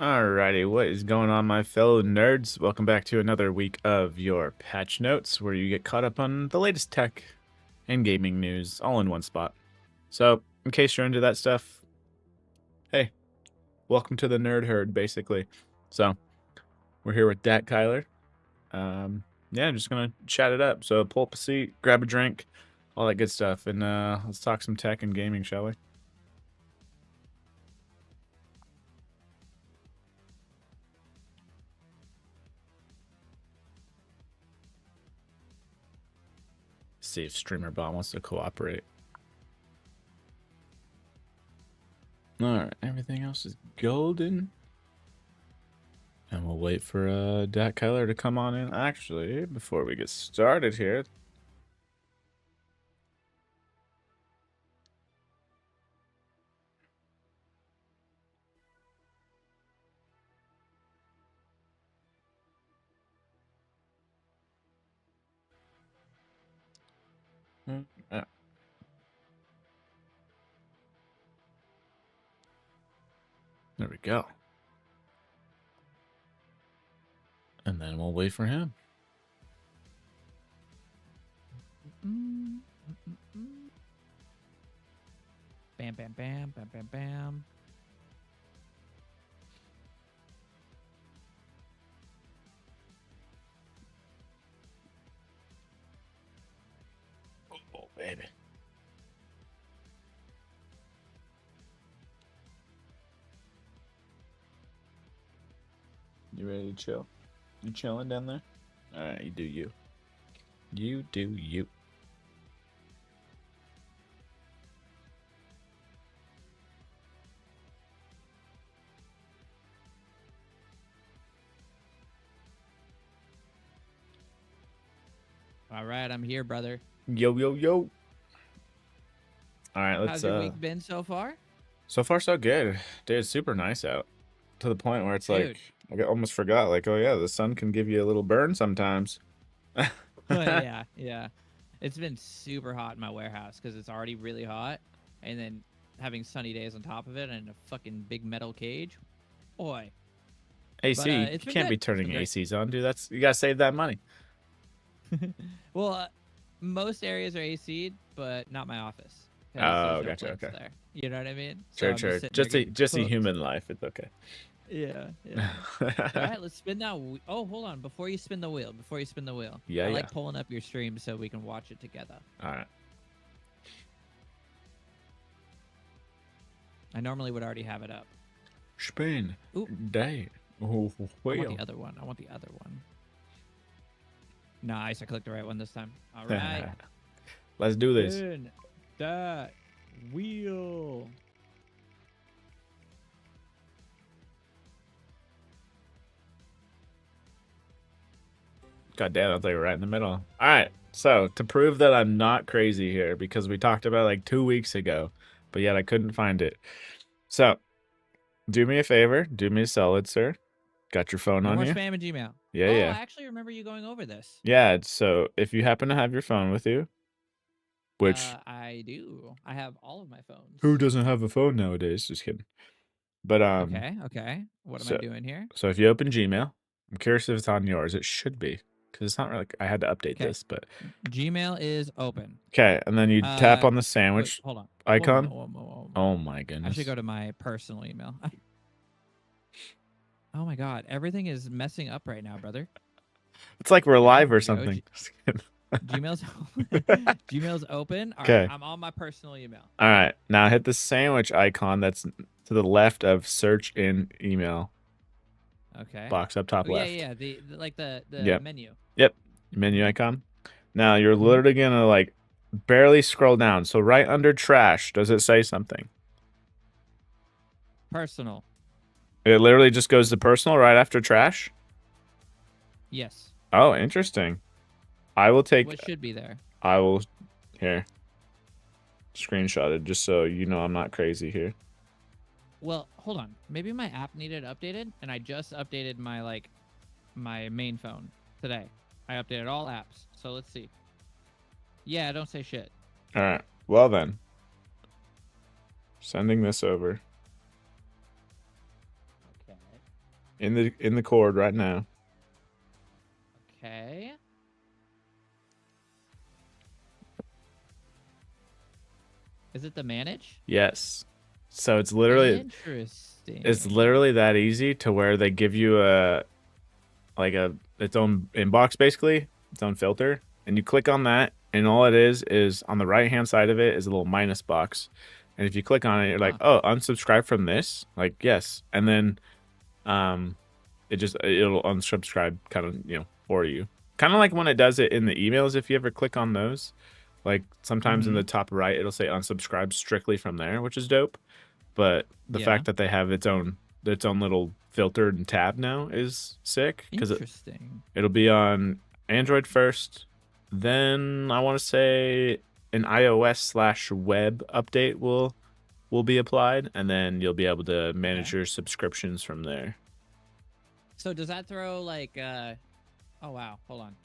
Alrighty, what is going on, my fellow nerds? Welcome back to another week of your patch notes, where you get caught up on the latest tech and gaming news all in one spot. So, in case you're into that stuff, hey, welcome to the nerd herd, basically. So, we're here with Dat Kyler. Yeah, just gonna chat it up. So, pull up a seat, grab a drink, all that good stuff, and let's talk some tech and gaming, shall we? See if StreamerBot wants to cooperate. Alright, everything else is golden. And we'll wait for Dat Kyler to come on in. Actually, before we get started here. Uh, There we go. And then we'll wait for him. Bam, bam, bam, bam, bam, bam. Oh, baby. You ready to chill? You chilling down there? Alright, you do you. You do you. All right, I'm here, brother. Yo, yo, yo. Alright, let's How's your week been so far? So far so good. Dude, it's super nice out. To the point where it's Dude. like I almost forgot, like, oh yeah, the sun can give you a little burn sometimes. Yeah. It's been super hot in my warehouse because it's already really hot, and then having sunny days on top of it and a fucking big metal cage. Boy. AC, But, you it's been can't be good. turning It's ACs on, dude. You gotta save that money. Well, most areas are AC'd, but not my office. 'cause Oh, there's no gotcha, plants okay. there. You know what I mean? So Sure, I'm sure. sitting there Just a getting just a cooked. human life. It's okay. Yeah. All right, let's spin that. Oh, hold on. Before you spin the wheel, Yeah, I yeah. like pulling up your stream so we can watch it together. All right. I normally would already have it up. Spain. Ooh. Day. Oh, I whale. want the other one. Nice. I clicked the right one this time. All right. Let's do this. Spin that wheel. God damn, I thought you were right in the middle. All right. So to prove that I'm not crazy here, because we talked about it like 2 weeks ago, but yet I couldn't find it. So do me a favor. Do me a solid, sir. Got your phone No on more you? spam in Gmail. Yeah, Oh, yeah. I actually remember you going over this. Yeah, so if you happen to have your phone with you, which I do. I have all of my phones. who doesn't have a phone nowadays? Just kidding. But Okay. What am I doing here? So if you open Gmail, I'm curious if it's on yours. It should be, because it's not really. I had to update this, but Gmail is open. okay. And then you tap on the sandwich Wait, hold on. icon. Whoa. Oh my goodness! I should go to my personal email. Oh my god, everything is messing up right now, brother. It's like we're live or There you go. something. Gmail's open. All Okay. right, I'm on my personal email. All right. Now hit the sandwich icon that's to the left of search in email. Okay. Box up top left. Yeah. The Yep. menu. Yep. Menu icon. Now you're literally gonna like barely scroll down. So right under trash, does it say something? Personal. It literally just goes to personal right after trash. Yes. Oh, interesting. I will take. What should be there? I will. Here. Screenshot it just so you know I'm not crazy here. Well, hold on. Maybe my app needed updated, and I just updated my my main phone today. I updated all apps. So let's see. Yeah, don't say shit. All right. Well then. Sending this over. Okay. in the cord right now. Okay. Is it the manage? Yes. So it's literally Interesting. that easy to where they give you its own inbox, basically its own filter, and you click on that, and all it is on the right hand side of it is a little minus box, and if you click on it, you're like, Huh. oh, unsubscribe from this, like, yes, and then it'll unsubscribe kind of, for you, kind of like when it does it in the emails. If you ever click on those, like sometimes in Mm-hmm. the top right it'll say unsubscribe strictly from there, which is dope. But the Yeah. fact that they have its own little filter and tab now is sick, because Interesting. it'll be on Android first, then I want to say an iOS/web update will be applied, and then you'll be able to manage Okay. your subscriptions from there. So does that throw like oh wow, hold on.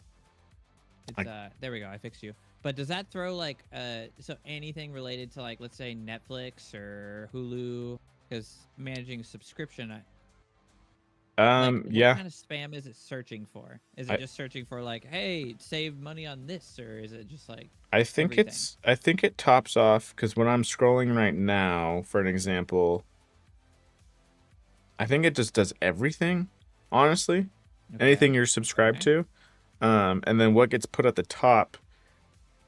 It's Like, there we go, I fixed you. But does that throw like so anything related to like let's say Netflix or Hulu? Because managing subscription, like what yeah, kind of spam is it searching for? Is it I just searching for like, hey, save money on this, or is it just like think everything? it tops off, because when I'm scrolling right now, for an example, I think it just does everything, honestly. Okay. Anything you're subscribed Okay. to. And then what gets put at the top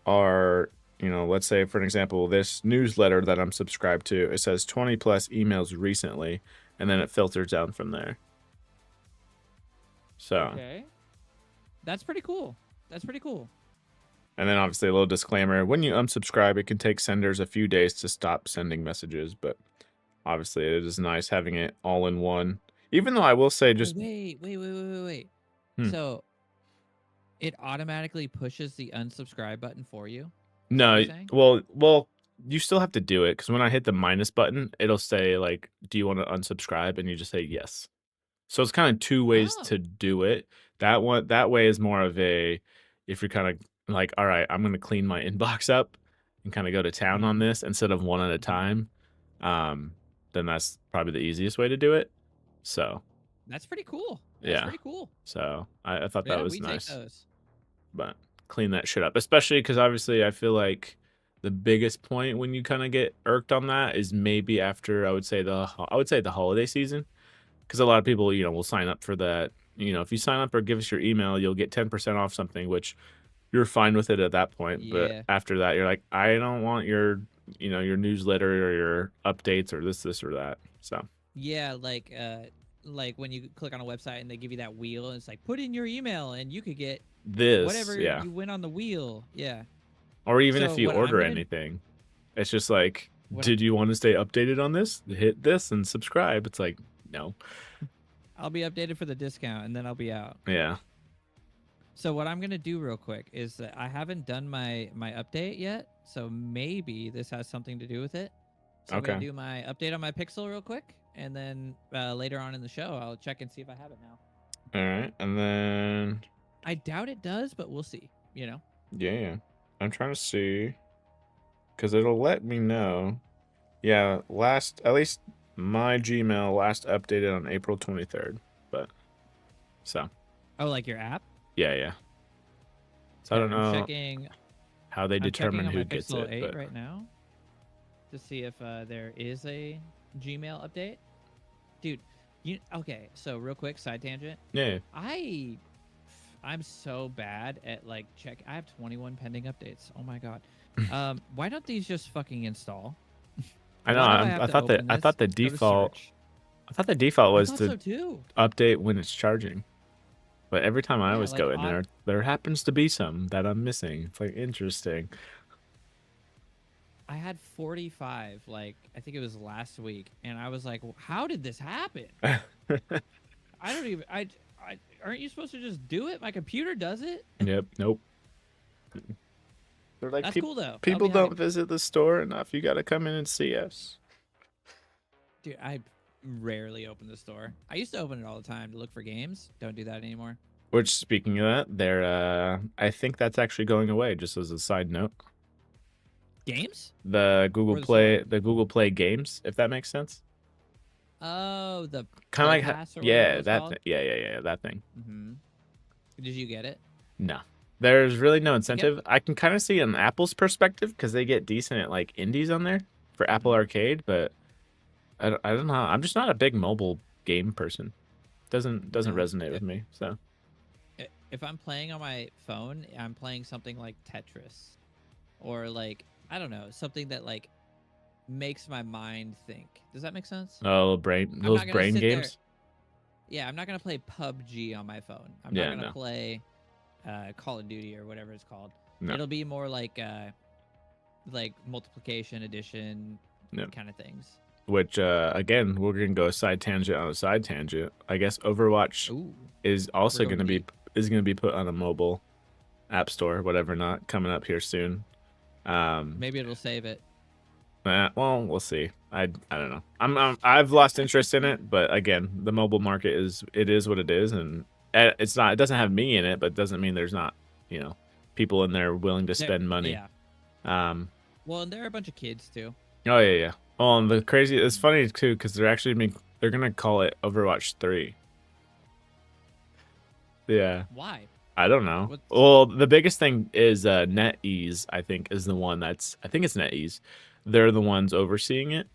are, let's say, for an example, this newsletter that I'm subscribed to, it says 20 plus emails recently, and then it filters down from there. So, Okay. That's pretty cool. That's pretty cool. and then obviously a little disclaimer, when you unsubscribe, it can take senders a few days to stop sending messages, but obviously it is nice having it all in one. Even though I will say Oh just, wait. hmm, So it automatically pushes the unsubscribe button for you? Is that what no, you're saying? well, you still have to do it, because when I hit the minus button, it'll say, like, do you want to unsubscribe? And you just say yes. So it's kind of two ways Oh. to do it. That way is more of a, if you're kind of like, all right, I'm gonna clean my inbox up and kind of go to town on Mm-hmm. this instead of one at a Mm-hmm. time. Um, then that's probably the easiest way to do it. So That's pretty cool. That's yeah. pretty cool. So I thought that Yeah, was we take nice. those. But clean that shit up, especially because obviously I feel like the biggest point when you kind of get irked on that is maybe after, I would say the holiday season, because a lot of people, will sign up for that. If you sign up or give us your email, you'll get 10% off something, which you're fine with it at that point. But Yeah. after that, you're like, I don't want your, your newsletter or your updates or this or that. So Yeah, like when you click on a website and they give you that wheel and it's like put in your email and you could get this, whatever yeah. you win on the wheel. Yeah. Or even So if you what I'm order gonna anything, it's just like, what did you want to stay updated on this? Hit this and subscribe. It's like, no. I'll be updated for the discount and then I'll be out. Yeah. So what I'm gonna do real quick is that I haven't done my update yet, so maybe this has something to do with it. So I'm gonna Okay. do my update on my Pixel real quick, and then later on in the show I'll check and see if I have it now. All right. And then, I doubt it does, but we'll see. yeah. I'm trying to see, because it'll let me know. Yeah, at least my Gmail last updated on April 23rd. But, so, Oh, like your app? yeah. So I Okay, don't know how they I'm checking determine on who my gets Pixel it, 8 but right now to see if there is a Gmail update. Dude, okay? So real quick, side tangent. yeah. I'm so bad at like check. I have 21 pending updates. Oh my god. Why don't these just fucking install? I know. Why do I have to open I this? thought the Go to default. search. I thought the default I was thought to so too. update when it's charging. But every time I Yeah, always like go in there happens to be some that I'm missing. It's like interesting. I had 45. Like I think it was last week, and I was like, how did this happen? I don't even. Aren't you supposed to just do it? My computer does it. Yep. Nope. They're like, That's cool though. I'll people be don't hyped. visit the store enough. You got to come in and see us. Dude, I rarely open the store. I used to open it all the time to look for games. Don't do that anymore. Which, speaking of that, I think that's actually going away. Just as a side note, Games the or the store? Google Play games, if that makes sense. Oh, the Kind of play like, pass or whatever it yeah, was that called. yeah, that thing. Mm-hmm. Did you get it? No, there's really no I kept. incentive. I can kind of see an Apple's perspective because they get decent like indies on there for Apple Mhm. Arcade, but I don't know. I'm just not a big mobile game person. Doesn't No. resonate with me. So If I'm playing on my phone, I'm playing something like Tetris, or like I don't know, something that like makes my mind think. Does that make sense? oh, I'm those not gonna brain sit there. games. Yeah, I'm not gonna play PUBG on my phone. I'm not Yeah, gonna no, play Call of Duty or whatever it's called. no, It'll be more like multiplication, addition, no. kind of things. Which again, we're gonna go a side tangent on a side tangent. I guess Overwatch Ooh, is we're also going deep. gonna be put on a mobile app store, whatever not, coming up here soon. Um, Maybe it'll save it. well, we'll see. I don't know. I've lost interest in it, but again, the mobile market is what it is, and it's not. It doesn't have me in it, but it doesn't mean there's not you know people in there willing to There, spend money. yeah. Um, Well, and there are a bunch of kids too. oh yeah, yeah. Oh, and the crazy. It's funny too because they're gonna call it Overwatch 3. Yeah. Why? I don't know. What's Well, the biggest thing is NetEase, I think, is the one I think it's NetEase. They're the ones overseeing it,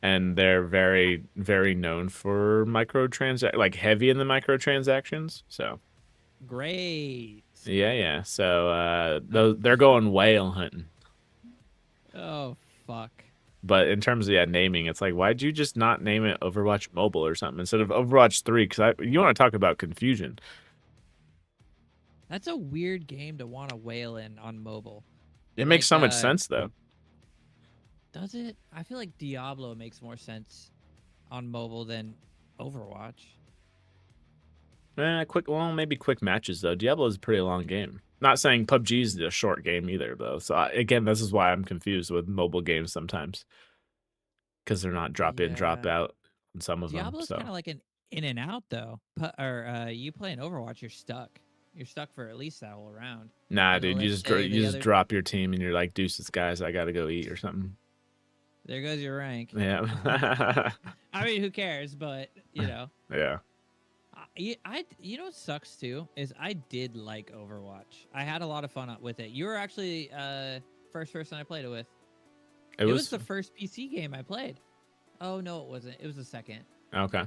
and they're very, very known for like heavy in the microtransactions. So great? yeah, yeah. So Um, they're going whale hunting. oh fuck. But in terms of naming, it's like, why'd you just not name it Overwatch Mobile or something instead of Overwatch 3? Because you want to talk about confusion. That's a weird game to want to whale in on mobile. It makes Like, so much sense though. does it? I feel like Diablo makes more sense on mobile than Overwatch. Well, maybe quick matches though. Diablo is a pretty long game. Not saying PUBG is a short game either, though. So again, this is why I'm confused with mobile games sometimes because they're not drop in, drop Yeah. out in some of them. Diablo's kind So of like an in and out though. You play an Overwatch, you're stuck. You're stuck for at least that whole round. nah, And then dude, let's say you the just other, drop your team and you're like, deuces, guys, I gotta go eat or something. there goes your rank. Yeah, I mean, who cares? But you know, yeah. you know what sucks too is I did like Overwatch. I had a lot of fun with it. You were actually first person I played it with. It It was was the first PC game I played. Oh no, it wasn't. It was the second. okay.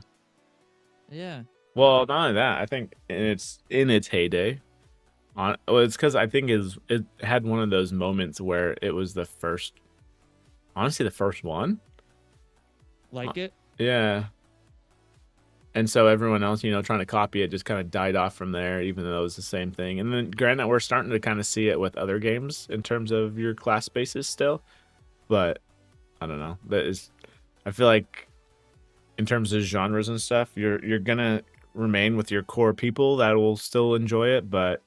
Yeah. Well, not only that, I think in its heyday. Well, it's because I think it had one of those moments where it was the first, honestly, the first one. Like it? Yeah. And so everyone else, trying to copy it just kind of died off from there, even though it was the same thing. And then granted, we're starting to kind of see it with other games in terms of your class bases still. But I don't know. I feel like in terms of genres and stuff, you're gonna remain with your core people that will still enjoy it, but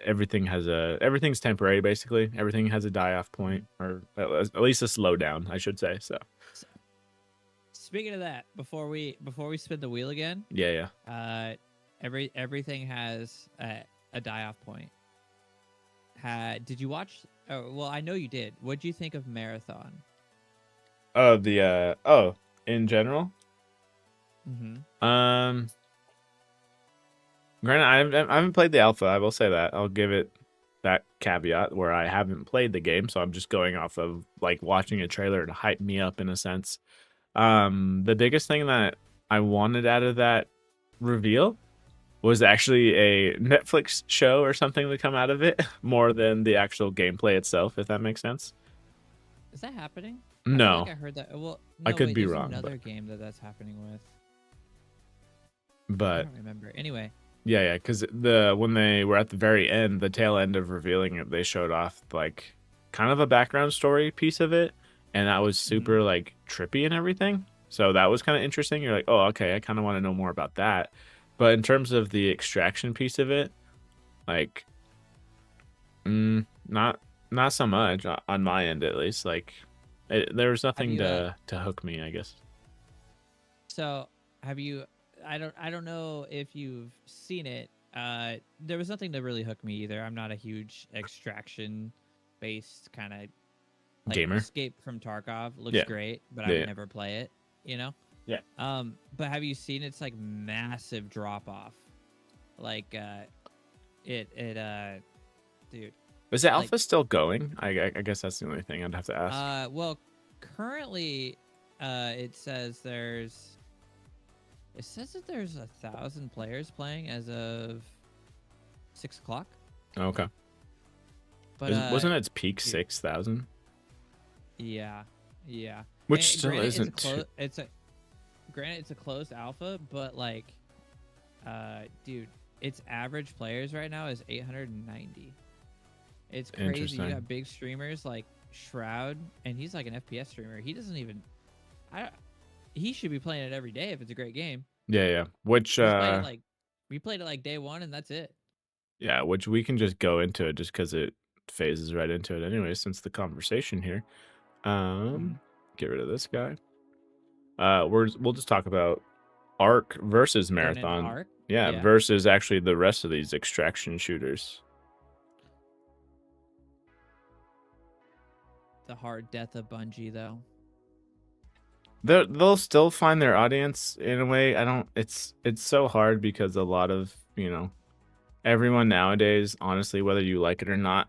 everything's temporary basically. Everything has a die off point, or at least a slowdown, I should say. So So, speaking of that, before we spin the wheel again, yeah. everything has a die off point. Did you watch? Oh, well, I know you did. What do you think of Marathon? Oh, in general. Mm-hmm. Granted, I haven't played the alpha. I will say that. I'll give it that caveat where I haven't played the game, so I'm just going off of like watching a trailer to hype me up in a sense. The biggest thing that I wanted out of that reveal was actually a Netflix show or something to come out of it, more than the actual gameplay itself, if that makes sense. Is that happening? I feel like No, I heard that. Well, I no, could wait. be There's wrong, another game that's happening with. I but don't remember. Anyway. yeah, because when they were at the very end, the tail end of revealing it, they showed off like kind of a background story piece of it, and that was super like trippy and everything. So that was kind of interesting. You're like, oh, okay, I kind of want to know more about that. But in terms of the extraction piece of it, like, not so much on my end at least. Like, there was Have nothing you? to hook me, I guess. So have you? I don't know if you've seen it. There was nothing to really hook me either. I'm not a huge extraction based kind of like Gamer. Escape from Tarkov looks Yeah, great, but I would yeah, never play it. You know. Yeah. But have you seen its like massive drop off? Like dude, Is the like alpha still going? I guess that's the only thing I'd have to ask. well, currently, it says that there's 1,000 players playing as of 6 o'clock. Okay. But Wasn't its peak dude, 6,000? yeah, yeah. Which And still granted, isn't too. it's a closed alpha, but like, dude, its average players right now is 890. It's crazy. You Interesting. got big streamers like Shroud, and he's like an FPS streamer. He doesn't even, I, he should be playing it every day if it's a great game. Yeah, yeah. Which He's played it like, we played it like day one, and that's it. yeah, which we can just go into it just because it phases right into it anyway, since the conversation here. Mhm. Get rid of this guy. We'll just talk about Arc versus Going into Marathon. Arc, Yeah, yeah, versus actually the rest of these extraction shooters. the hard death of Bungie though. They'll still find their audience in a way. I don't. It's so hard because a lot of everyone nowadays, honestly, whether you like it or not,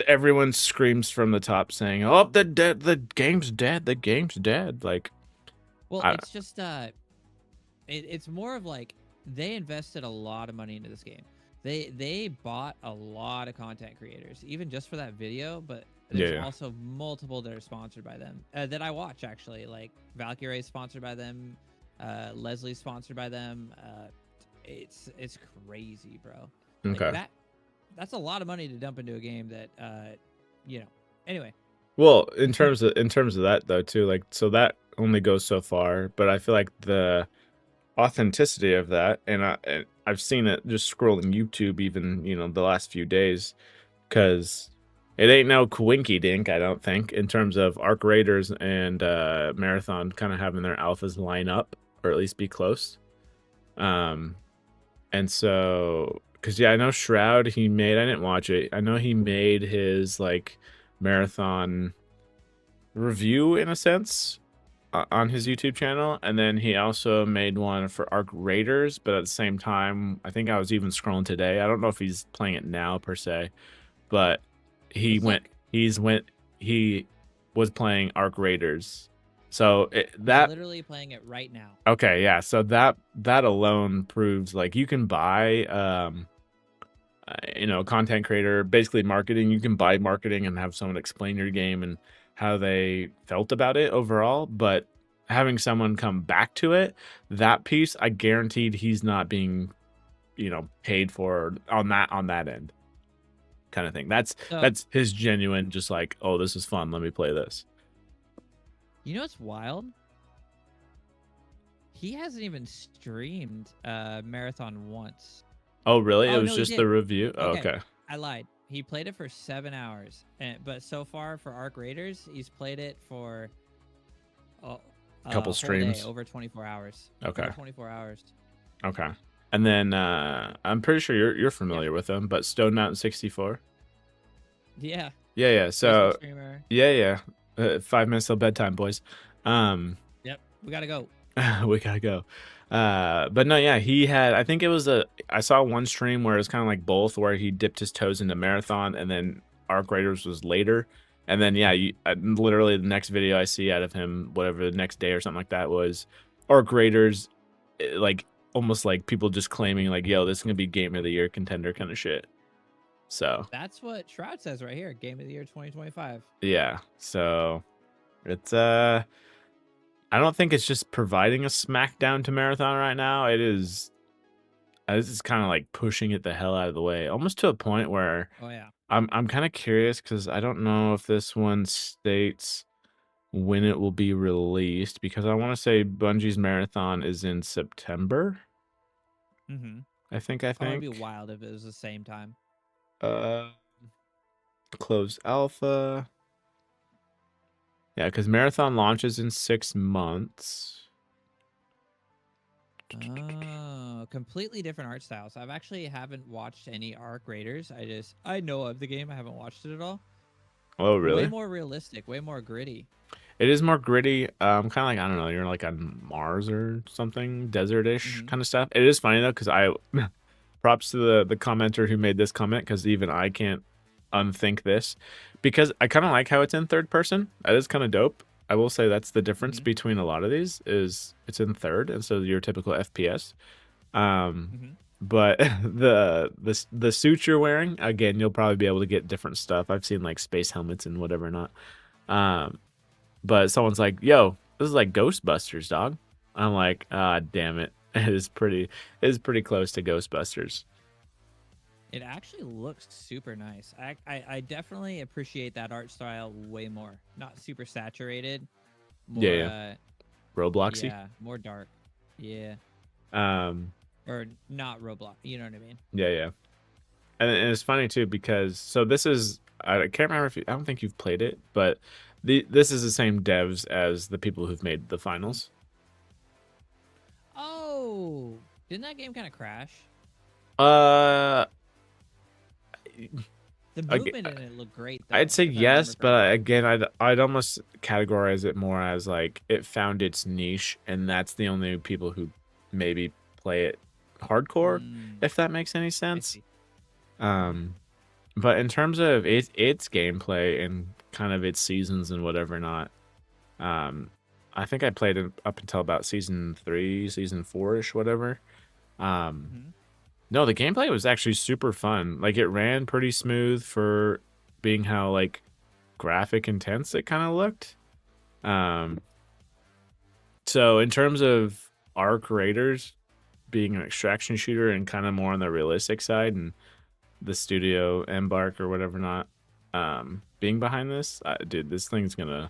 everyone screams from the top saying, "Oh, the game's dead. The game's dead." Like, Well, I, it's just it's more of like they invested a lot of money into this game. They bought a lot of content creators, even just for that video. But there's yeah, also multiple that are sponsored by them that I watch actually. Like Valkyrie is sponsored by them, Leslie's sponsored by them. It's crazy, bro. Like okay. that's a lot of money to dump into a game that you know. Anyway, Well, in terms of that though too, like so that only goes so far, but I feel like the authenticity of that, and I've seen it just scrolling YouTube even the last few days, because it ain't no quinky dink, I don't think, in terms of Arc Raiders and Marathon kind of having their alphas line up or at least be close. Um, and so, because yeah, I know Shroud I didn't watch it. I know he made his like Marathon review in a sense on his YouTube channel, and then he also made one for Arc Raiders. But at the same time, I think I was even scrolling today. I don't know if he's playing it now per se, but he looks went. like He was playing Arc Raiders. So he's that literally playing it right now. okay, yeah. So that alone proves like you can buy content creator, basically marketing. You can buy marketing and have someone explain your game and how they felt about it overall. But having someone come back to it, that piece, I guaranteed he's not being, paid for on that end, kind of thing. That's So that's his genuine, just like, oh, this is fun. Let me play this. you know what's wild? He hasn't even streamed Marathon once. Oh, really? It Oh was no, he just the did. review. Oh, Okay, okay. I lied. He played it for 7 hours, but so far for Arc Raiders, he's played it for a, Couple a whole day, streams. over 24 hours. Okay. Over 24 hours. Okay. And then I'm pretty sure you're Yeah. familiar with them, but Stone Mountain 64. Yeah. Yeah. Facebook So streamer. yeah. 5 minutes till bedtime, boys. Yep. We gotta go. We gotta go. But no, yeah, he had. I think it was I saw one stream where it's kind of like both, where he dipped his toes into Marathon, and then Arc Raiders was later. And then yeah, literally the next video I see out of him, whatever the next day or something like that, was Arc Raiders, like almost like people just claiming like, yo, this is gonna be Game of the Year contender kind of shit. So That's what Shroud says right here. Game of the Year 2025. yeah, so it's I don't think it's just providing a smackdown to Marathon right now. It is. This is kind of like pushing it the hell out of the way, almost to a point where Oh yeah. I'm kind of curious because I don't know if this one states when it will be released, because I want to say Bungie's Marathon is in September. Mm-hmm. I think. Oh, it'd be wild if it was the same time. Uh, closed alpha. Yeah, because Marathon launches in 6 months. Oh, completely different art styles. I've actually haven't watched any Arc Raiders. I know of the game. I haven't watched it at all. Oh, Way really? more realistic, way more gritty. It is more gritty. Kind of like, I don't know, you're like on Mars or something, desert-ish Mm-hmm. kind of stuff. It is funny though, because I props to the commenter who made this comment, because even I can't unthink this, because I kind of like how it's in third person. That is kind of dope. I will say that's the difference Mm-hmm. between a lot of these is it's in third instead of your typical FPS. Um, Mm-hmm. but the suit you're wearing, again, you'll probably be able to get different stuff. I've seen like space helmets and whatever not. Um, but someone's like, "Yo, this is like Ghostbusters, dog." I'm like, "Ah, damn it." It is pretty close to Ghostbusters. It actually looks super nice. I definitely appreciate that art style way more. Not super saturated, Yeah, more yeah. Robloxy. yeah, more dark. Yeah. Um, Or not Roblox, you know what I mean? yeah, yeah. And it's funny too because so this is I can't remember if I don't think you've played it, but this is the same devs as the people who've made the finals. Oh, didn't that game kind of crash? Uh, The ag- movement in it looked great I'd though, say if I remember yes, correctly. but again, I'd almost categorize it more as like it found its niche, and that's the only people who maybe play it hardcore, Mm, if that makes any I sense. see. Mm-hmm. Um, but in terms of its gameplay and kind of its seasons and whatever not, um, I think I played it up until about season 3, season 4ish, whatever. Um, Mm-hmm. no, the gameplay was actually super fun. Like it ran pretty smooth for being how like graphic intense it kind of looked. Um, so in terms of our creators being an extraction shooter and kind of more on the realistic side, and the studio Embark or whatever not being behind this, dude, this thing's gonna.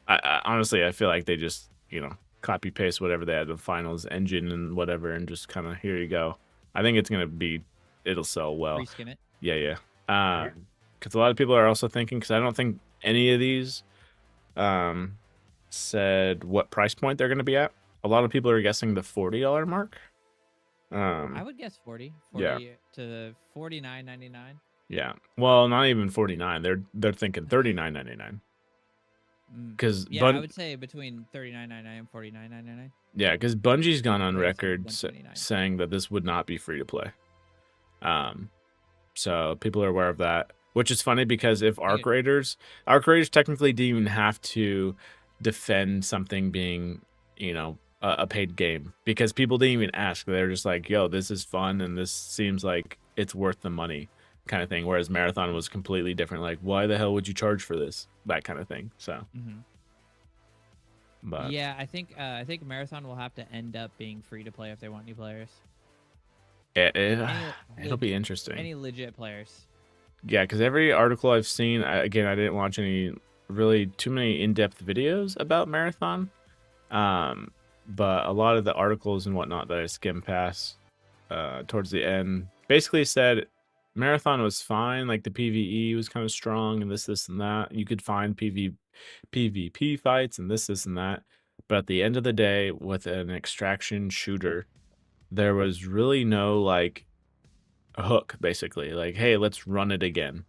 I honestly, I feel like they just copy paste whatever they had in the finals engine and whatever, and just kind of here you go. I think it's gonna be, it'll sell well. Reskin it. Yeah, yeah. Because a lot of people are also thinking, because I don't think any of these um said what price point they're gonna be at. A lot of people are guessing the $40 mark. I Um, would guess 40, yeah, 40 to 49.99. yeah. Well, not even 49. They're thinking 39.99. Mm. Because Yeah, I would say between 39.99 and 49.99. yeah, because Bungie's gone on But it's like record 129. saying that this would not be free to play. Um, so people are aware of that, which is funny because if I think our creators technically didn't even have to defend something being, a paid game, because people didn't even ask. They're just like, "Yo, this is fun, and this seems like it's worth the money," kind of thing. Whereas Marathon was completely different. Like, why the hell would you charge for this? That kind of thing. So, Mhm. but Yeah, I think Marathon will have to end up being free to play if they want new players. it, Any it'll be legit, interesting. any legit players. Yeah, because every article I've seen, again, I didn't watch any really too many in-depth videos about Marathon. Um, but a lot of the articles and whatnot that I skimmed past towards the end basically said Marathon was fine. Like the PvE was kind of strong and this, and that. You could find PvP fights and this, and that. But at the end of the day, with an extraction shooter, there was really no like hook, basically. Like, hey, let's run it again.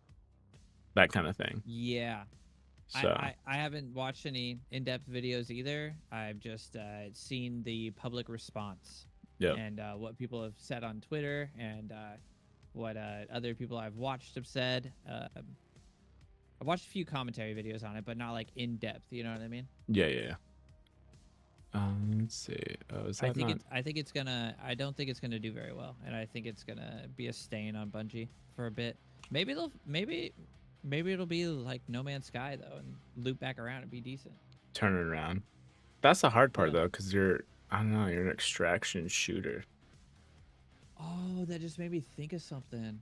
That kind of thing. Yeah, I, So, I, I haven't watched any in-depth videos either. I've just seen the public response yeah. and what people have said on Twitter and what other people I've watched have said. I've watched a few commentary videos on it, but not like in depth. You know what I mean? Yeah, yeah, yeah. Let's see. Oh, is that not? I think it's gonna. I don't think it's gonna do very well, and I think it's gonna be a stain on Bungie for a bit. Maybe they'll. Maybe it'll be like No Man's Sky though, and loop back around and be decent. Turn it around. That's the hard part Yeah. though, because I don't know, you're an extraction shooter. Oh, that just made me think of something.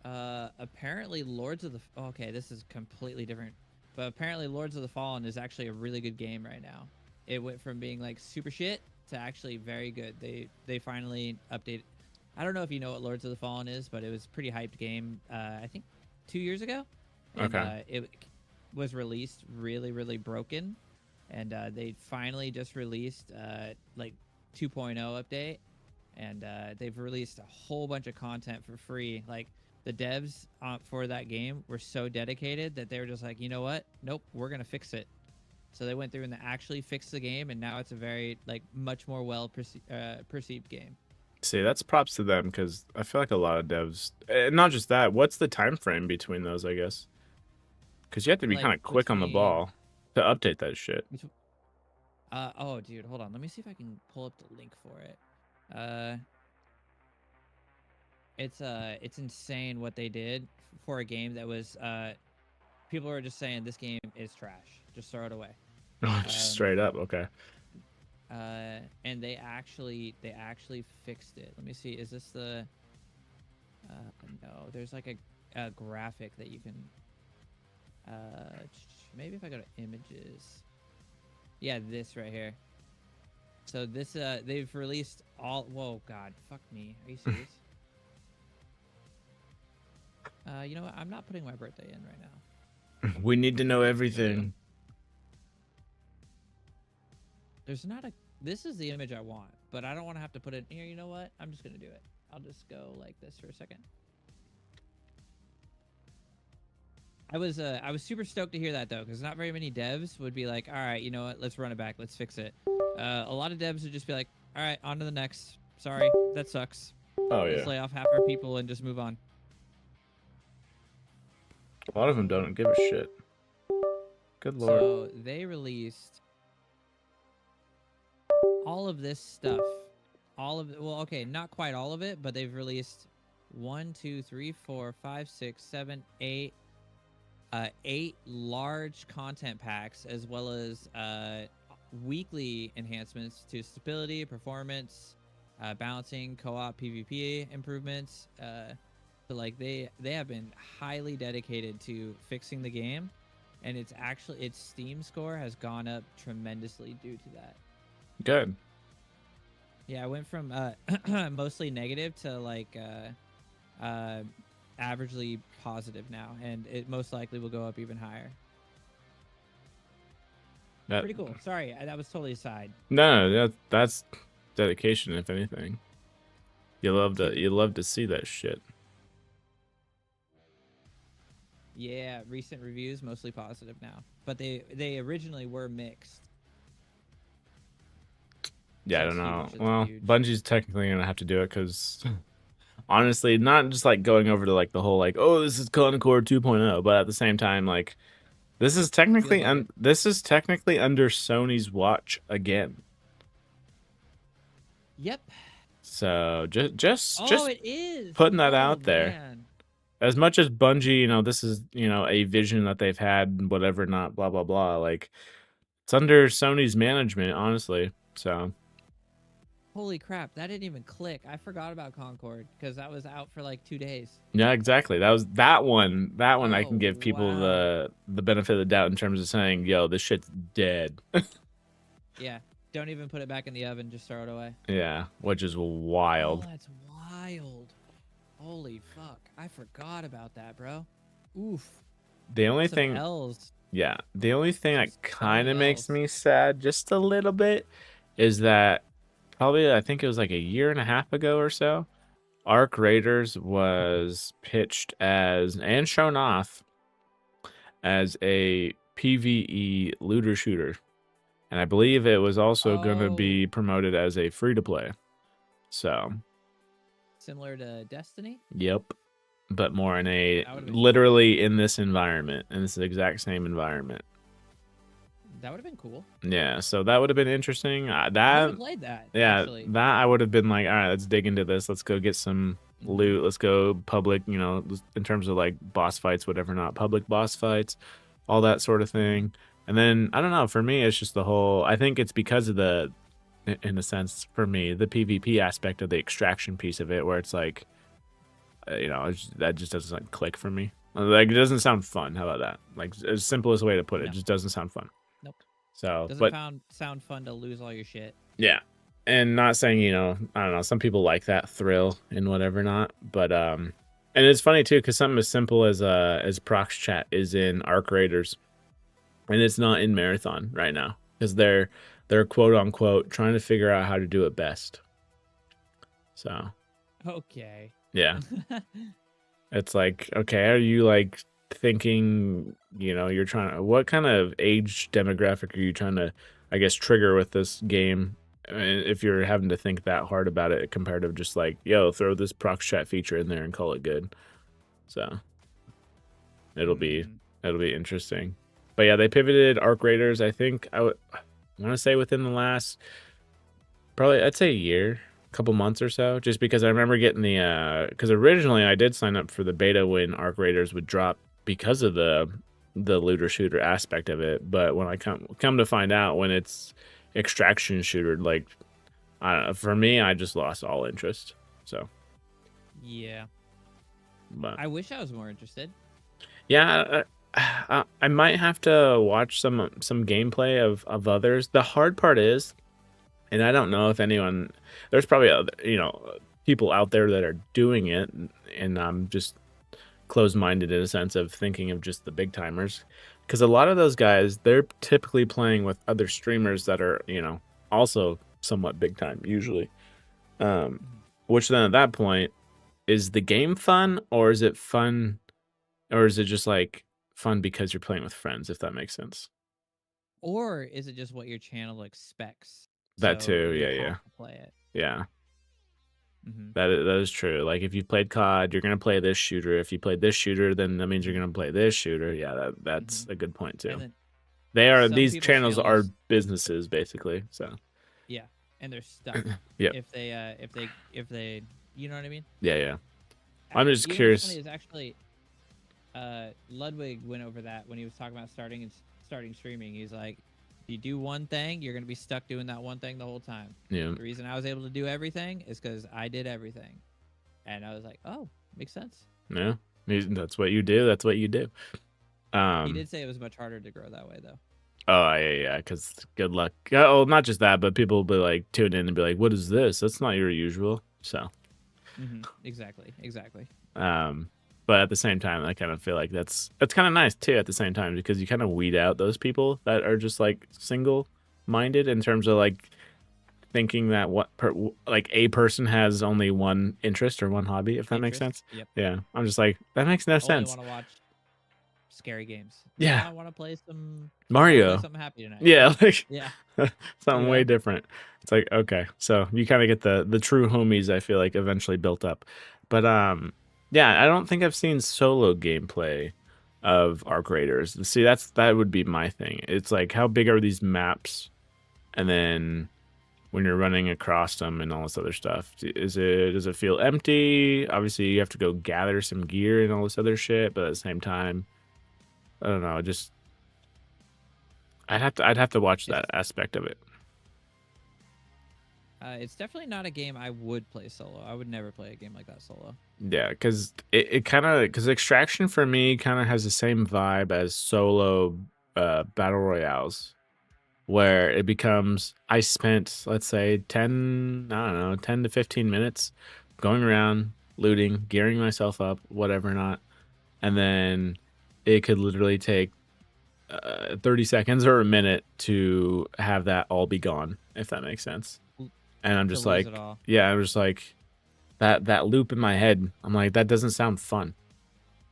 Apparently Lords of the. Okay, this is completely different, but apparently Lords of the Fallen is actually a really good game right now. It went from being like super shit to actually very good. They finally updated. I don't know if you know what Lords of the Fallen is, but it was a pretty hyped game. I think 2 years ago, and Okay. it was released really broken, and they finally just released like 2.0 update, and they've released a whole bunch of content for free. Like the devs for that game were so dedicated that they were just like, you know what? Nope, we're gonna fix it. So they went through and they actually fixed the game, and now it's a very like much more well perceived game. See, that's props to them because I feel like a lot of devs, not just that. What's the time frame between those? I guess because you have to be Like kind of quick on the between, ball to update that shit. oh dude, hold on. Let me see if I can pull up the link for it. Uh, it's insane what they did for a game that was people were just saying this game is trash. Just throw it away. Just Um, straight up. Okay. and they actually fixed it. Let me see. Is this the? No, there's like a graphic that you can. Maybe if I go to images. Yeah, this right here. So this they've released all. Whoa, God, fuck me. Are you serious? You know what? I'm not putting my birthday in right now. We need to know everything. There's not a. This is the image I want, but I don't want to have to put it here. You know what? I'm just gonna do it. I'll just go like this for a second. I was super stoked to hear that though, because not very many devs would be like, all right, you know what? Let's run it back. Let's fix it. A lot of devs would just be like, all right, on to the next. Sorry, that sucks. Oh yeah. Let's lay off half our people and just move on. A lot of them don't give a shit. Good lord. So they released all of this stuff. All of it. Well, okay, not quite all of it, but they've released 1, 2, 3, 4, 5, 6, 7, 8, 8 large content packs, as well as weekly enhancements to stability, performance, balancing, co-op, PvP improvements. So like they have been highly dedicated to fixing the game, and its Steam score has gone up tremendously due to that. Good. Yeah, I went from mostly negative to like averagely positive now, and it most likely will go up even higher. Pretty cool. Sorry, that was totally aside. No, that's dedication, if anything. You love to see that shit. Yeah, recent reviews mostly positive now, but they originally were mixed. Yeah, So I don't know. huge, Well, huge. Bungie's technically gonna have to do it because honestly, not just like going over to like the whole like, oh, this is Concord 2.0, but at the same time, like this is technically like this is technically under Sony's watch again. Yep. So just it is putting that out there. Man. As much as Bungie, you know, this is, you know, a vision that they've had, whatever, not blah blah blah. Like it's under Sony's management, honestly. So Holy crap, that didn't even click. I forgot about Concord because that was out for like 2 days. yeah, exactly. That was that one. That one I can give people wow. the benefit of the doubt in terms of saying, "Yo, this shit's dead." Yeah, don't even put it back in the oven. Just throw it away. Yeah, which is wild. Oh, that's wild. Holy fuck, I forgot about that, bro. Oof. The only Some thing, L's. yeah, the only thing that kind of makes L's. me sad just a little bit is that probably I think it was like a year and a half ago or so, Arc Raiders was pitched as and shown off as a PvE looter shooter. And I believe it was also going to be promoted as a free to play. So similar to Destiny? Yep. But more in a literally in this environment, in this exact same environment. That would have been cool. Yeah, so that would have been interesting. I would have played that. Yeah, actually. that I would have been like, all right, let's dig into this. Let's go get some loot. Let's go public, you know, in terms of like boss fights, whatever, not public boss fights, all that sort of thing. And then I don't know. For me, it's just the whole. I think it's because of the, in a sense, for me, the PvP aspect of the extraction piece of it, where it's like, you know, that just doesn't click for me. Like it doesn't sound fun. How about that? Like as simplest way to put it, just doesn't sound fun. Nope. So, doesn't sound fun to lose all your shit. Yeah, and not saying, you know, I don't know. Some people like that thrill and whatever not, but and it's funny too because something as simple as Prox Chat is in Arc Raiders, and it's not in Marathon right now because they're quote unquote trying to figure out how to do it best. So okay. Yeah. It's like, okay, are you like thinking, you're what kind of age demographic are you trying to, I guess, trigger with this game? If you're having to think that hard about it compared to just like, yo, throw this prox chat feature in there and call it good. So it'll be interesting. But yeah, they pivoted Arc Raiders. I think I want to say within the last, probably I'd say a year, couple months or so, just because I remember getting the because originally I did sign up for the beta when Arc Raiders would drop because of the looter shooter aspect of it. But when I come to find out, when it's extraction shooter, like, I don't know, for me, I just lost all interest. So yeah, but I wish I was more interested. Yeah, I might have to watch some gameplay of others. The hard part is, and I don't know if anyone, there's probably other, people out there that are doing it, and I'm just closed-minded in a sense of thinking of just the big timers, because a lot of those guys, they're typically playing with other streamers that are, also somewhat big time usually. Which then at that point, is the game fun, or is it fun, or is it just like fun because you're playing with friends, if that makes sense? Or is it just what your channel expects? That So too, you yeah. have to play it. Yeah. Mm-hmm. That is true. Like, if you've played COD, you're gonna play this shooter. If you played this shooter, then that means you're gonna play this shooter. Yeah, that's a good point too. These channels are businesses basically. So yeah, and they're stuck. Yeah. If they, you know what I mean? Yeah. I'm just curious. Funny is actually, Ludwig went over that when he was talking about starting streaming. He's like, if you do one thing, you're gonna be stuck doing that one thing the whole time. Yeah. The reason I was able to do everything is because I did everything, and I was like, oh, makes sense. Yeah, that's what you do. That's what you do. He did say it was much harder to grow that way, though. Oh yeah. Because good luck. Oh, not just that, but people will be like tune in and be like, "What is this? That's not your usual." So. Exactly. But at the same time, I kind of feel like that's kind of nice too. At the same time, because you kind of weed out those people that are just like single-minded in terms of like thinking that like a person has only one interest or one hobby, if that makes sense. Yep. Yeah, I'm just like, that makes no sense. I want to watch scary games. Yeah. I want to play some Mario. Something happy tonight. Yeah, like yeah, something way different. It's like, okay, so you kind of get the true homies, I feel like, eventually built up. But yeah, I don't think I've seen solo gameplay of Arc Raiders. See, that would be my thing. It's like, how big are these maps? And then when you're running across them and all this other stuff, does it feel empty? Obviously, you have to go gather some gear and all this other shit, but at the same time, I don't know. Just I'd have to watch that aspect of it. It's definitely not a game I would play solo. I would never play a game like that solo. Yeah, because because Extraction for me kind of has the same vibe as solo battle royales, where it becomes, I spent, let's say, 10 to 15 minutes going around looting, gearing myself up, whatever not, and then it could literally take 30 seconds or a minute to have that all be gone, if that makes sense. And I'm just like, yeah, I'm just like, that loop in my head, I'm like, that doesn't sound fun.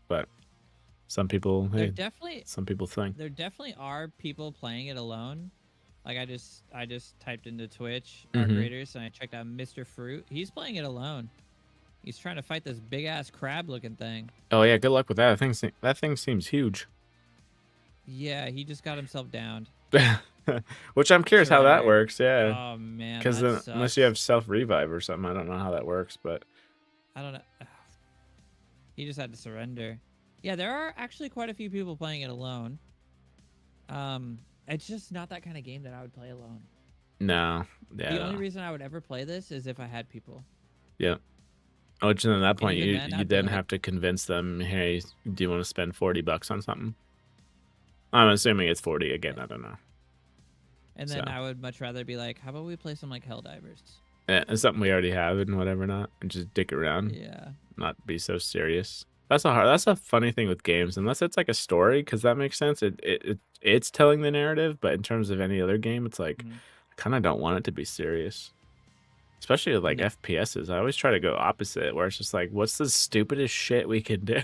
But some people, some people think there definitely are people playing it alone. Like, I just typed into Twitch Arc Raiders and I checked out Mr. Fruit. He's playing it alone. He's trying to fight this big ass crab looking thing. Oh yeah, good luck with that. That thing seems huge. Yeah, he just got himself downed. Which I'm curious how that works. Yeah. Oh man. Because unless you have self revive or something, I don't know how that works. But I don't know. He just had to surrender. Yeah, there are actually quite a few people playing it alone. It's just not that kind of game that I would play alone. No. Yeah. The only reason I would ever play this is if I had people. Yeah. Which then at that point you then have to convince them, hey, do you want to spend $40 on something? I'm assuming it's 40 again. I don't know. And then I would much rather be like, how about we play some like Helldivers? Yeah, it's something we already have and whatever not, and just dick around. Yeah. Not be so serious. That's a funny thing with games, unless it's like a story, because that makes sense. It's telling the narrative, but in terms of any other game, it's like, I kind of don't want it to be serious. Especially with like FPSs. I always try to go opposite, where it's just like, what's the stupidest shit we can do?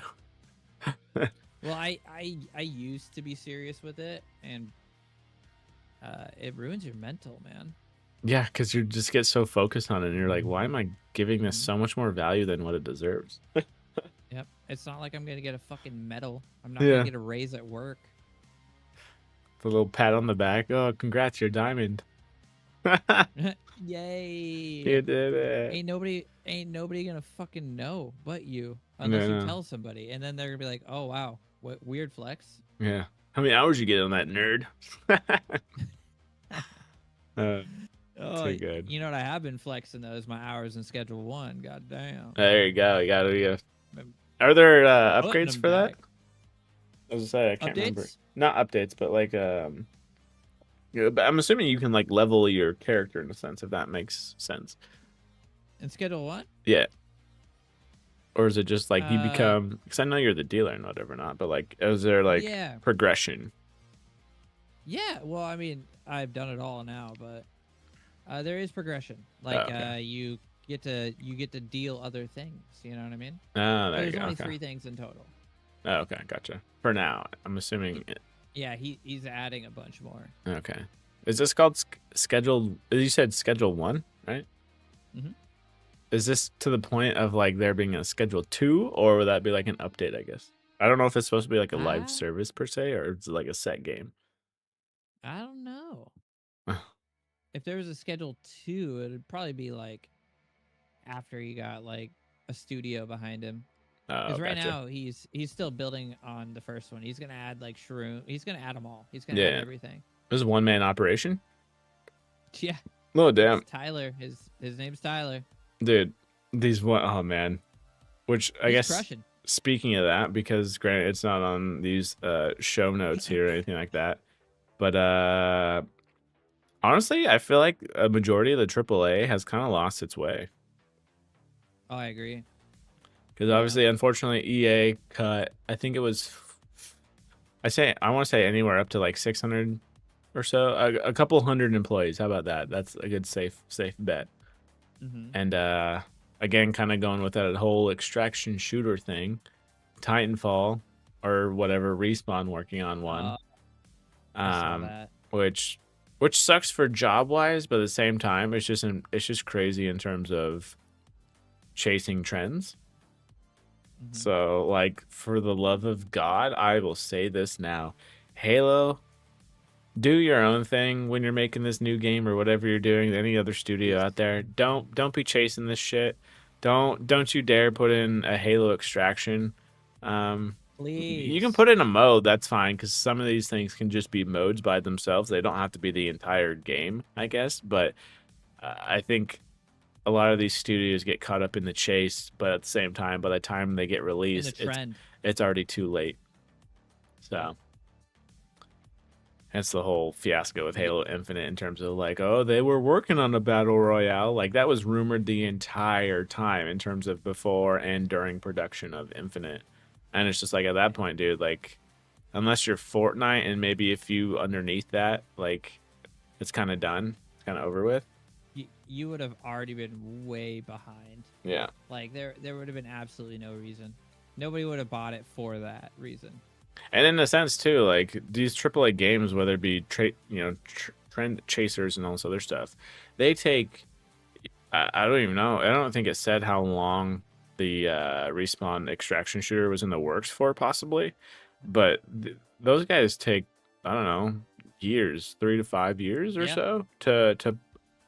Well, I used to be serious with it, and it ruins your mental, man. Yeah, because you just get so focused on it, and you're like, why am I giving this Mhm. so much more value than what it deserves? Yep. It's not like I'm gonna get a fucking medal. I'm not gonna Yeah, get a raise at work. the little pat on the back. Oh, congrats, you're diamond. Yay! You did it. Ain't nobody gonna fucking know but you No, unless you no. tell somebody, and then they're gonna be like, "Oh wow, what weird flex." Yeah. How many hours you get on that nerd? uh, Oh, too good. you know what I have been flexing though is my hours in Schedule 1. God damn, There you go. You gotta. been Are there putting upgrades them for that? back. I was gonna say I can't remember. Updates? Not updates, but like yeah, but I'm assuming you can like level your character in a sense, if that makes sense. In Schedule 1? Yeah. Or is it just like you Uh, become? Because I know you're the dealer and whatever, not. But like, is there like yeah, progression? yeah. Well, I mean, I've done it all now, but there is progression. Oh, Like okay. you get to deal other things. You know what I mean? Oh, But there you there's go. only Okay. 3 things in total. Oh, okay, gotcha. For now, I'm assuming. Yeah, he's adding a bunch more. Okay. Is this called schedule? You said schedule 1, right? Mhm. Is this to the point of like there being a schedule 2, or would that be like an update? I guess. I don't know if it's supposed to be like a live I service per se, or it's like a set game. I don't know. Oh, If there was a Schedule 2, it'd probably be like after he got like a studio behind him. Because right gotcha. now he's still building on the first one. He's gonna add like shroom. He's gonna add them all. He's gonna add Yeah. everything. This is a one-man operation. Yeah, Oh it's damn, Tyler. His name's Tyler. dude. These one, oh man. Which I He's guess crushing. speaking of that, because granted it's not on these show notes here or anything like that, but honestly, I feel like a majority of the AAA has kind of lost its way. Oh, I agree. Because Yeah. obviously, unfortunately, EA cut. I think it was. I want to say anywhere up to like 600 or so, a couple hundred employees. How about that? That's a good safe bet. Mm-hmm. And again, kind of going with that whole extraction shooter thing, Titanfall or whatever, Respawn working on one. I saw that. Which sucks for job wise, but at the same time, it's just crazy in terms of chasing trends. Mm-hmm. So, like, for the love of God, I will say this now. Halo, do your own thing when you're making this new game or whatever you're doing. Any other studio out there, don't be chasing this shit. Don't you dare put in a Halo extraction. You can Please. put in a mode, that's fine, because some of these things can just be modes by themselves. They don't have to be the entire game, I guess. But I think a lot of these studios get caught up in the chase, but at the same time, by the time they get In the released, trend. it's already too late. So that's the whole fiasco with Ye- Halo Infinite in terms of like, oh, they were working on a battle royale. Like that was rumored the entire time in terms of before and during production of Infinite. And it's just like at that point, dude, like unless you're Fortnite and maybe a few underneath that, like it's kind of done. It's kind of over with. You would have already been way behind. Yeah. Like there would have been absolutely no reason. Nobody would have bought it for that reason. And in a sense too, like these AAA games, whether it be trend chasers and all this other stuff, they take. I don't even know. I don't think it said how long the Respawn extraction shooter was in the works for, possibly, but those guys take I don't know years, 3 to 5 years or Yeah. so to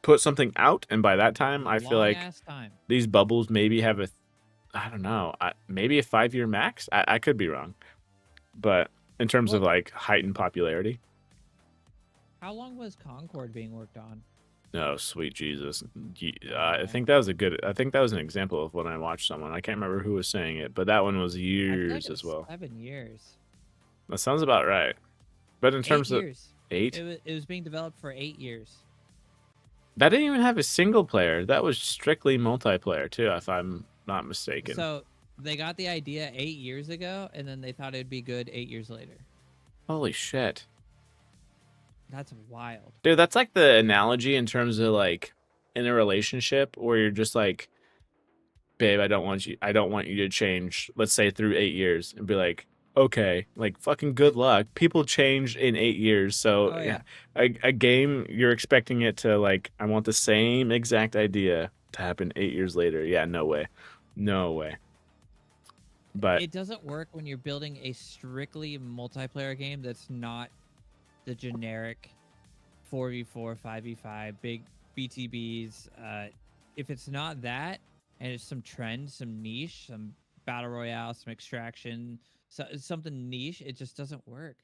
put something out, and by that time, I feel Long like ass time. these bubbles maybe have I don't know, maybe a 5 year max. I could be wrong. But in terms of Well, like heightened popularity, how long was Concord being worked on? no, sweet Jesus. I Yeah. think that was I think that was an example of when I watched someone. I can't remember who was saying it, but that one was I feel like years it as was well. 7 years. That sounds about right. But in 8 terms of years. 8, It was being developed for 8 years. that didn't even have a single player. That was strictly multiplayer too, if I'm not mistaken. So they got the idea 8 years ago, and then they thought it'd be good 8 years later. Holy shit. That's wild. Dude, that's like the analogy in terms of like in a relationship where you're just like, babe, I don't want you to change, let's say through 8 years, and be like, okay, like fucking good luck. People change in 8 years, so Oh yeah, yeah. a game you're expecting it to like. I want the same exact idea to happen 8 years later. Yeah, no way, no way. But It doesn't work when you're building a strictly multiplayer game that's not the generic 4v4, 5v5, big BTBs. If it's not that, and it's some trend, some niche, some battle royale, some extraction, something niche, it just doesn't work.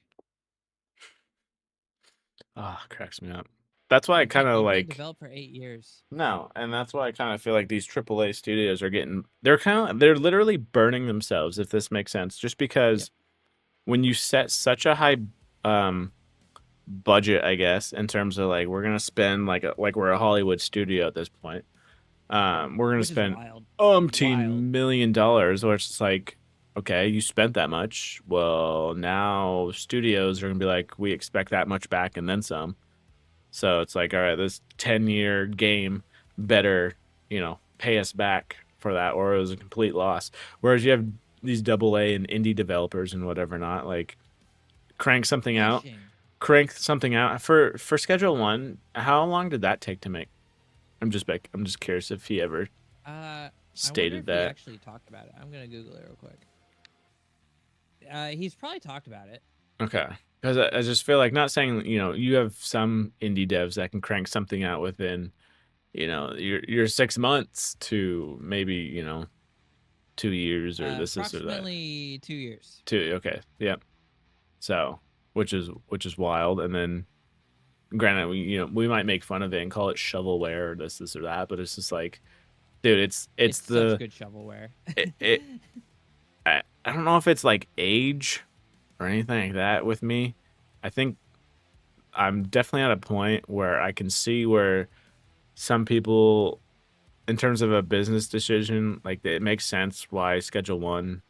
cracks me up. That's why I kind of You can't like. develop for 8 years. No, and that's why I kind of feel like these AAA studios are getting. They're literally burning themselves, if this makes sense. Just Yep. because when you set such a high um budget, I guess, in terms of like we're gonna spend like we're a Hollywood studio at this point. We're gonna Which is spend wild. Wild. $1 million, which is like, okay, you spent that much. Well, now studios are gonna be like, we expect that much back and then some. So it's like, all right, this 10-year game better, pay us back for that, or it was a complete loss. Whereas you have these AA and indie developers and whatever not, like Pushing. crank something out for Schedule One. How long did that take to make? I'm just curious if he ever I wonder stated if he that. actually talked about it. I'm gonna Google it real quick. He's probably talked about it. Okay. Because I just feel like, not saying, you have some indie devs that can crank something out within, your 6 months to maybe, 2 years or this or that. Approximately 2 years. Two. Okay. Yep. So, which is wild. And then, granted, we might make fun of it and call it shovelware or this or that, but it's just like, dude, it's It's such the good shovelware. it I don't know if it's like age or anything like that with me. I think I'm definitely at a point where I can see where some people, in terms of a business decision, like it makes sense why Schedule One.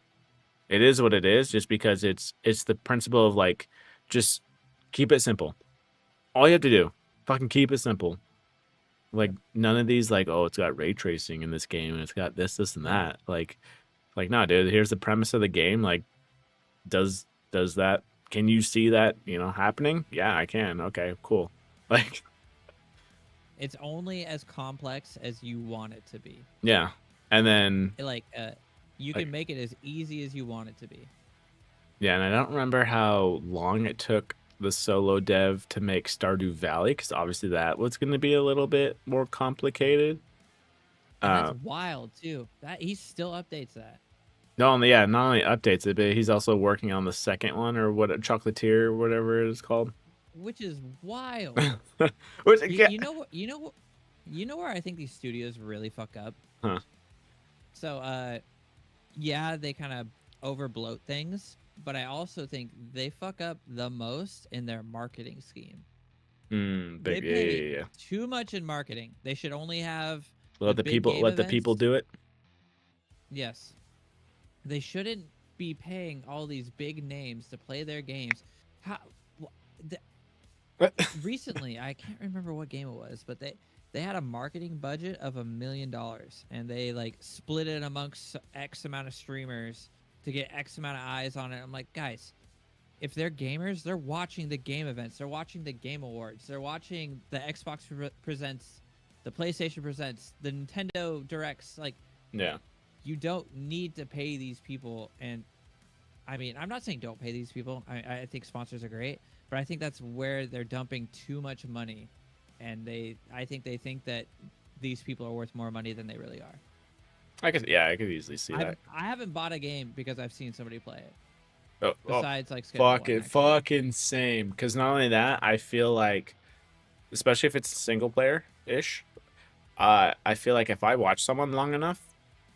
It is what it is, just because it's the principle of like, just keep it simple. All you have to do, fucking keep it simple. Like Yep. none of these like, oh, it's got ray tracing in this game and it's got this and No. that. Like no, dude. Here's the premise of the game. Like, does that? Can you see that happening? Yeah, I can. Okay, cool. Like, It's only as complex as you want it to be. yeah, and then Like you like can make it as easy as you want it to be. yeah, and I don't remember how long it took the solo dev to make Stardew Valley, because obviously that was going to be a little bit more complicated. And that's Uh, wild too. That he still updates that. not only updates it, but he's also working on the second one, or what, Chocolatier or whatever it is called. Which is wild. Which You, again, you know what you know where I think these studios really fuck up? huh? So yeah, they kind of overbloat things, but I also think they fuck up the most in their marketing scheme. They Big, yeah, pay yeah, yeah. too much in marketing. They should only have the Let the big people game let the people events. do it. Yes. They shouldn't be paying all these big names to play their games. How the, recently, I can't remember what game it was, but they had a marketing budget of $1 million, and they like split it amongst X amount of streamers to get X amount of eyes on it. I'm like, guys, if they're gamers, they're watching the game events, they're watching the game awards, they're watching the Xbox presents, the PlayStation presents, the Nintendo directs. Like, Yeah. you don't need to pay these people. And I mean, I'm not saying don't pay these people. I think sponsors are great, but I think that's where they're dumping too much money, and I think they think that these people are worth more money than they really are. I could easily see that. I haven't bought a game because I've seen somebody play it. Oh, Besides, like Schedule One, actually. fucking same. Because not only that, I feel like, especially if it's single player ish, I feel like if I watch someone long enough,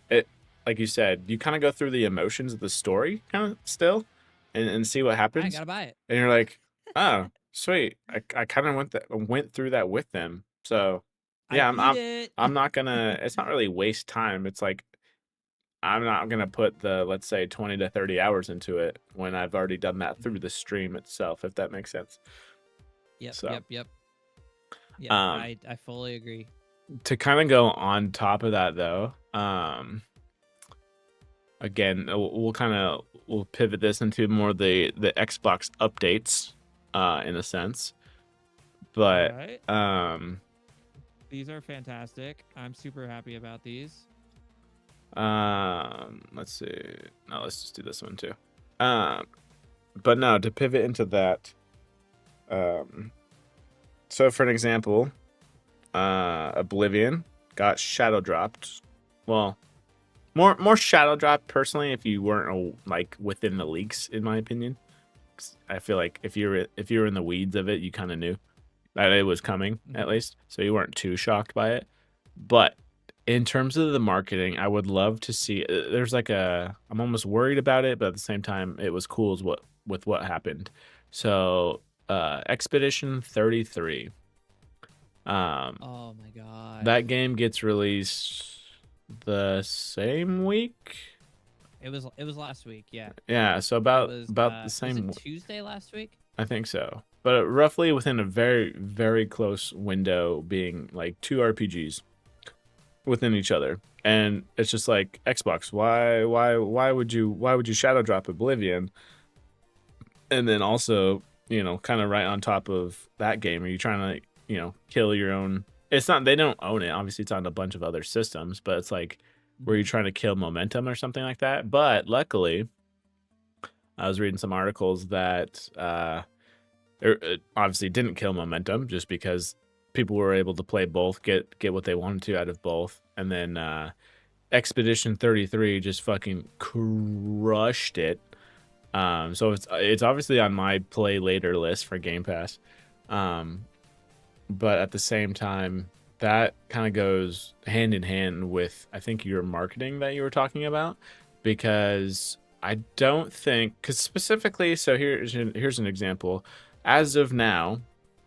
it, like you said, you kind of go through the emotions of the story, kind of still, and see what I ain't happens, gotta buy it. and you're like, oh, sweet. I kind of went through that with them. So I yeah, beat it. I'm not gonna. It's not really waste time. It's like, I'm not gonna put the, let's say, 20 to 30 hours into it when I've already done that through Mhm. the stream itself, if that makes sense. Yep, So, yep, yep, yep. um, I fully agree. to kind of go on top of that though, again, we'll pivot this into more the Xbox updates, in a sense. All But right. These are fantastic. I'm super happy about these. let's see. No, let's just do this one too. But no, to pivot into that. So for an example, Oblivion got shadow dropped. Well, more shadow dropped personally if you weren't like within the leaks, in my opinion. 'Cause I feel like if you were in the weeds of it, you kind of knew that it was coming at least, so you weren't too shocked by it. But in terms of the marketing, I would love to see. There's like I'm almost worried about it, but at the same time, it was cool as what happened. So, Expedition 33. Oh my gosh. That game gets released the same week. It was last week, yeah. Yeah, so It about was about the was same. it Tuesday last week? I think so, but roughly within a very very close window, being like two RPGs within each other, and it's just like Xbox. Why would you shadow drop Oblivion, and then also kind of right on top of that game? Are you trying to kill your own? It's not, they don't own it. Obviously, it's on a bunch of other systems, but it's like, were you trying to kill momentum or something like that? But luckily, I was reading some articles that it obviously didn't kill momentum, just because people were able to play both, get what they wanted to out of both, and then Expedition 33 just fucking crushed it. So it's obviously on my play later list for Game Pass. But at the same time, that kind of goes hand in hand with, I think, your marketing that you were talking about, because I don't think, because specifically, so here's an example. As of now,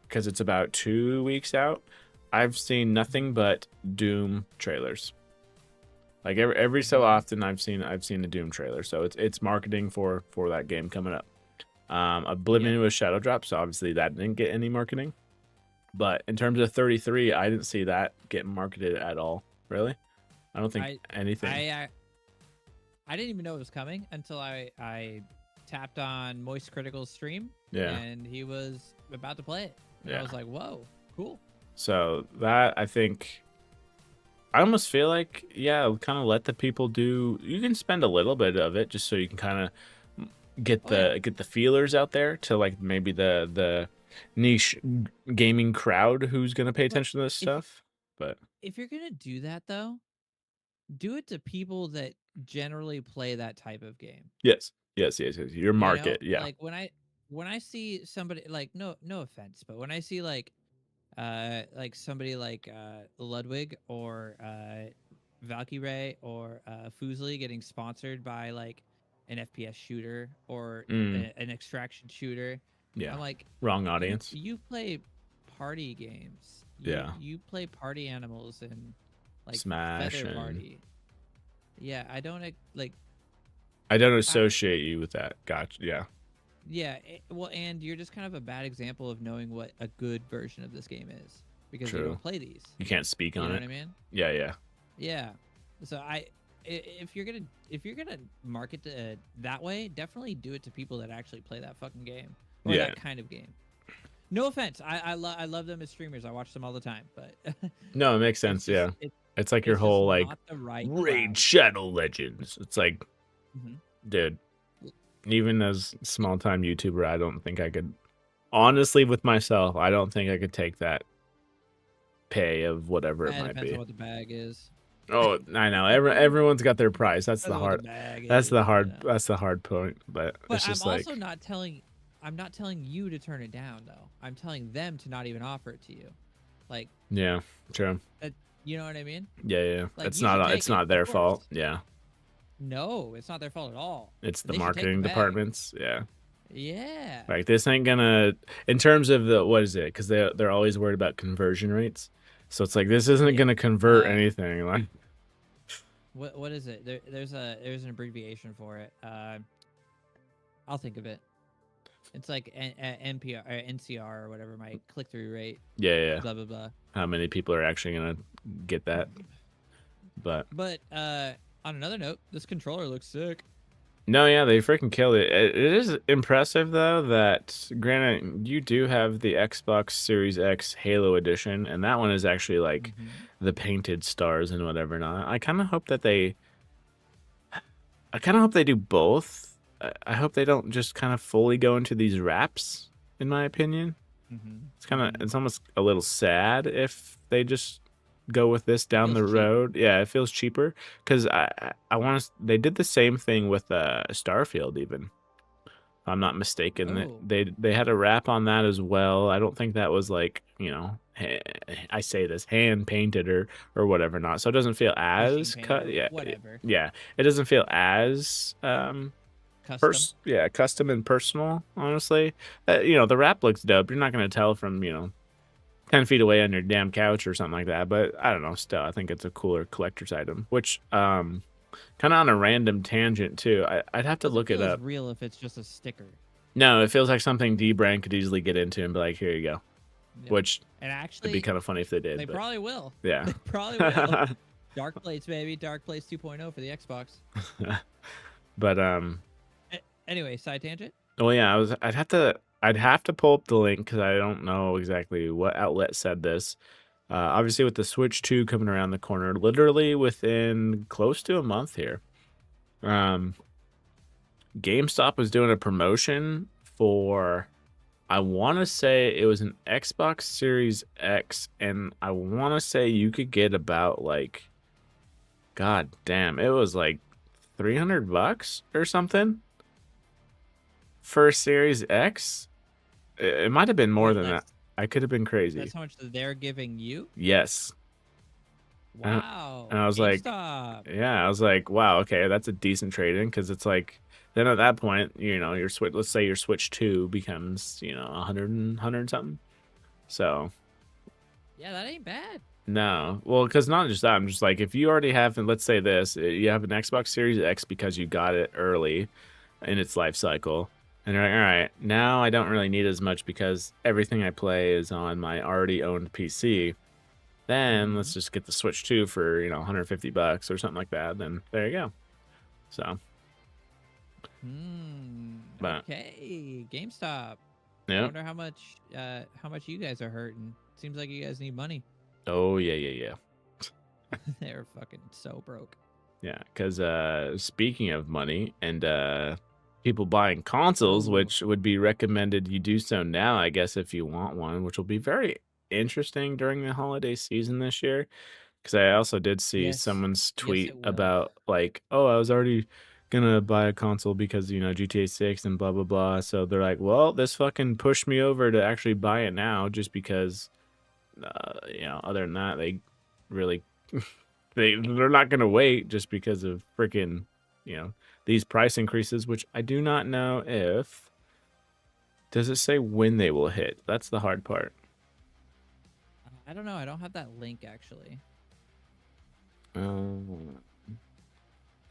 because it's about 2 weeks out, I've seen nothing but Doom trailers. Like every so often, I've seen a Doom trailer. So it's marketing for that game coming up. Oblivion was shadow drop, so obviously that didn't get any marketing. But in terms of 33, I didn't see that getting marketed at all. Really, I don't think anything. I didn't even know it was coming until I tapped on Moist Critical's stream. Yeah. And he was about to play it. And I was like, whoa, cool. So that, I think, I almost feel like, kind of let the people do. You can spend a little bit of it just so you can kind of get the feelers out there to like maybe the niche gaming crowd who's gonna pay attention to this stuff. But if you're gonna do that though, do it to people that generally play that type of game. Yes. Your market, Like when I see somebody, like, no offense, but when I see like somebody like Ludwig or Valkyrie or Fuseli getting sponsored by like an FPS shooter or an extraction shooter, I'm like, wrong audience. You play party games. You play party animals and like Smash Feather and Party. Yeah, I don't associate you with that. Gotcha. Yeah, well, and you're just kind of a bad example of knowing what a good version of this game is, because you don't play these. You can't speak on it. You know what I mean? Yeah. So if you're gonna market that way, definitely do it to people that actually play that fucking game or that kind of game. No offense, I love them as streamers. I watch them all the time, but no, it makes sense. It's like your whole like Raid Shadow Legends. It's like, dude, even as small time YouTuber, I don't think I could, honestly, with myself, I don't think I could take that pay of whatever it might depends be. on what the bag is. Oh, I know. Everyone's got their price. That's the hard. That's the hard point. But it's just I'm also not telling. I'm not telling you to turn it down, though. I'm telling them to not even offer it to you. Like. Yeah. True. You know what I mean? Yeah. Like, it's not their fault. Yeah. No, it's not their fault at all. It's the marketing departments. Yeah. Yeah. Like, this ain't gonna, in terms of the, what is it? Because they're always worried about conversion rates. So it's like, this isn't gonna convert anything. Like, what is it? There's an abbreviation for it. I'll think of it. It's like NPR or NCR or whatever, my click-through rate. Yeah. Blah blah blah. How many people are actually gonna get that? But On another note, this controller looks sick. No, yeah, they freaking killed it. It is impressive though that granted you do have the Xbox Series X Halo edition, and that one is actually like Mm-hmm. the painted stars and whatever. Not. I kind of hope they do both. I hope they don't just kind of fully go into these wraps. In my opinion, Mm-hmm. Mm-hmm. it's almost a little sad if they just go with this It down feels the cheap. road. Yeah, it feels cheaper because I want to. They did the same thing with Starfield even. If I'm not mistaken. Oh, They had a wrap on that as well. I don't think that was like I say this hand painted or whatever not. So it doesn't feel machine as painted cut. or Yeah, whatever. yeah. It doesn't feel as Custom. custom and personal. Honestly, the wrap looks dope. You're not gonna tell from 10 feet away on your damn couch or something like that. But I don't know. Still, I think it's a cooler collector's item. Which kind of on a random tangent too. I'd have to Doesn't look it feel as up. real if it's just a sticker. No, it feels like something D-Brand could easily get into and be like, here you go. Yep. Which And would be actually, kind of funny if they did, they but probably will. yeah. They probably will. Dark Plates, baby. Dark Plates 2.0 for the Xbox. But Anyway, side tangent. well, yeah, I'd have to pull up the link because I don't know exactly what outlet said this. Obviously, with the Switch 2 coming around the corner, literally within close to a month here, GameStop was doing a promotion for, I want to say it was an Xbox Series X, and I want to say you could get about like, god damn, it was like $300 or something for Series X. It might have been more Wait, than that. I could have been crazy. that's how much they're giving you? Yes. Wow. And I was GameStop. I was like, wow, okay, that's a decent trade in because it's like, then at that point, your Switch, let's say your Switch 2 becomes, 100 something. So, Yeah, that ain't bad. no. Well, because not just that, I'm just like, if you already have, and let's say this, you have an Xbox Series X because you got it early in its life cycle, and you're like, all right, now I don't really need as much because everything I play is on my already owned PC. Then let's just get the Switch 2 for, $150 or something like that. Then there you go. So, but Okay, GameStop. I yeah. wonder how much you guys are hurting. Seems like you guys need money. Oh, yeah. They're fucking so broke. Yeah, because speaking of money and people buying consoles, Ooh. which would be recommended you do so now, I guess, if you want one, which will be very interesting during the holiday season this year. Because I also did see Yes. someone's Yes, tweet it will. about, like, oh, I was already gonna buy a console because, GTA 6 and blah, blah, blah. So they're like, well, this fucking pushed me over to actually buy it now just because, other than that, they really they're not gonna wait just because of freaking these price increases, which I do not know if does it say when they will hit. That's the hard part. I don't know. I don't have that link actually. It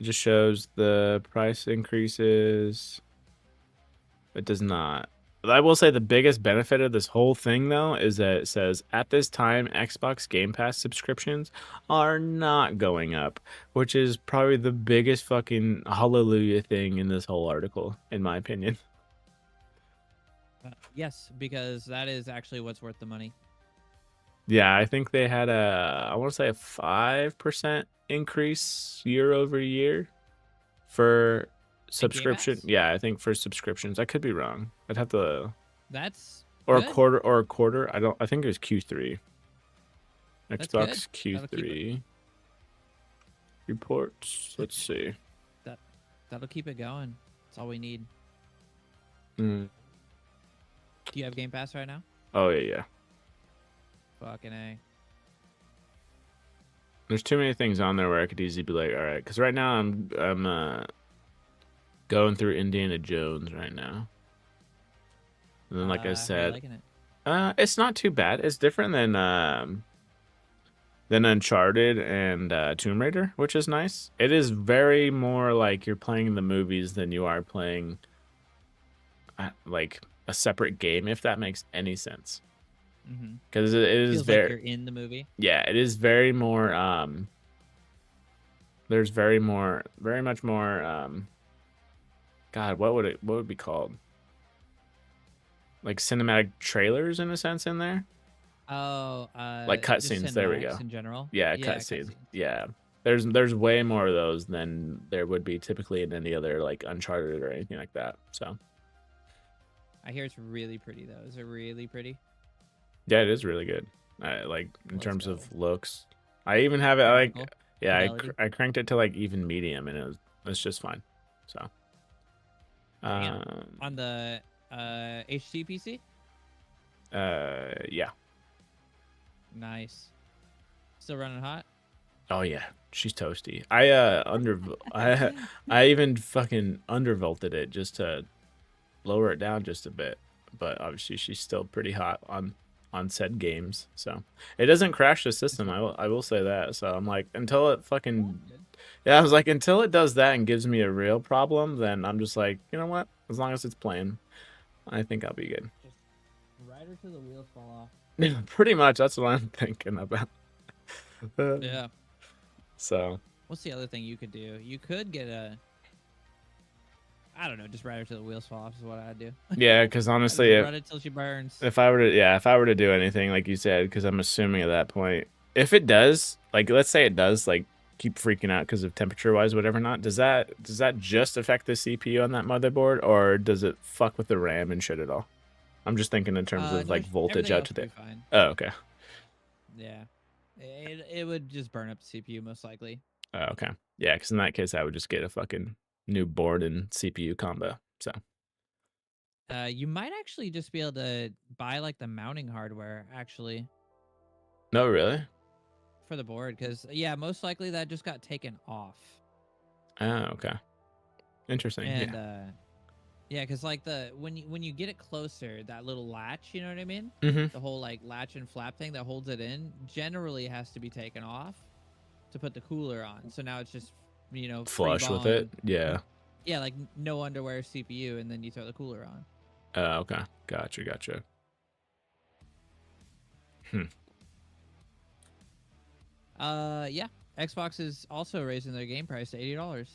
just shows the price increases. It does not. I will say the biggest benefit of this whole thing, though, is that it says at this time, Xbox Game Pass subscriptions are not going up, which is probably the biggest fucking hallelujah thing in this whole article, in my opinion. Yes, because that is actually what's worth the money. Yeah, I think they had I want to say a 5% increase year over year for subscription. Pass? Yeah, I think for subscriptions. I could be wrong. I'd have to That's or good. a quarter. I think it was Q3. That's Xbox good. Q3 reports. Let's see. That'll keep it going. That's all we need. Mm. Do you have Game Pass right now? Oh yeah. Fucking A. There's too many things on there where I could easily be like, all right, because right now I'm going through Indiana Jones right now. And then, like I How you said, liking it? it's not too bad. It's different than Uncharted and Tomb Raider, which is nice. It is very more like you're playing the movies than you are playing like a separate game, if that makes any sense. Because it is Feels very like you're in the movie. yeah, it is very more There's very much more. God, what would it be called? Like cinematic trailers in a sense in there, Oh, like just cutscenes. There we go. cinematics in general. Yeah, Yeah, cutscenes. cutscenes. Yeah, there's way more of those than there would be typically in any other like Uncharted or anything like that. So I hear it's really pretty though. Is it really pretty? yeah, it is really good. Like in Let's terms of go. looks, I even have it like Graphical yeah, fidelity. I cranked it to like even medium, and it's just fine. So Damn. um On the HT PC? yeah. Nice. Still running hot? Oh yeah, she's toasty. I even fucking undervolted it just to lower it down just a bit, but obviously she's still pretty hot on said games. So it doesn't crash the system. I will say that. So I'm like until it fucking yeah, I was like until it does that and gives me a real problem, then I'm just like you know what? As long as it's playing, I think I'll be good. Just ride her till the wheels fall off. Pretty much that's what I'm thinking about. Yeah. So What's the other thing you could do? You could get a. I don't know. Just ride her till the wheels fall off is what I'd do. yeah, because I honestly, just run it till she burns. if I were to do anything like you said, because I'm assuming at that point, if it does, like let's say it does, like keep freaking out because of temperature wise, whatever not, does that just affect the CPU on that motherboard, or does it fuck with the RAM and shit at all? I'm just thinking in terms of No, like voltage everything out else to would the. be fine. Oh, okay. Yeah. It would just burn up the CPU most likely. Oh, okay. Yeah, because in that case, I would just get a fucking new board and CPU combo. So. You might actually just be able to buy like the mounting hardware actually No, really? for the board because yeah, most likely that just got taken off. Oh, okay. Interesting. And Yeah. yeah, because like when you get it closer, that little latch, you know what I mean? Mm-hmm. The whole like latch and flap thing that holds it in generally has to be taken off to put the cooler on. So now it's just free Flush with it. balling. Yeah. Yeah, like no underwear CPU, and then you throw the cooler on. Okay. Gotcha. Hmm. Yeah. Xbox is also raising their game price to $80.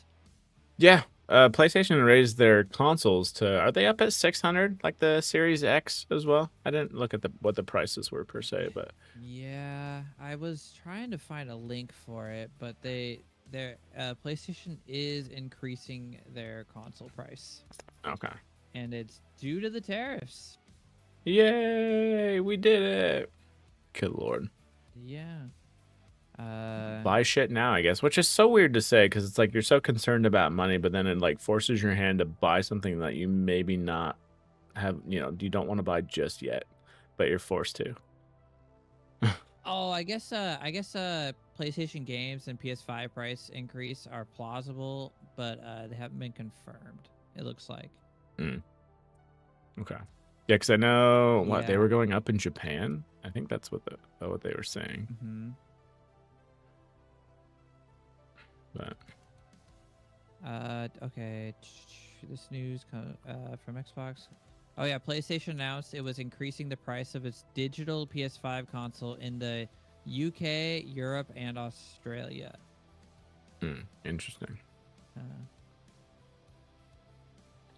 Yeah. PlayStation raised their consoles to. Are they up at 600 like the Series X as well? I didn't look at what the prices were per se, but Yeah, I was trying to find a link for it, but their PlayStation is increasing their console price, okay. and it's due to the tariffs. Yay! We did it. Good lord. Yeah. Buy shit now, I guess, which is so weird to say because it's like you're so concerned about money, but then it like forces your hand to buy something that you maybe not have, you don't want to buy just yet, but you're forced to. Oh, I guess PlayStation games and PS5 price increase are plausible, but they haven't been confirmed. It looks like. Okay. Yeah, because I know they Yeah. were going up in Japan. I think that's what they were saying. Mm-hmm. But Okay. This news from Xbox. Oh yeah, PlayStation announced it was increasing the price of its digital PS5 console in the UK, Europe, and Australia. interesting.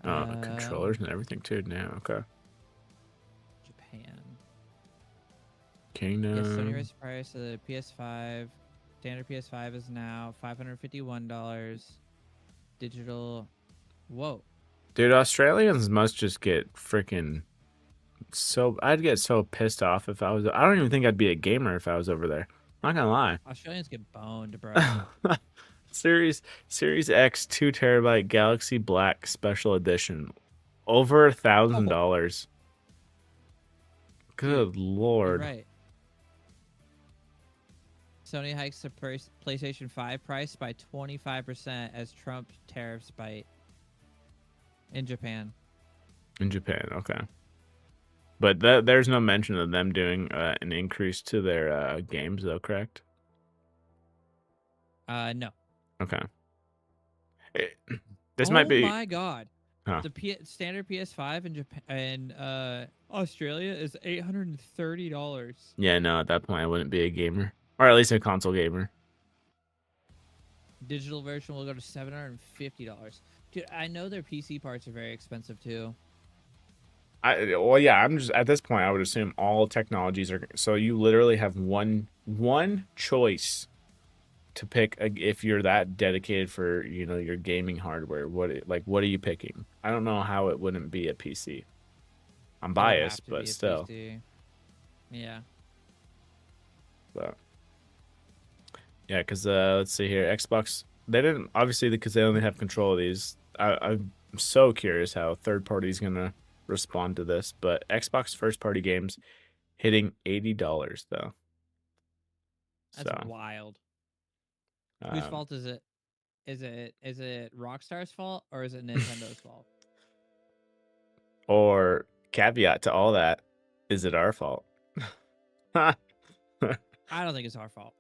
Uh, Controllers and everything too now. Okay. Japan. Kingdom. Yes, Sony raised the price of the PS5. Standard PS5 is now $551. Digital. Whoa. Dude, Australians must just get freaking so. I'd get so pissed off if I was. I don't even think I'd be a gamer if I was over there. Not gonna lie. Australians get boned, bro. Series X 2 TB Galaxy Black Special Edition, over $1,000. Good lord. You're right. Sony hikes the PlayStation 5 price by 25% as Trump tariffs bite in Japan. In Japan, okay. But there's no mention of them doing an increase to their games, though, correct? No. Okay. This might be. Oh my god. Huh. The standard PS5 in Japan and Australia is $830. Yeah, no, at that point I wouldn't be a gamer. Or at least a console gamer. Digital version will go to $750. Dude, I know their PC parts are very expensive too. Well, yeah, I'm just at this point. I would assume all technologies are so you literally have one choice to pick if you're that dedicated for your gaming hardware. What are you picking? I don't know how it wouldn't be a PC. I'm It would have biased, to but be a still. PC. Yeah. But yeah, because let's see here, Xbox. They didn't obviously because they only have control of these. I'm so curious how third party's gonna respond to this, but Xbox first party games hitting $80 though. That's So wild. Whose um, fault is it? Is it Rockstar's fault or is it Nintendo's fault? or caveat to all that, is it our fault? I don't think it's our fault.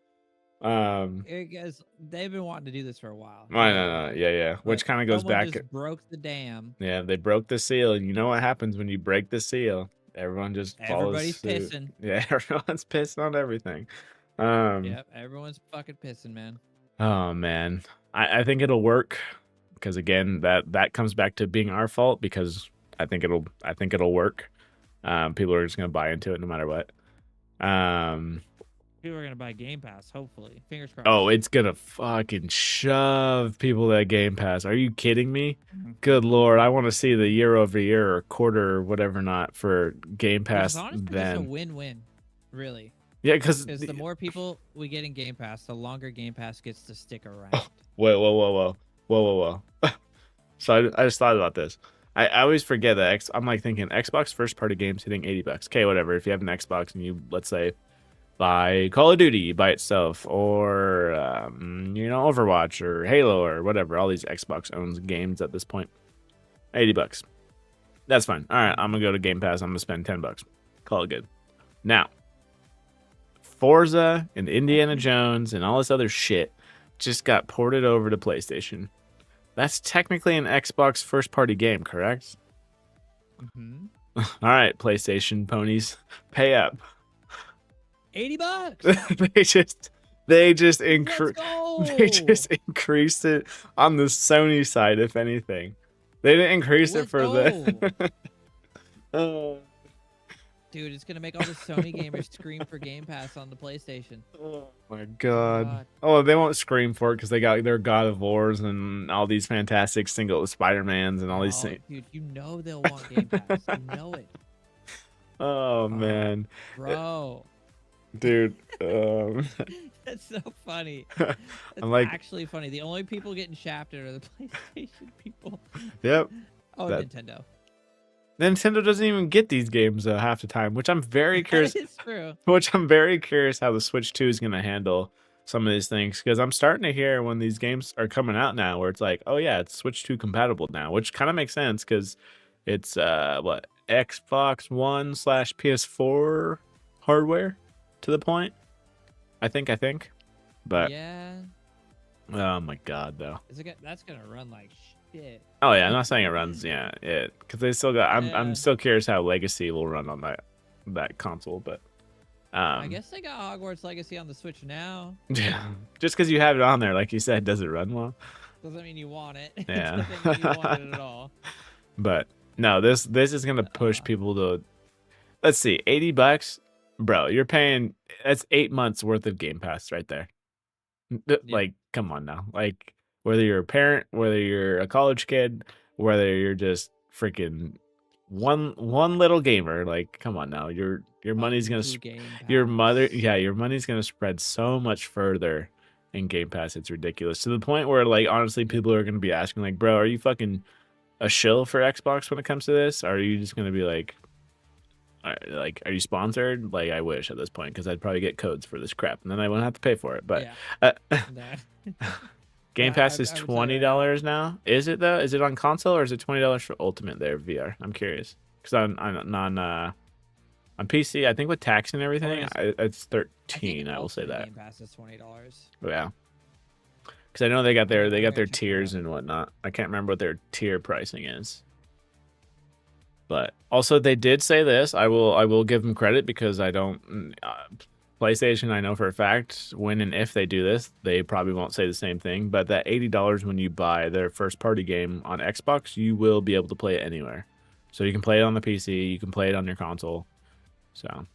um, Because they've been wanting to do this for a while. no, yeah, which But kind of goes someone back. just broke the dam. Yeah, they broke the seal. You know what happens when you break the seal? Everyone just follows Everybody's suit. pissing. Yeah, everyone's pissed on everything. Yep, everyone's fucking pissing, man. Oh man, I think it'll work because again, that comes back to being our fault because I think it'll work. People are just gonna buy into it no matter what. People are gonna buy Game Pass, hopefully. Fingers crossed. Oh, it's gonna fucking shove people that Game Pass. Are you kidding me? Good lord, I want to see the year over year or quarter or whatever not for Game Which Pass is honestly just a then. win-win, really. Yeah, because Because the more people we get in Game Pass, the longer Game Pass gets to stick around. whoa. So I just thought about this. I always forget that I'm like thinking Xbox first party games hitting $80. Okay, whatever. If you have an Xbox and you let's say buy Call of Duty by itself or Overwatch or Halo or whatever, all these Xbox owns games at this point. $80. That's fine. All right, I'm gonna go to Game Pass. I'm gonna spend $10. Call it good. Now, Forza and Indiana Jones and all this other shit just got ported over to PlayStation. That's technically an Xbox first party game, correct? Mm-hmm. All right, PlayStation ponies, pay up. $80. they just Let's go. they just increased it on the Sony side, if anything. They didn't increase it Let's for go. the Dude, it's gonna make all the Sony gamers scream for Game Pass on the PlayStation. Oh my god. Oh, they won't scream for it because they got their God of Wars and all these fantastic single Spider-Mans and all these things. Dude, you know they'll want Game Pass. You know it. Oh man. Bro. Dude, That's so funny. I'm like actually funny. The only people getting shafted are the PlayStation people. Yep. Nintendo. Nintendo doesn't even get these games half the time, which I'm very curious. That is true. Which I'm very curious how the Switch 2 is going to handle some of these things because I'm starting to hear when these games are coming out now where it's like, oh yeah, it's Switch 2 compatible now, which kind of makes sense because it's Xbox One / PS4 hardware to the point. I think, but yeah. Oh my god, though. That's gonna run like shit. Oh yeah, I'm not saying it runs. Yeah, it because they still got. I'm still curious how Legacy will run on that console, but I guess they got Hogwarts Legacy on the Switch now. Yeah, just because you have it on there, like you said, does it run well? Doesn't mean you want it. Yeah, Doesn't mean you want it at all. But no, this is gonna push people to. Let's see, $80, bro. You're paying. That's 8 months worth of Game Pass right there. Like, come on now. Like, whether you're a parent, whether you're a college kid, whether you're just freaking one little gamer, like, come on now. Your money's gonna your money's gonna spread so much further in Game Pass. It's ridiculous to the point where, like, honestly, people are gonna be asking, like, bro, are you fucking a shill for Xbox when it comes to this? Or are you just gonna be like, are you sponsored? Like, I wish at this point because I'd probably get codes for this crap and then I wouldn't have to pay for it. But Game Pass is $20 now. Is it though? Is it on console or is it $20 for Ultimate there VR? I'm curious because on PC, I think with tax and everything, it's $13. I will say that. Game Pass is $20. Yeah, because I know they got their tiers and whatnot. I can't remember what their tier pricing is. But also, they did say this. I will give them credit because I don't. PlayStation, I know for a fact, when and if they do this, they probably won't say the same thing. But that $80 when you buy their first party game on Xbox, you will be able to play it anywhere. So you can play it on the PC, you can play it on your console. So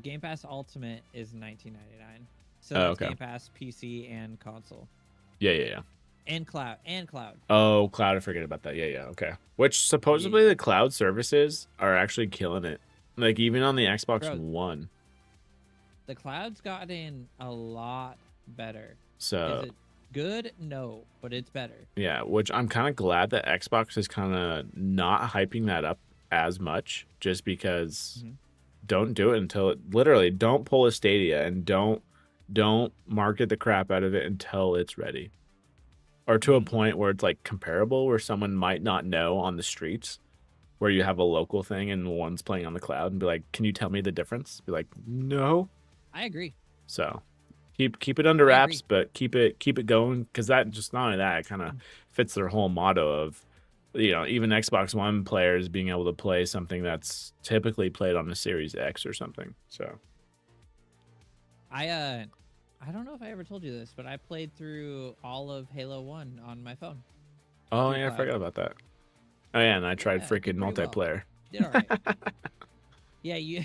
Game Pass Ultimate is $19.99. So oh, that's okay. Game Pass PC and console Yeah. and cloud. Oh, cloud, I forget about that. Yeah, okay. Which supposedly Yeah. the cloud services are actually killing it. Like even on the Xbox Bro, One. the cloud's gotten a lot better. So Is it good? No, but it's better. yeah, which I'm kind of glad that Xbox is kind of not hyping that up as much, just because don't do it until it literally don't pull a Stadia and don't market the crap out of it until it's ready, or to a point where it's like comparable, where someone might not know on the streets, where you have a local thing and one's playing on the cloud, and be like, "Can you tell me the difference?" Be like, "No." I agree. So keep it under I wraps, agree. but keep it going, because that just not only that, it kind of fits their whole motto of, even Xbox One players being able to play something that's typically played on the Series X or something. So I don't know if I ever told you this, but I played through all of Halo 1 on my phone. oh Through yeah, I cloud. forgot about that. Oh yeah, and I tried Yeah, freaking did pretty well. multiplayer. Did all right. Yeah, you.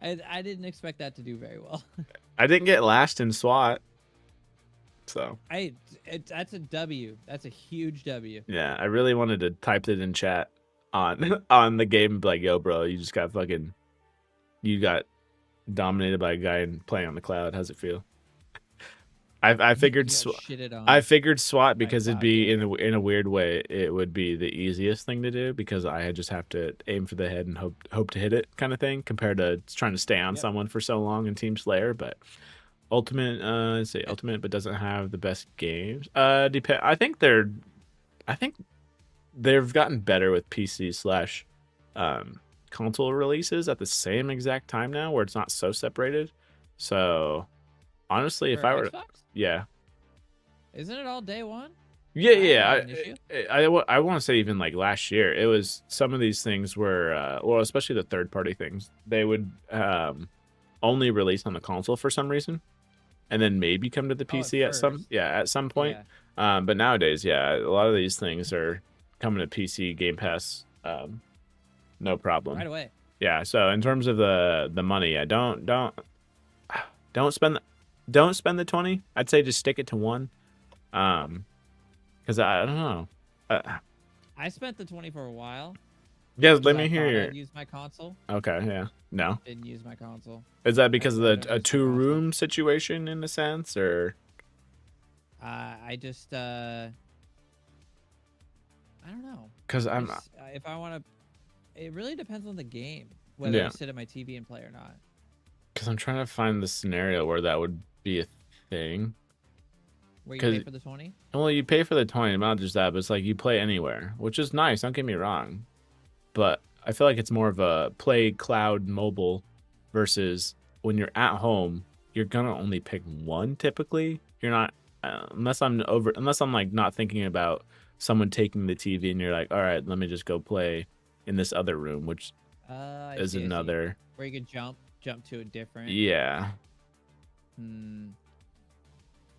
I didn't expect that to do very well. I didn't get last in SWAT, so That's a W. That's a huge W. yeah, I really wanted to type it in chat on on the game, and be like, "Yo, bro, you just got you got dominated by a guy and playing on the cloud. How's it feel?" I figured Shitted on. I figured SWAT because it'd cloud be gamer. in a weird way, it would be the easiest thing to do, because I just have to aim for the head and hope to hit it, kind of thing, compared to trying to stay on someone for so long in Team Slayer. But Ultimate, let's say Ultimate, but doesn't have the best games. I think they've gotten better with PC slash console releases at the same exact time now, where it's not so separated. So honestly, if For I were Xbox? yeah. Isn't it all day one? Yeah. An issue. I want to say even like last year, it was some of these things were, well, especially the third party things, they would only release on the console for some reason, and then maybe come to the PC at some point. Yeah. But nowadays, yeah, a lot of these things are coming to PC Game Pass, no problem. Right away. Yeah. So in terms of the money, yeah, don't spend the 20. I'd say just stick it to one. Because I don't know. I spent the 20 for a while. Yeah, let me hear I'd use my console. Okay, yeah. No. Didn't use my console. Is that because of a two-room situation in a sense, or? I just I don't know. Because I'm. If I want to, it really depends on the game whether I sit at my TV and play or not. Because I'm trying to find the scenario where that would be a thing. Where you pay for the 20? Well, you pay for the 20, not just that, but it's like you play anywhere, which is nice, don't get me wrong. But I feel like it's more of a play cloud mobile versus when you're at home, you're going to only pick one typically. You're not, unless I'm like not thinking about someone taking the TV and you're like, all right, let me just go play in this other room, which is another. Where you can jump to a different. Yeah.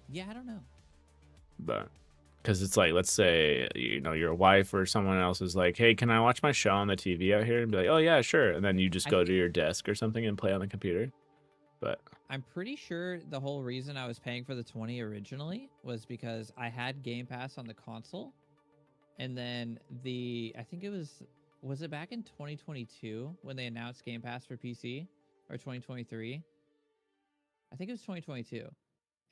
Yeah, I don't know. But because it's like, let's say, your wife or someone else is like, hey, can I watch my show on the TV out here? And be like, oh yeah, sure. And then you just go to your desk or something and play on the computer. But I'm pretty sure the whole reason I was paying for the 20 originally was because I had Game Pass on the console. And then I think it was it back in 2022 when they announced Game Pass for PC, or 2023? I think it was 2022.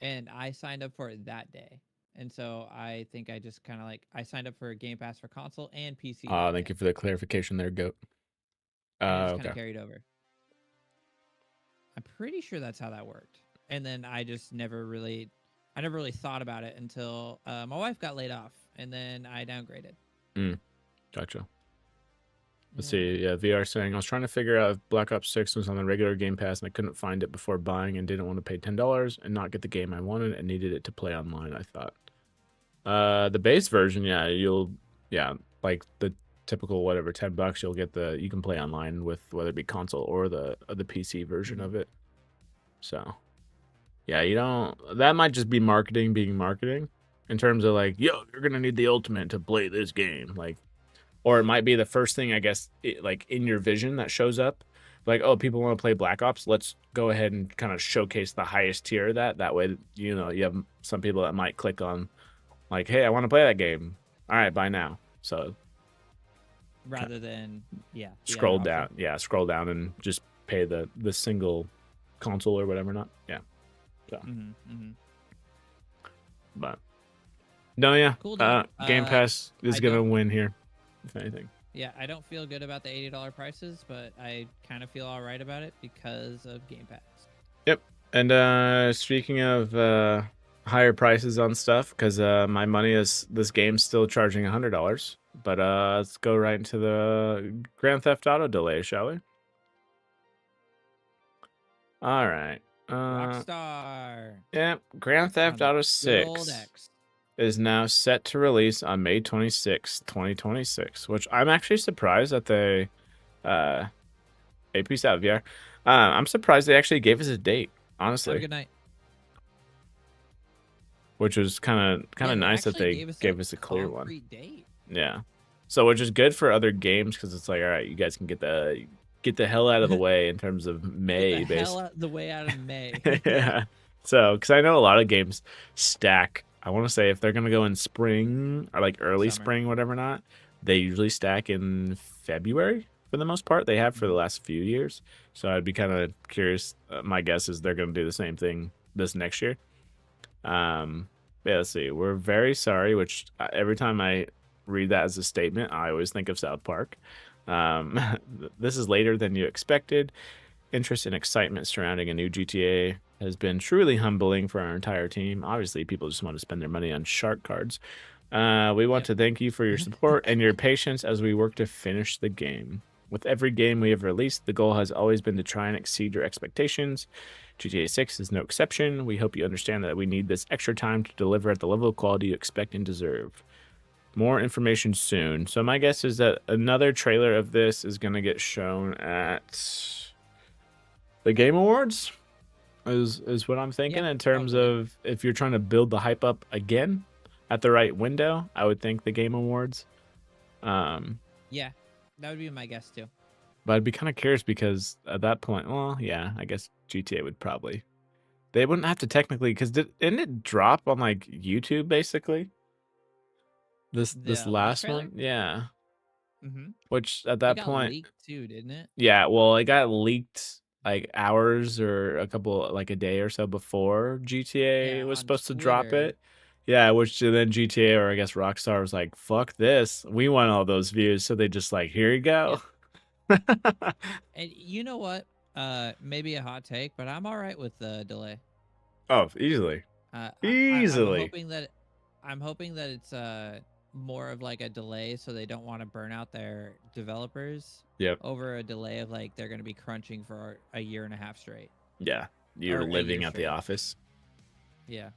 And I signed up for it that day. And so I think I just kind of I signed up for Game Pass for console and PC. Thank you for the clarification there, Goat. And just kind of carried over. I'm pretty sure that's how that worked. And then I just never really thought about it until my wife got laid off, and then I downgraded. Gotcha. Let's see. Yeah, VR saying, I was trying to figure out if Black Ops 6 was on the regular Game Pass and I couldn't find it before buying and didn't want to pay $10 and not get the game I wanted and needed it to play online, I thought. The base version, like typical whatever $10, you can play online with whether it be console or the PC version of it. So yeah, that might just be marketing being marketing in terms of like, yo, you're gonna need the ultimate to play this game, like, or it might be the first thing I guess like in your vision that shows up, like, oh, people want to play Black Ops, let's go ahead and kind of showcase the highest tier of that way, you have some people that might click on like, hey, I want to play that game, all right, buy now. So rather than the scroll other option. down, scroll down and just pay the single console or whatever, not so but no, yeah, Cool, dude. Game Pass is gonna win here, if anything. Yeah, I don't feel good about the $80 prices, but I kind of feel all right about it because of Game Pass. Yep. And speaking of higher prices on stuff, because my money is, this game's still charging $100, but let's go right into the Grand Theft Auto delay, shall we? All right. Rockstar. Yeah, Grand Theft Auto 6 is now set to release on May 26, 2026, which I'm actually surprised that they hey, peace out, VR. I'm surprised they actually gave us a date, honestly. Have a good night. Which was kind of nice that they gave us a clear one. Date. Yeah. So which is good for other games because it's like, all right, you guys can get the hell out of the way in terms of May. Get the hell out the way out of May. Yeah. So, because I know a lot of games stack. I want to say if they're gonna go in spring or like early spring, whatever not, they usually stack in February for the most part. They have for the last few years. So I'd be kind of curious. My guess is they're gonna do the same thing this next year. Yeah, let's see. We're very sorry, which every time I read that as a statement, I always think of South Park. This is later than you expected. Interest and excitement surrounding a new GTA has been truly humbling for our entire team. Obviously, people just want to spend their money on shark cards. We want to thank you for your support and your patience as we work to finish the game. With every game we have released, the goal has always been to try and exceed your expectations. GTA 6 is no exception. We hope you understand that we need this extra time to deliver at the level of quality you expect and deserve. More information soon. So my guess is that another trailer of this is going to get shown at the Game Awards, is what I'm thinking, in terms of if you're trying to build the hype up again at the right window. I would think the Game Awards. Yeah, that would be my guess too. But I'd be kind of curious because at that point, well, yeah, I guess GTA would probably. They wouldn't have to technically, because didn't it drop on like YouTube basically? This last one, yeah. Which at that point, leaked too, didn't it? Yeah, well, it got leaked like hours or like a day or so before GTA was supposed to drop it. Yeah, which then GTA, or I guess Rockstar, was like, fuck this, we want all those views, so they just like, here you go. And you know what? Maybe a hot take, but I'm all right with the delay. Oh, easily. Easily. I'm hoping that it's more of like a delay, so they don't want to burn out their developers. Yep. Over a delay of like they're going to be crunching for a year and a half straight. Yeah, you're living at the office. Yeah,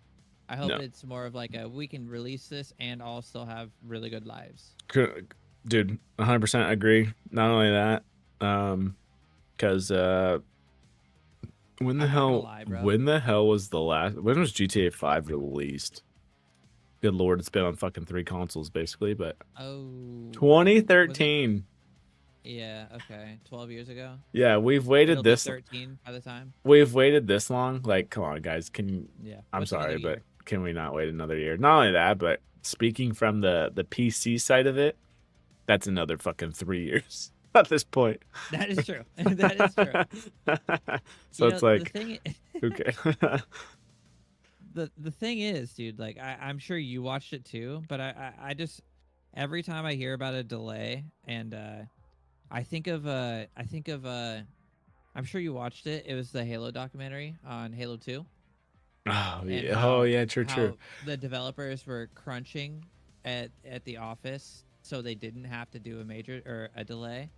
I hope it's more of like we can release this and all still have really good lives. Dude, 100% agree. Not only that, because when the hell was the last? When was GTA 5 released? Good lord, it's been on fucking 3 consoles basically, but 2013. Yeah, okay, 12 years ago. Yeah, we've waited this 13 by the time. We've waited this long. Like, come on, guys, Yeah. I'm sorry, but can we not wait another year? Not only that, but speaking from the PC side of it, that's another fucking 3 years at this point. That is true. That is true. So it's like, okay. The thing is, dude, like I'm sure you watched it too, but I just, every time I hear about a delay, and I think of I'm sure you watched it. It was the Halo documentary on Halo 2. Oh yeah, true. The developers were crunching at the office, so they didn't have to do a delay.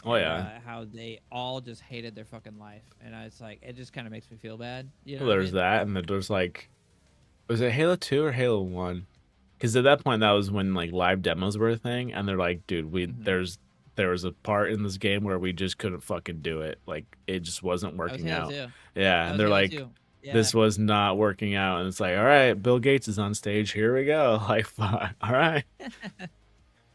Oh yeah. How they all just hated their fucking life, and it's like, it just kind of makes me feel bad. You know, there's that, and there's like, was it Halo 2 or Halo 1? Because at that point, that was when like live demos were a thing, and they're like, dude, Mhm. there was a part in this game where we just couldn't fucking do it. Like it just wasn't That was working Halo out. 2. Yeah, That and was they're Halo like, 2. Yeah. this was not working out, and it's like, all right, Bill Gates is on stage. Here we go. Like, fuck, all right.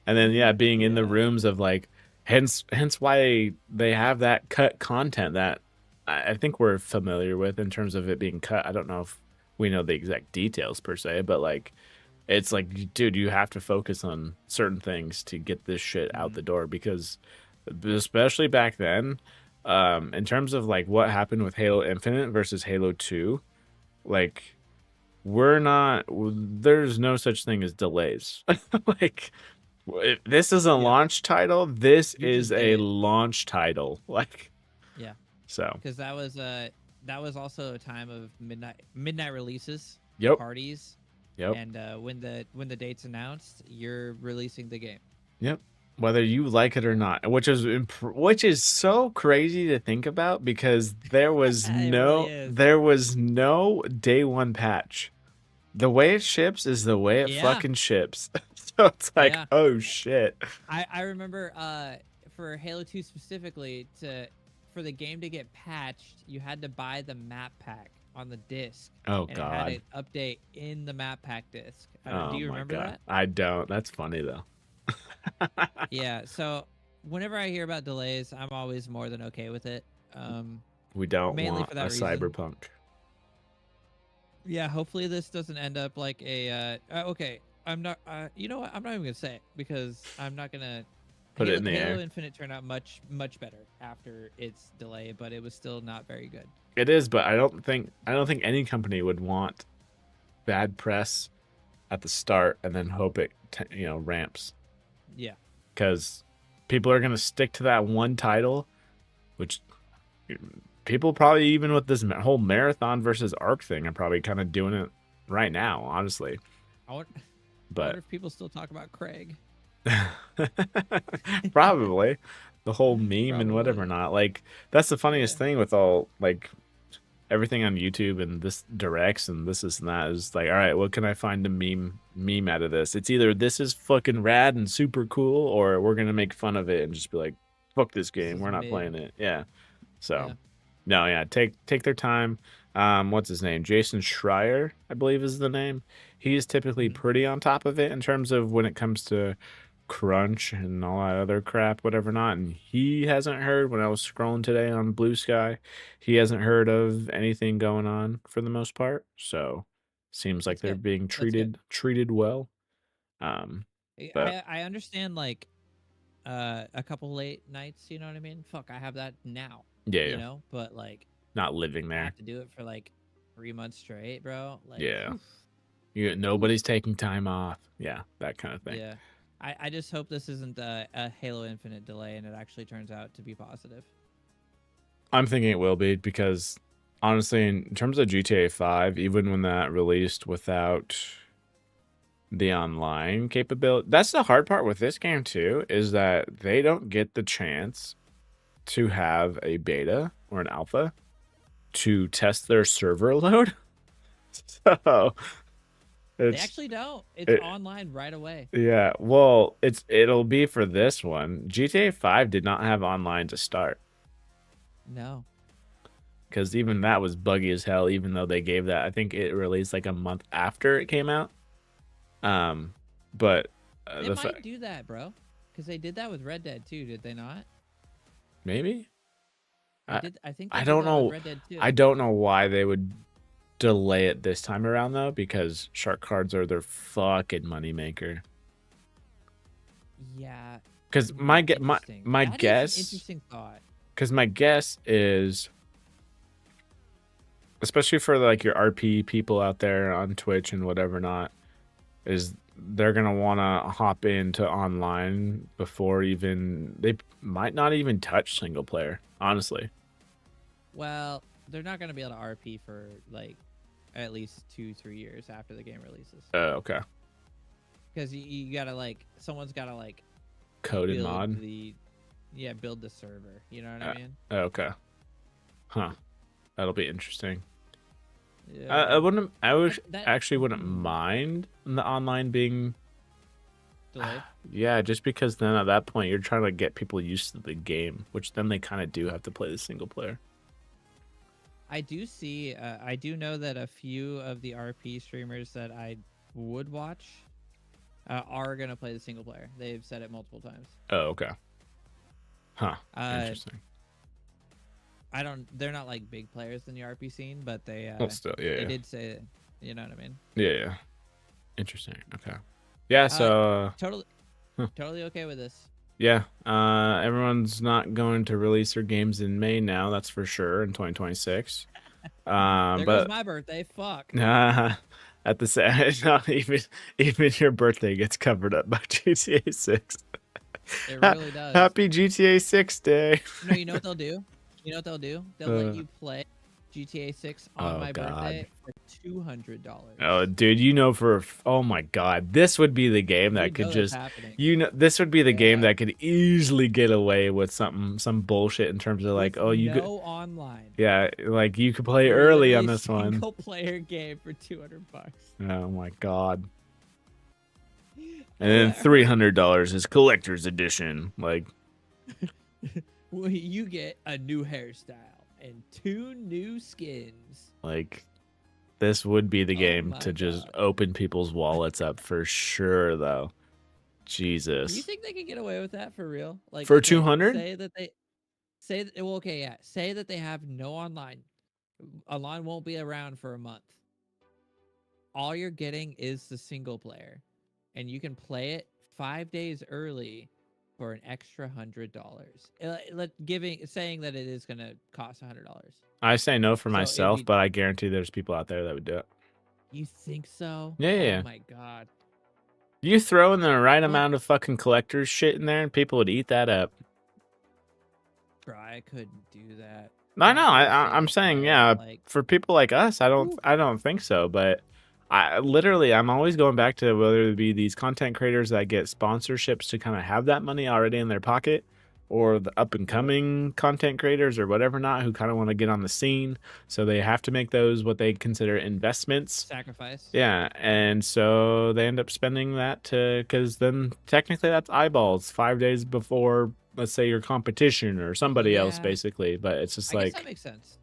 And then yeah, being in the Yeah. rooms of like, hence why they have that cut content that I think we're familiar with in terms of it being cut. I don't know if we know the exact details per se, but like it's like, dude, you have to focus on certain things to get this shit out Mhm. the door because especially back then, in terms of like what happened with Halo Infinite versus Halo 2, like we're not there's no such thing as delays. Like if this is a Yep. launch title, this You is just get a it. launch title. Like Yeah. so. Because that was also a time of midnight releases, Yep. parties, Yep. and when the date's announced, you're releasing the game. Yep. Whether you like it or not, which is so crazy to think about because It really is. there was no day one patch. The way it ships is the way it Yeah. fucking ships. So it's like, Yeah. oh shit. I remember for Halo 2 specifically for the game to get patched, you had to buy the map pack on the disc, Oh and it had god. an update in the map pack disc. Do Oh you my remember god. that? I don't. That's funny though. Yeah. So whenever I hear about delays, I'm always more than okay with it. We don't Mainly want for a that reason. cyberpunk. Yeah. Hopefully this doesn't end up like okay. I'm not. You know what? I'm not even gonna say it because I'm not gonna. Put it in the Halo air. Infinite turned out much better after its delay, but it was still not very good. It is, but I don't think any company would want bad press at the start and then hope it ramps Yeah. because people are gonna stick to that one title, which people probably even with this whole marathon versus arc thing are probably kind of doing it right now, honestly. I wonder, I But wonder if people still talk about Craig. probably the whole meme and Probably. whatever not. Like that's the Yeah. funniest thing with all like everything on YouTube and this directs and this is and that is like, all right, what can I find a meme out of this? It's either this is fucking rad and super cool, or we're gonna make fun of it and just be like, fuck this This game, is we're not mid. playing it. Yeah. So Yeah. no, yeah, take their time. What's his name? Jason Schreier, I believe is the name. He's typically Mhm. pretty on top of it in terms of when it comes to crunch and all that other crap, whatever not. And he hasn't heard when I was scrolling today on Blue Sky, he hasn't heard of anything going on for the most part. So seems like That's they're good. being That's good. treated well. Um, but I understand like a couple late nights, you know what I mean? Fuck, I have that now, yeah, you yeah, know? But like not living I there. have to do it for like 3 months straight, bro. Like Yeah, oof, oof. nobody's taking time off. Yeah, that kind of thing. Yeah. I just hope this isn't a Halo Infinite delay and it actually turns out to be positive. I'm thinking it will be because honestly, in terms of GTA 5, even when that released without the online capability, that's the hard part with this game too, is that they don't get the chance to have a beta or an alpha to test their server load. So They it's actually don't. It's it, online right away. yeah, well, it'll be for this one. GTA 5 did not have online to start. No. Because even that was buggy as hell. Even though they gave that, I think it released like a month after it came out. But They the might fact do that, bro. Because they did that with Red Dead too, did they not? maybe They I did. I think they I did don't that with know. Red Dead I too. don't know why they would delay it this time around though, because shark cards are their fucking moneymaker. Yeah. Because Interesting. my That is an guess, interesting thought. because my guess is, especially for like your RP people out there on Twitch and whatever not, is they're gonna want to hop into online before even they might not even touch single player. Honestly, Well, they're not going to be able to RP for like at least 2-3 years after the game releases. okay, Because you gotta like someone's gotta like coded build mod. build the server. You know what Uh, I mean? okay, huh? That'll be interesting. I wouldn't. I would that actually wouldn't mind the online being delayed. Yeah, just because then at that point you're trying to get people used to the game, which then they kind of do have to play the single player. I do see. I do know that a few of the RP streamers that I would watch are gonna play the single player. They've said it multiple times. Oh, okay. Huh. Uh, Interesting. I don't. They're not like big players in the RP scene, but they Well, still, they yeah. did say it. You know what I mean? Yeah. Interesting. Okay. Yeah. So. Totally, totally okay with this. Yeah. Everyone's not going to release their games in May now. That's for sure in 2026. There But goes my birthday. Fuck. at the same, no, even your birthday gets covered up by GTA 6. It really does. Happy GTA 6 day. No, you know what they'll do? You know what they'll do? They'll let you play GTA 6 on my birthday for $200. Oh, dude, oh my God, this would be the game that could just, this would be the game that could easily get away with some bullshit in terms of like, with you no could, online. Yeah, like you could play early on this one. Single player game for $200. Oh my God. And then $300 is collector's edition. Like, well, you get a new hairstyle and 2 new skins. Like, this would be the game to just open people's wallets up for sure, though. Jesus. Do you think they could get away with that for real? Like for 200? Say that they well, okay, yeah. Say that they have no online. Online won't be around for a month. All you're getting is the single player, and you can play it 5 days early for an extra $100. Saying that it is gonna cost $100. I say no for myself, but I guarantee there's people out there that would do it. You think so? Yeah. Oh my God. You throw in the right amount of fucking collector's shit in there, and people would eat that up. Bro, I couldn't do that. I know. I'm saying, yeah. For people like us, I don't think so. But I'm always going back to whether it be these content creators that get sponsorships to kind of have that money already in their pocket, or the up and coming content creators or whatever not who kind of want to get on the scene, so they have to make those what they consider investments, sacrifice. Yeah, and so they end up spending that because then technically that's eyeballs 5 days before, let's say, your competition or somebody else, basically. But it's just I like, guess that makes sense.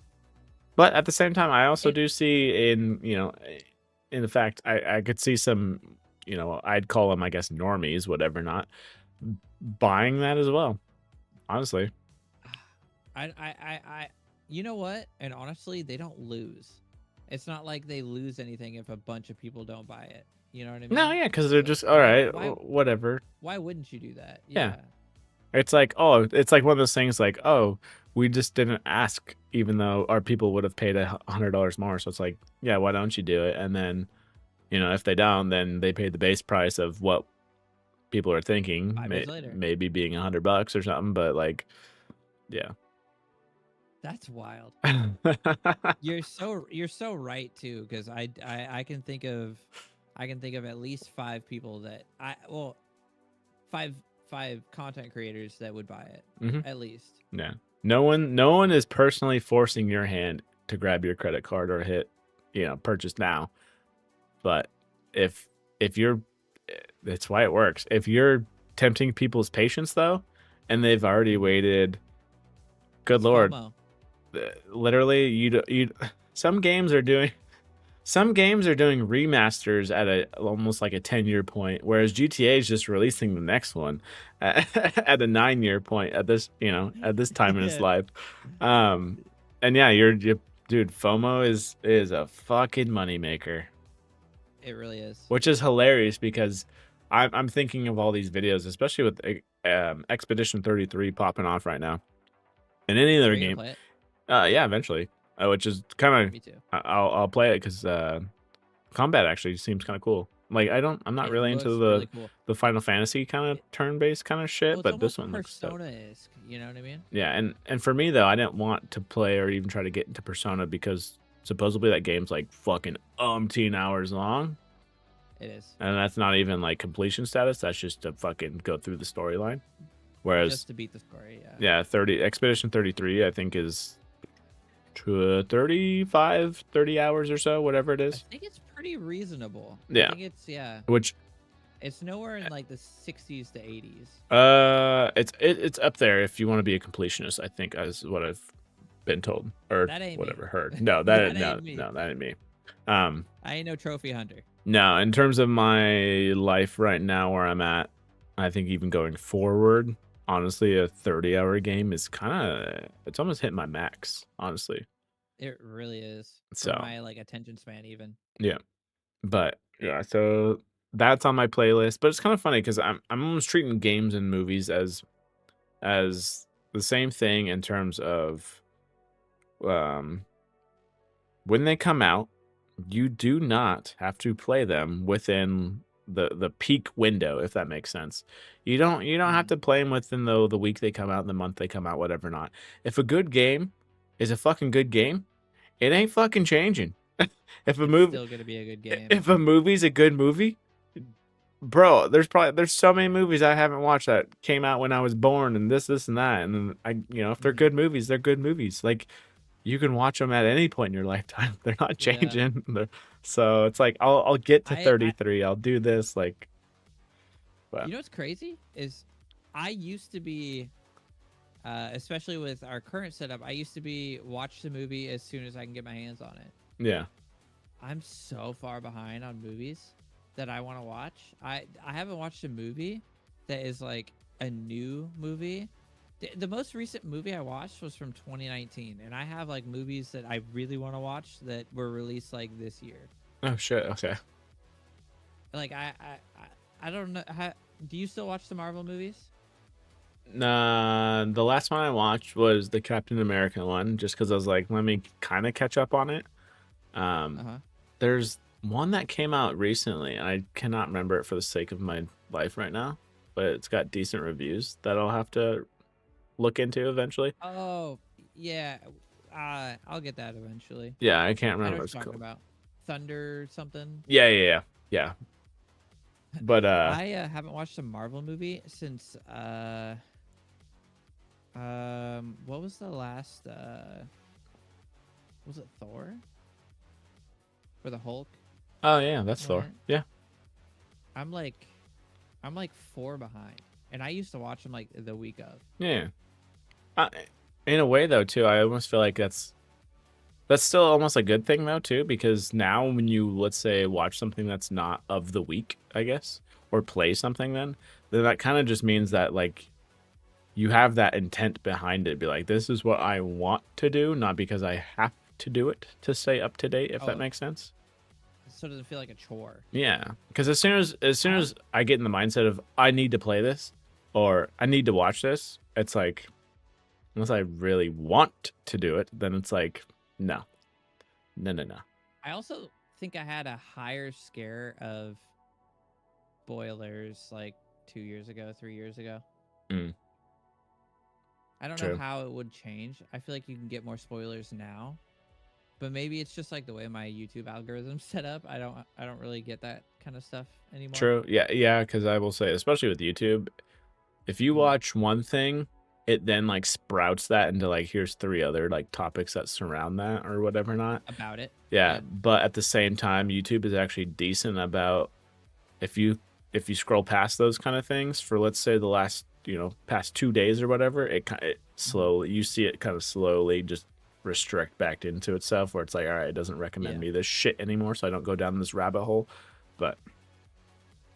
But at the same time, I also do see in the fact I could see some, I'd call them, I guess, normies, whatever not, buying that as well. Honestly, I you know what? And honestly, they don't lose. It's not like they lose anything if a bunch of people don't buy it. You know what I mean? No, yeah, because they're just all right, whatever. Why wouldn't you do that? Yeah. It's like, it's like one of those things like, we just didn't ask, even though our people would have paid $100 more. So it's like, yeah, why don't you do it? And then, if they don't, then they pay the base price of what people are thinking, maybe being $100 or something. But like, yeah, that's wild. You're so right too, because I can think of at least 5 people that five content creators that would buy it, at least. Yeah. No one is personally forcing your hand to grab your credit card or hit, purchase now. But if you're, that's why it works. If you're tempting people's patience though, and they've already waited, good Lord, literally, some games are doing remasters at almost like a 10-year point, whereas GTA is just releasing the next one at a 9-year point at this time in its life. And yeah, dude, FOMO is a fucking moneymaker. It really is. Which is hilarious because I'm thinking of all these videos, especially with Expedition 33 popping off right now. And any other game. Play it? Yeah, eventually. Which is kind of, me too. I'll play it because combat actually seems kind of cool. Like I'm not really into the Final Fantasy kind of turn-based kind of shit, but this one looks Persona-esque, you know what I mean? Yeah, and for me though, I didn't want to play or even try to get into Persona because supposedly that game's like fucking umpteen hours long. It is. And that's not even like completion status. That's just to fucking go through the storyline. Whereas just to beat the story, yeah. Yeah, Expedition 33 I think is to 35, 30 hours or so, whatever it I is. think it's pretty reasonable. I Yeah, think it's which it's nowhere in like the 60s to 80s. it's up there if you want to be a completionist. I think is what I've been told or That ain't me. whatever heard. No, That no, ain't me. no, that ain't me. Um, I ain't no trophy hunter. no, in terms of my life right now, where I'm at, I think even going forward, honestly, a 30-hour game is it's almost hitting my max, honestly. It really is for So my like attention span even. yeah, but yeah, so that's on my playlist. But it's kind of funny because I'm almost treating games and movies as the same thing in terms of um when they come out, you do not have to play them within the peak window, if that makes sense. You don't have Mm. to play them within the week they come out, the month they come out, whatever not. If a good game is a fucking good game, it ain't fucking changing. if a It's movie still gonna be a good game. if a movie's a good movie, bro, there's so many movies I haven't watched that came out when I was born and this and that, and then if they're Mhm. good movies, they're good movies. Like you can watch them at any point in your lifetime. They're not Yeah. changing. So it's like I'll get to I 33. I'll do this like but You know what's crazy is I used to be especially with our current setup, I used to be watch the movie as soon as I can get my hands on it. yeah. I'm so far behind on movies that I want to watch. I haven't watched a movie that is like a new movie. The most recent movie I watched was from 2019, and I have like movies that I really want to watch that were released like this year. Oh shit. Okay. Like I don't know. Do you still watch the Marvel movies? Nah, the last one I watched was the Captain America one, just because I was like, let me kind of catch up on it. Uh Um, huh. there's one that came out recently, and I cannot remember it for the sake of my life right now, but it's got decent reviews that I'll have to look into eventually. Oh yeah. I'll get that eventually. Yeah, I can't I know remember what what it's you're talking called. about. Thunder something. Yeah, yeah, yeah, yeah. But I haven't watched a Marvel movie since what was the last was it Thor for the Hulk oh yeah, that's Thor. one? Yeah, I'm like I'm like 4 behind, and I used to watch them like the week of. yeah. Uh, in a way though, too, I almost feel like that's still almost a good thing though too, because now when you let's say watch something that's not of the week, I guess, or play something, then that kind of just means that like you have that intent behind it. Be like, this is what I want to do, not because I have to do it to stay up to date. If that Oh, makes sense. so it doesn't feel like a chore. Yeah, because as soon I as I get in the mindset of I need to play this or I need to watch this, it's like unless I really want to do it, then it's like no, no, no, no. I also think I had a higher scare of boilers like 2 years ago, 3 years ago. Mm, I don't know true. how it would change. I feel like you can get more spoilers now, but maybe it's just like the way my YouTube algorithm's set up. I don't really get that kind of stuff anymore. True. Yeah, yeah, because I will say, especially with YouTube, if you Mhm. watch one thing, it then like sprouts that into like here's three other like topics that surround that or whatever not. About it. Yeah, Yep. but at the same time, YouTube is actually decent about if you scroll past those kind of things for let's say the last past 2 days or whatever, it Mhm. slowly you see it kind of slowly just restrict back into itself where it's like all right, it doesn't recommend Yeah. me this shit anymore, so I don't go down this rabbit hole. But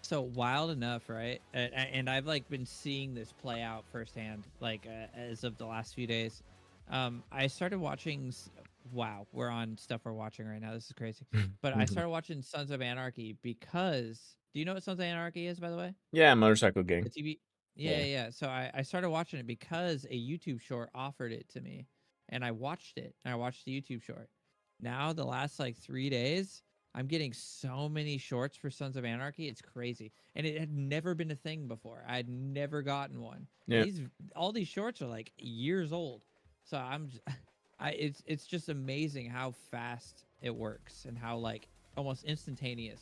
So wild enough, right? And I've like been seeing this play out firsthand, like as of the last few days. I started watching. Wow, we're on stuff we're watching right now. This is crazy. But I started watching Sons of Anarchy because. Do you know what Sons of Anarchy is, by the way? yeah, motorcycle gang. The TV. Yeah, Yeah. yeah. So I started watching it because a YouTube short offered it to me, and I watched it. And I watched the YouTube short. Now the last like 3 days, I'm getting so many shorts for Sons of Anarchy. It's crazy, and it had never been a thing before. I had never gotten one, and Yeah. all these shorts are like years old. So it's just amazing how fast it works and how like almost instantaneous.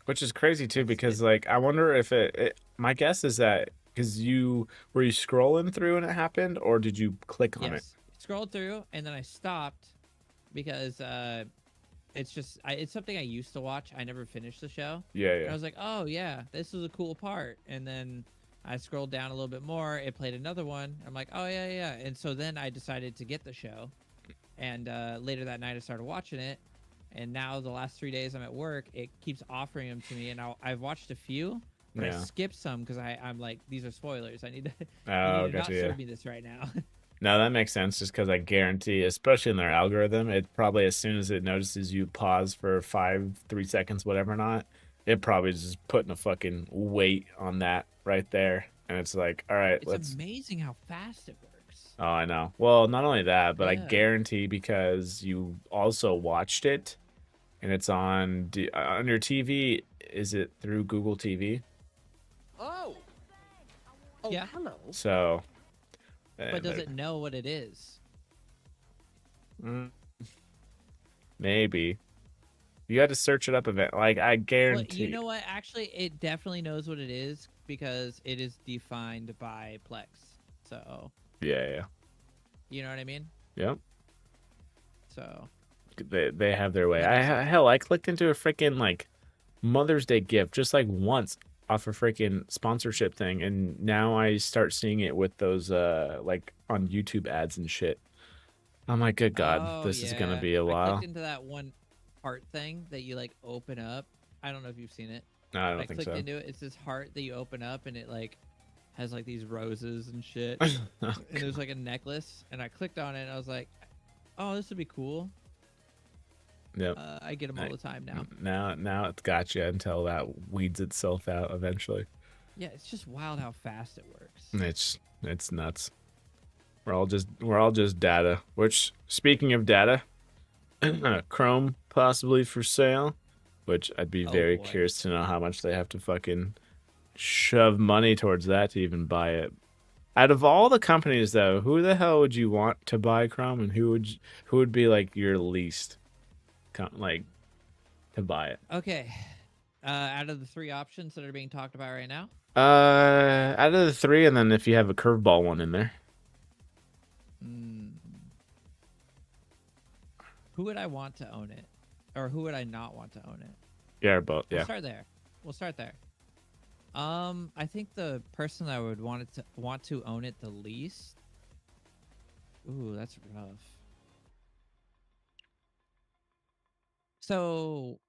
Which is crazy too, It because like I wonder if my guess is that because were you scrolling through and it happened, or did you click on it? Yes. scrolled through, and then I stopped because it's something I used to watch. I never finished the show. Yeah, And I yeah. was like, oh yeah, this is a cool part. And then I scrolled down a little bit more. It played another one. I'm like, oh yeah, yeah. And so then I decided to get the show. And later that night I started watching it. And now the last 3 days I'm at work, it keeps offering them to me. And I've watched a few, but I Yeah. skipped some because I'm like, these are spoilers. I need to you need Oh, to gotcha. not Yeah. serve me this right now. No, that makes sense. Just because I guarantee, especially in their algorithm, it probably as soon as it notices you pause for 3 seconds, whatever not, it probably is just putting a fucking weight on that right there, and it's like, all right, It's let's. amazing how fast it works. Oh, I know. Well, not only that, but I Yeah. guarantee because you also watched it, and it's on your TV. Is it through Google TV? Oh. Oh, Yeah. hello. So, But does it know what it is? Mm, maybe you had to search it up a bit. Like I Well, guarantee. you know what? Actually, it definitely knows what it is because it is defined by Plex. So, Yeah, yeah, you know what I mean? yep. So, They have their way. that makes sense. Hell, I clicked into a freaking like Mother's Day gift just like once off a freaking sponsorship thing, and now I start seeing it with those like on YouTube ads and shit. I'm like, good God, Oh, this is gonna yeah. be a I clicked while. into that one heart thing that you like open up. I don't know if you've seen it. No, I But I don't think clicked so. into it. It's this heart that you open up and it like has like these roses and shit. Oh, And there's like a necklace. And I clicked on it and I was like, oh, this would be cool. yep. I get them all the time now. Now it's got you until that weeds itself out eventually. Yeah, it's just wild how fast it works. It's nuts. We're all just data. Which, speaking of data, Chrome possibly for sale. Which I'd be Oh, very boy. curious to know how much they have to fucking shove money towards that to even buy it. Out of all the companies, though, who the hell would you want to buy Chrome, and who would be like your least, like, to buy it? Okay. Out of the three options that are being talked about right now, Out of the three, and then if you have a curveball one in there. mm, who would I want to own it? Or who would I not want to own it? Yeah, both. We'll Yeah. start there. We'll start there. I think the person I would want to own it the least. Ooh, that's rough. So,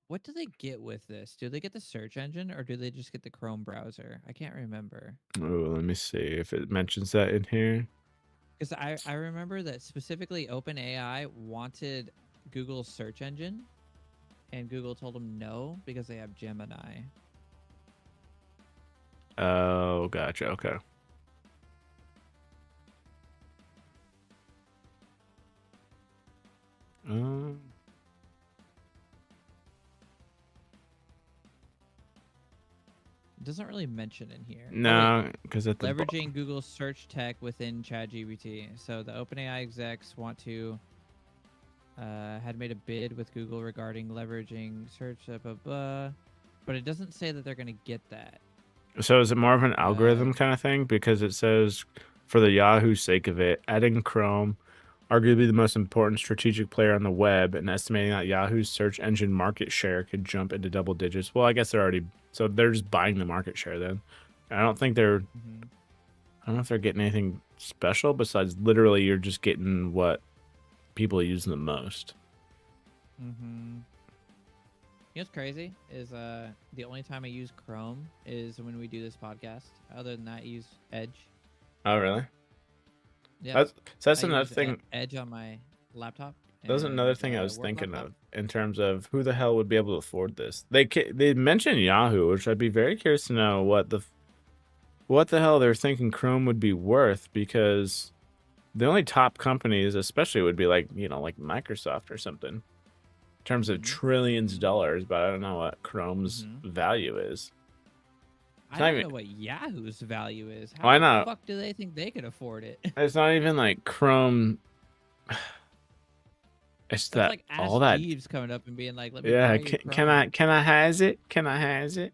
what do they get with this? Do they get the search engine or do they just get the Chrome browser? I can't remember. Oh, let me see if it mentions that in here. Because I remember that specifically OpenAI wanted Google's search engine, and Google told them no because they have Gemini. Oh, gotcha. Okay. Um, It doesn't really mention in here. Oh, wait. no, because at the Leveraging Google's search tech within ChatGPT. So the OpenAI execs want to had made a bid with Google regarding leveraging search, blah, blah, blah. But it doesn't say that they're going to get that. So is it more of an algorithm kind of thing? Because it says, for the Yahoo sake of it, adding Chrome, arguably the most important strategic player on the web, and estimating that Yahoo's search engine market share could jump into double digits. Well, I guess so they're just buying the market share then. I don't think I don't know if they're getting anything special besides literally you're just getting what people use the most. Mm-hmm. You know what's crazy is the only time I use Chrome is when we do this podcast. Other than that, I use Edge. Oh, really? Yeah, That's I another use thing. Edge on my laptop. That's another and, thing I was work thinking laptop. of in terms of who the hell would be able to afford this. They mentioned Yahoo, which I'd be very curious to know what the hell they're thinking Chrome would be worth, because the only top companies, especially, would be like like Microsoft or something, in terms of trillions of dollars. But I don't know what Chrome's value is. I don't know what Yahoo's value is. How Why the not? fuck do they think they could afford it? It's not even like Chrome. It's That's that like all Ask that. Jeeves coming up and being like, "Let me Yeah, buy you can I has it? Can I has it?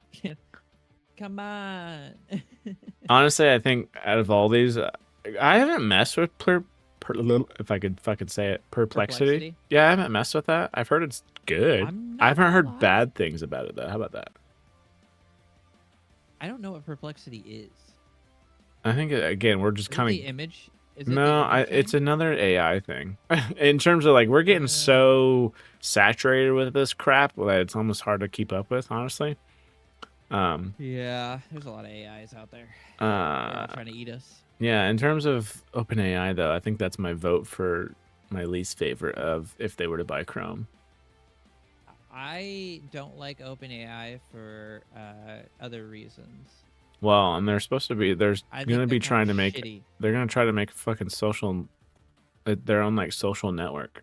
Come on." Honestly, I think out of all these, I haven't messed with if I could fucking say it, perplexity. Perplexity? Yeah, I haven't messed with that. I've heard it's good. I'm I not haven't gonna heard lie. bad things about it though. How about that? I don't know what perplexity is. I think again we're just Is it kind the of image? Is it the no. image It's thing? another AI thing. In terms of like we're getting so saturated with this crap that it's almost hard to keep up with. Honestly. Yeah, there's a lot of AIs out there. They're all trying to eat us. Yeah, in terms of OpenAI, though, I think that's my vote for my least favorite of if they were to buy Chrome. I don't like OpenAI for other reasons. Well, and they're supposed to be. There's I gonna think be they're trying kinda to make. shitty. They're gonna try to make a fucking social, their own like social network.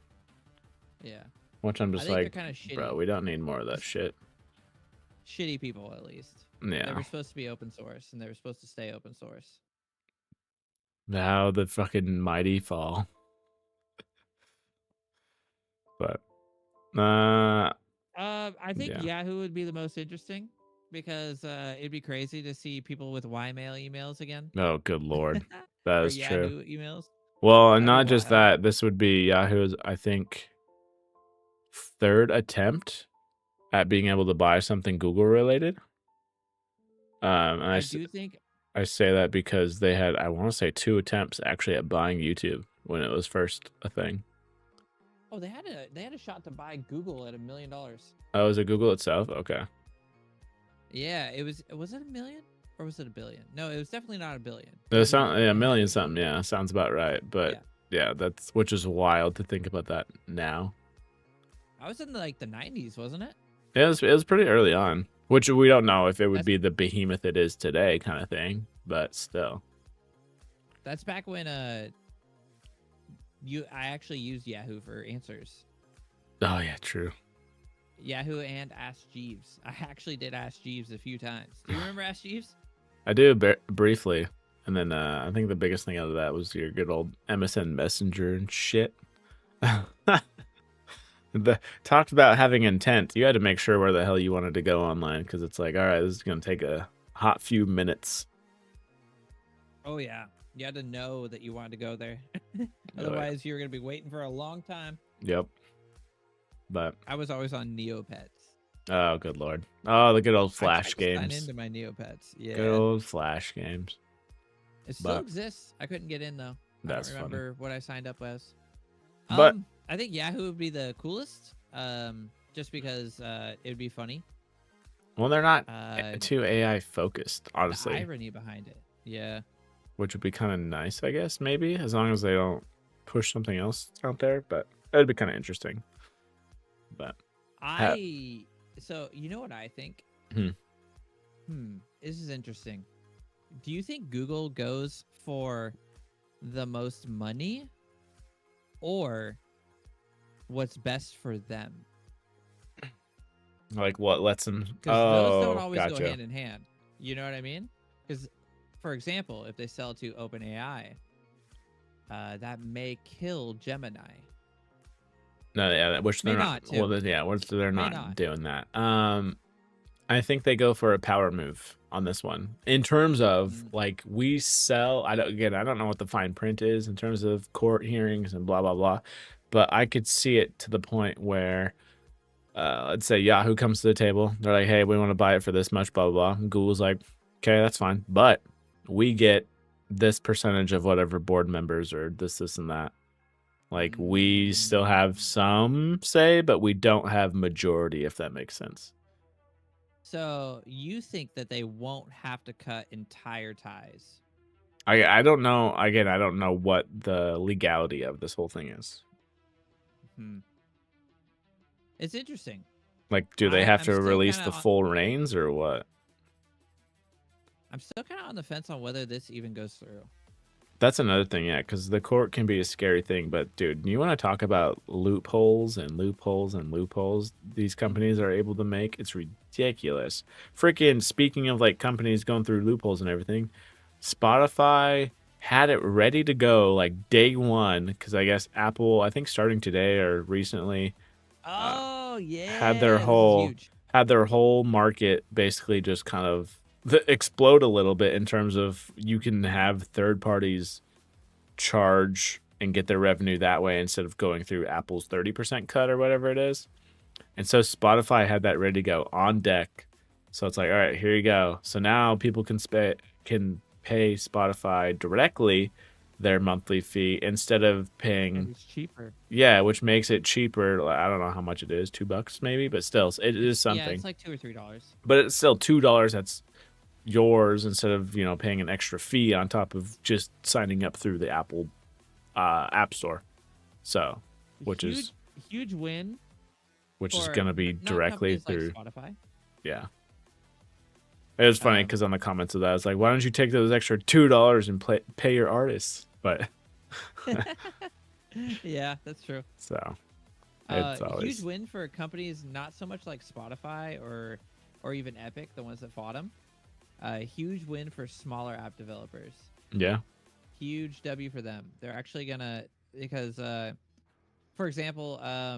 Yeah, Which I'm I just think they're like, kind of shitty. bro, we don't need more of that shit. Shitty people, at least. They Yeah, were supposed to be open source, and they were supposed to stay open source. how the fucking mighty fall. But, I think Yeah. Yahoo would be the most interesting because it'd be crazy to see people with Ymail emails again. oh, good lord, that Or is true. Yahoo emails. Well, and That'd be not just wild. that. This would be Yahoo's, I think, third attempt at being able to buy something Google related. And I do think. I say that because they had, I want to say, 2 attempts actually at buying YouTube when it was first a thing. Oh, they had a shot to buy Google at $1 million. Oh, was it Google itself? Okay. Yeah, it was. Was it $1 million or was it $1 billion? No, it was definitely not $1 billion. It was sound, more. yeah, It a had million to be. something. Yeah, sounds about right. But yeah, that's which is wild to think about that now. I was in like the 90s, wasn't it? It was pretty early on, which we don't know if it would That's- be the behemoth it is today, kind of thing. But still, That's back when I actually used Yahoo for answers. oh yeah, true. Yahoo and Ask Jeeves. I actually did Ask Jeeves a few times. Do you remember Ask Jeeves? I do briefly, and then I think the biggest thing out of that was your good old MSN Messenger and shit. Talked about having intent. You had to make sure where the hell you wanted to go online because it's like, all right, this is gonna take a hot few minutes. Oh yeah, you had to know that you wanted to go there. Otherwise, you were gonna be waiting for a long time. Yep. But I was always on Neopets. oh, good lord. Oh, the good old I Flash tried to sign games. into my Neopets. Yeah, Good old Flash games. it still but- exists. I couldn't get in though. That's I don't funny. remember what I signed up as. But- I think Yahoo would be the coolest. Just because it would be funny. Well, they're not Uh, too AI focused, the honestly, irony behind it. Yeah. which would be kind of nice, I guess, maybe, as long as they don't push something else out there. But it'd be kind of interesting. But So you know what I think? Hmm. This is interesting. Do you think Google goes for the most money or what's best for them? like what lets them? Because those don't always gotcha. go hand in hand. You know what I mean? Because, for example, if they sell to OpenAI, that may kill Gemini. No, yeah, which they're May not. not, too. Well, yeah, which they're May not, not. doing that. I think they go for a power move on this one. In terms of like we sell, I don't know what the fine print is in terms of court hearings and blah blah blah, but I could see it to the point where, let's say Yahoo comes to the table, they're like, hey, we want to buy it for this much, blah blah blah. And Google's like, okay, that's fine, but we get this percentage of whatever board members or this and that. Like we still have some say, but we don't have majority, if that makes sense. So you think that they won't have to cut entire ties? I don't know. Again, I don't know what the legality of this whole thing is. It's interesting. Like, do they have I'm to still release kinda the full reins or what? I'm still kind of on the fence on whether this even goes through. That's another thing, yeah, because the court can be a scary thing. But, dude, you want to talk about loopholes and loopholes and loopholes these companies are able to make? It's ridiculous. Freaking, speaking of, like, companies going through loopholes and everything, Spotify had it ready to go, like, day one, because I guess Apple, I think starting today or recently, Oh yeah, had their this is whole huge. market basically just kind of explode a little bit in terms of you can have third parties charge and get their revenue that way instead of going through Apple's 30% cut or whatever it is. And so Spotify had that ready to go on deck. So it's like, all right, here you go. So now people can pay Spotify directly their monthly fee instead of paying. It's cheaper. Yeah, which makes it cheaper. I don't know how much it is, $2 maybe, but still, it is something. Yeah, it's like $2 or $3. But it's still $2 that's yours instead of paying an extra fee on top of just signing up through the Apple App Store. So, which is huge win. Which is going to be directly through like Spotify. Yeah. It was funny because on the comments of that, it's like, why don't you take those extra $2 and pay your artists? But yeah, that's true. So it's always huge win for companies not so much like Spotify or even Epic, the ones that fought them. Huge win for smaller app developers. Yeah. Huge W for them. They're actually gonna because for example, I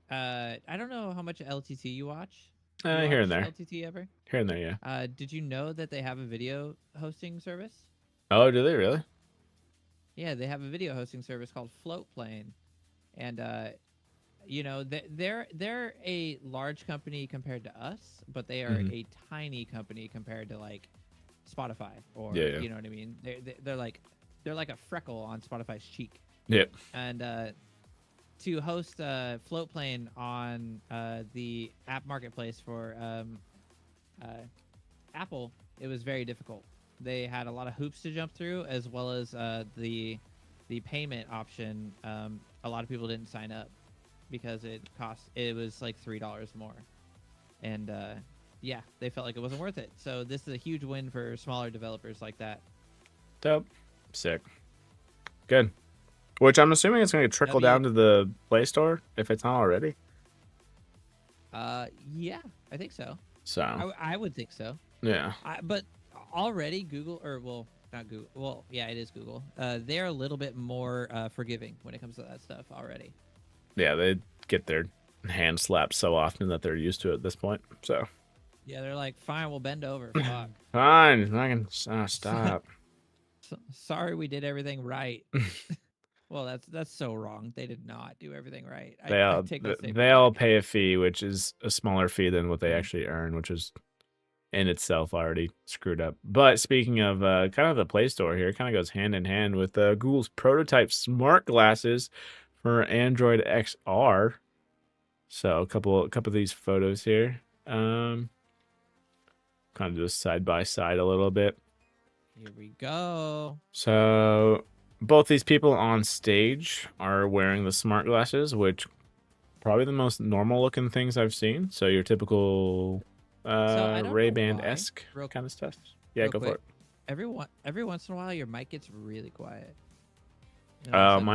don't know how much LTT you watch. Here and there. LTT ever? Here and there, yeah. Did you know that they have a video hosting service? Oh, do they really? Yeah, they have a video hosting service called Floatplane, and they're a large company compared to us, but they are a tiny company compared to like Spotify or you know what I mean. They're like a freckle on Spotify's cheek. Yep. And to host Floatplane on the app marketplace for Apple, it was very difficult. They had a lot of hoops to jump through, as well as the payment option. A lot of people didn't sign up because it was like $3 more, and yeah, they felt like it wasn't worth it. So this is a huge win for smaller developers like that. Dope. Sick. Good. Which I'm assuming it's going to trickle down to the Play Store if it's not already. Yeah, I think so. So I would think so. Yeah. But already Google, not Google. Well, yeah, it is Google. They're a little bit more forgiving when it comes to that stuff already. Yeah, they get their hand slapped so often that they're used to it at this point. So. Yeah, they're like, fine, we'll bend over. Fuck. Fine, I can stop. Sorry, we did everything right. Well, that's so wrong. They did not do everything right. They all pay a fee, which is a smaller fee than what they actually earn, which is in itself already screwed up. But speaking of kind of the Play Store here, it kind of goes hand in hand with Google's prototype smart glasses for Android XR. So a couple of these photos here, kind of just side by side a little bit. Here we go. So both these people on stage are wearing the smart glasses, which probably the most normal looking things I've seen. So your typical Ray-Ban-esque kind of stuff. Yeah, go for it. Every once in a while, your mic gets really quiet. It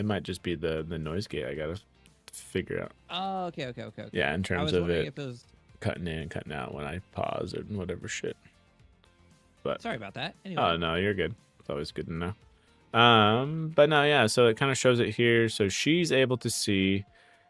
might just be the noise gate. I gotta figure out. Oh, okay. Yeah, in terms of it cutting in, cutting out when I pause or whatever shit. But sorry about that. Anyway. Oh no, you're good. It's always good to know. But no, yeah. So it kind of shows it here. So she's able to see.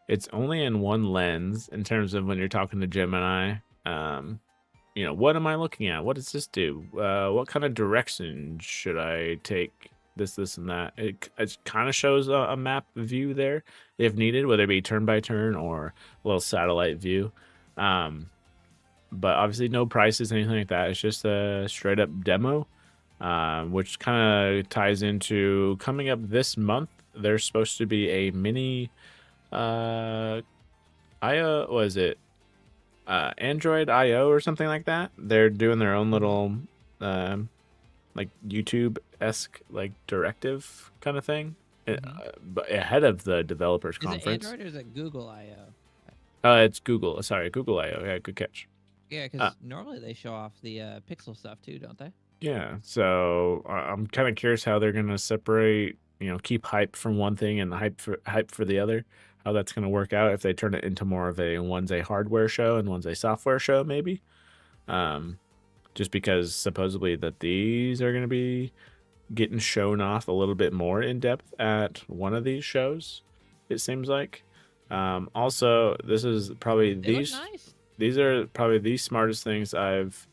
It's only in one lens in terms of when you're talking to Gemini. What am I looking at? What does this do? What kind of direction should I take? This, and that. It kind of shows a map view there, if needed, whether it be turn by turn or a little satellite view. But obviously no prices, anything like that. It's just a straight up demo, which kind of ties into coming up this month. There's supposed to be a mini Android IO or something like that. They're doing their own little like YouTube-esque like directive kind of thing, but ahead of the developers conference. Is it Android or is it Google I/O? It's Google. Sorry, Google I/O. Yeah, good catch. Yeah, because normally they show off the Pixel stuff too, don't they? Yeah, so I'm kind of curious how they're gonna separate, keep hype from one thing and hype for the other. How that's gonna work out if they turn it into more of one's a hardware show and one's a software show, maybe. Just because supposedly that these are gonna be getting shown off a little bit more in depth at one of these shows, it seems like. Also, this is probably They look nice. These are probably the smartest things I've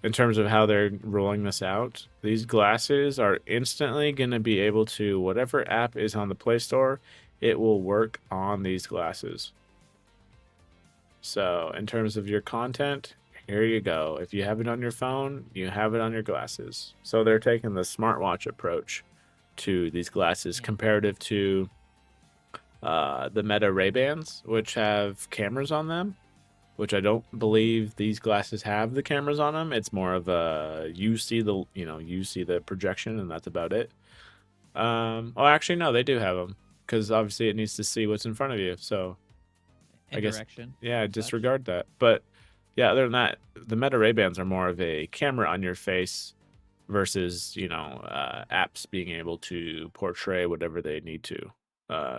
in terms of how they're rolling this out, these glasses are instantly going to be able to, whatever app is on the Play Store, it will work on these glasses. So in terms of your content, here you go. If you have it on your phone, you have it on your glasses. So they're taking the smartwatch approach to these glasses comparative to the Meta Ray-Bans, which have cameras on them, which I don't believe these glasses have the cameras on them. It's more of a you see the projection and that's about it. Oh, actually no, they do have them because obviously it needs to see what's in front of you. So And I guess direction. yeah, and such. disregard that. But yeah, other than that, the Meta Ray-Bans are more of a camera on your face versus apps being able to portray whatever they need to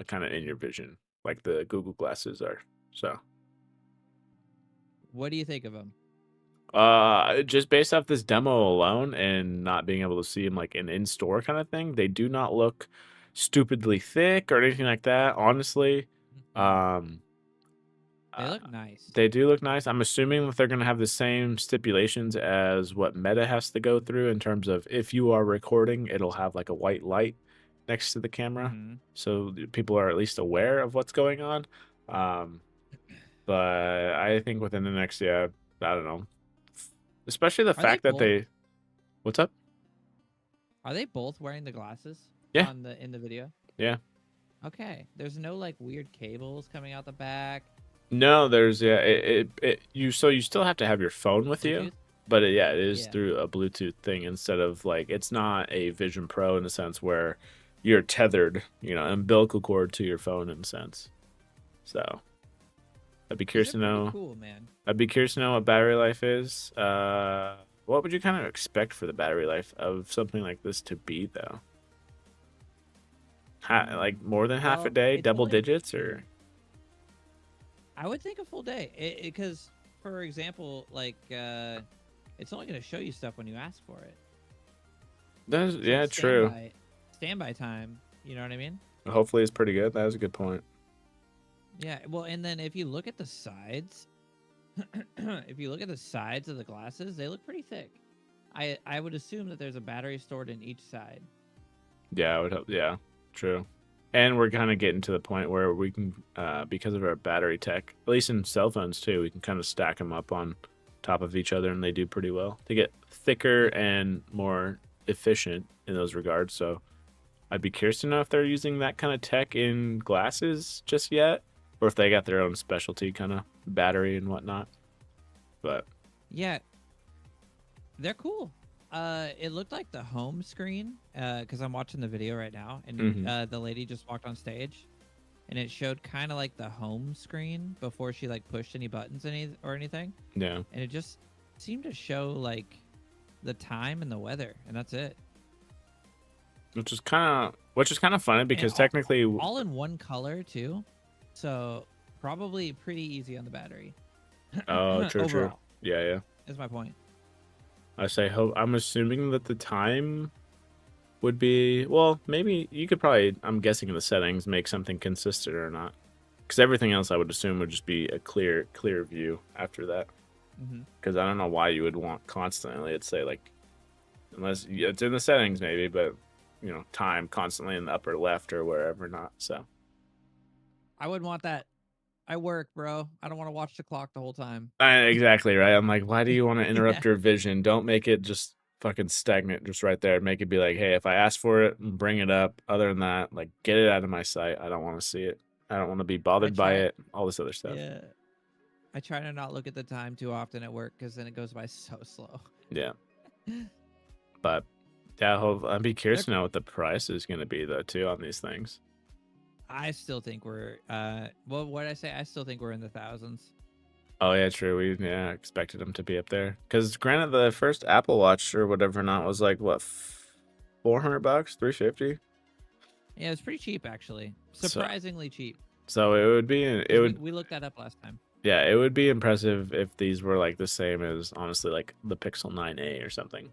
kind of in your vision like the Google glasses are. So What do you think of them? just based off this demo alone and not being able to see them like an in-store kind of thing, they do not look stupidly thick or anything like that, honestly. They look nice. They do look nice. I'm assuming that they're going to have the same stipulations as what Meta has to go through in terms of if you are recording, it'll have like a white light next to the camera. Mhm. So people are at least aware of what's going on. But I think within the next, I don't know. Especially the Are they fact that both- they... What's up? Are they both wearing the glasses? Yeah. In the video? Yeah. Okay. There's no like weird cables coming out the back. No, there's you still have to have your phone with you, Bluetooth? but it is Yeah. through a Bluetooth thing instead of like it's not a Vision Pro in a sense where you're tethered, umbilical cord to your phone in a sense. So I'd be curious to These are pretty know. Cool, man. I'd be curious to know what battery life is. What would you kind of expect for the battery life of something like this to be though? Like more than half a Well, day, it's double only- digits, or I would think a full day, because for example, like it's only going to show you stuff when you ask for it. that's So true. Standby time. You know what I mean? Hopefully, it's pretty good. That was a good point. Yeah. Well, and then if you look at the sides, if you look at the sides of the glasses, they look pretty thick. I would assume that there's a battery stored in each side. Yeah, I would hope. Yeah, true. And we're kind of getting to the point where we can, because of our battery tech, at least in cell phones too, we can kind of stack them up on top of each other, and they do pretty well. They get thicker and more efficient in those regards. So I'd be curious to know if they're using that kind of tech in glasses just yet, or if they got their own specialty kind of battery and whatnot. But Yeah, they're cool. It looked like the home screen, because I'm watching the video right now, and Mhm. the lady just walked on stage, and it showed kind of like the home screen before she like pushed any buttons or anything, yeah, and it just seemed to show like the time and the weather, and that's it. which is kind of funny because all- technically, All in one color too, so probably pretty easy on the battery. oh, true, Overall, yeah. is my point. I say hope. I'm assuming that the time would be, well, maybe you could probably, I'm guessing in the settings, make something consistent or not. Because everything else I would assume would just be a clear view after that. Mm-hmm. Because I don't know why you would want constantly, let's say, like, unless it's in the settings maybe, but, time constantly in the upper left or wherever not. So, I wouldn't want that. I work, bro. I don't want to watch the clock the whole time. exactly, right? I'm like, why do you want to interrupt Yeah. your vision? Don't make it just fucking stagnant just right there. Make it be like, hey, if I ask for it, bring it up. Other than that, like, get it out of my sight. I don't want to see it. I don't want to be bothered by try- it. All this other stuff. Yeah. I try to not look at the time too often at work because then it goes by so slow. Yeah. But yeah, I'd be curious to know what the price is going to be though too on these things. I still think we're well, what did I say? I still think we're in the thousands. Oh yeah, true. We expected them to be up there because granted, the first Apple Watch or whatever not was like what, $400, $350. Yeah, it was pretty cheap actually. Surprisingly cheap. So it would be We looked that up last time. Yeah, it would be impressive if these were like the same as honestly like the Pixel 9a or something.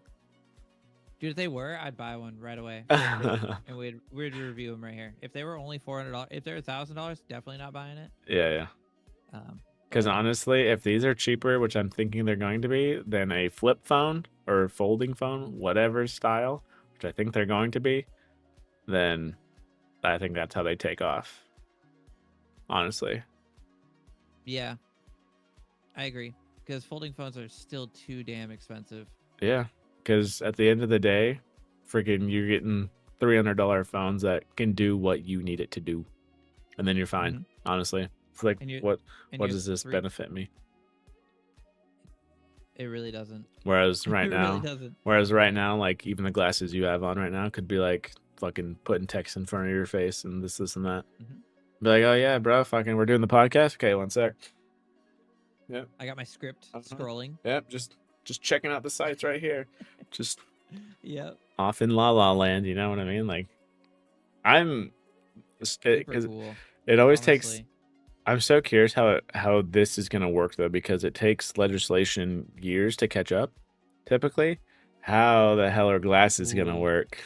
Dude, if they were, I'd buy one right away, and we'd review them right here. If they were only $400, if they're $1,000, definitely not buying it. Yeah. Because honestly, if these are cheaper, which I'm thinking they're going to be, than a flip phone or folding phone, whatever style, which I think they're going to be, then I think that's how they take off. Honestly. Yeah, I agree. Because folding phones are still too damn expensive. Yeah. Because at the end of the day, freaking you're getting $300 phones that can do what you need it to do. And then you're fine. Mhm. Honestly. It's like, And what you're does this benefit me? It really doesn't. Whereas right It now, really doesn't. like even the glasses you have on right now could be like fucking putting text in front of your face and this and that. Mhm. Be like, oh yeah, bro, fucking we're doing the podcast. Okay, one sec. Yep. I got my script scrolling. Yep, just checking out the sites right here. Just Yep. off in La La Land, you know what I mean? Like, I'm Super because cool. it always takes. Honestly. I'm so curious how this is gonna work though, because it takes legislation years to catch up. Typically, how the hell are glasses gonna Ooh. work?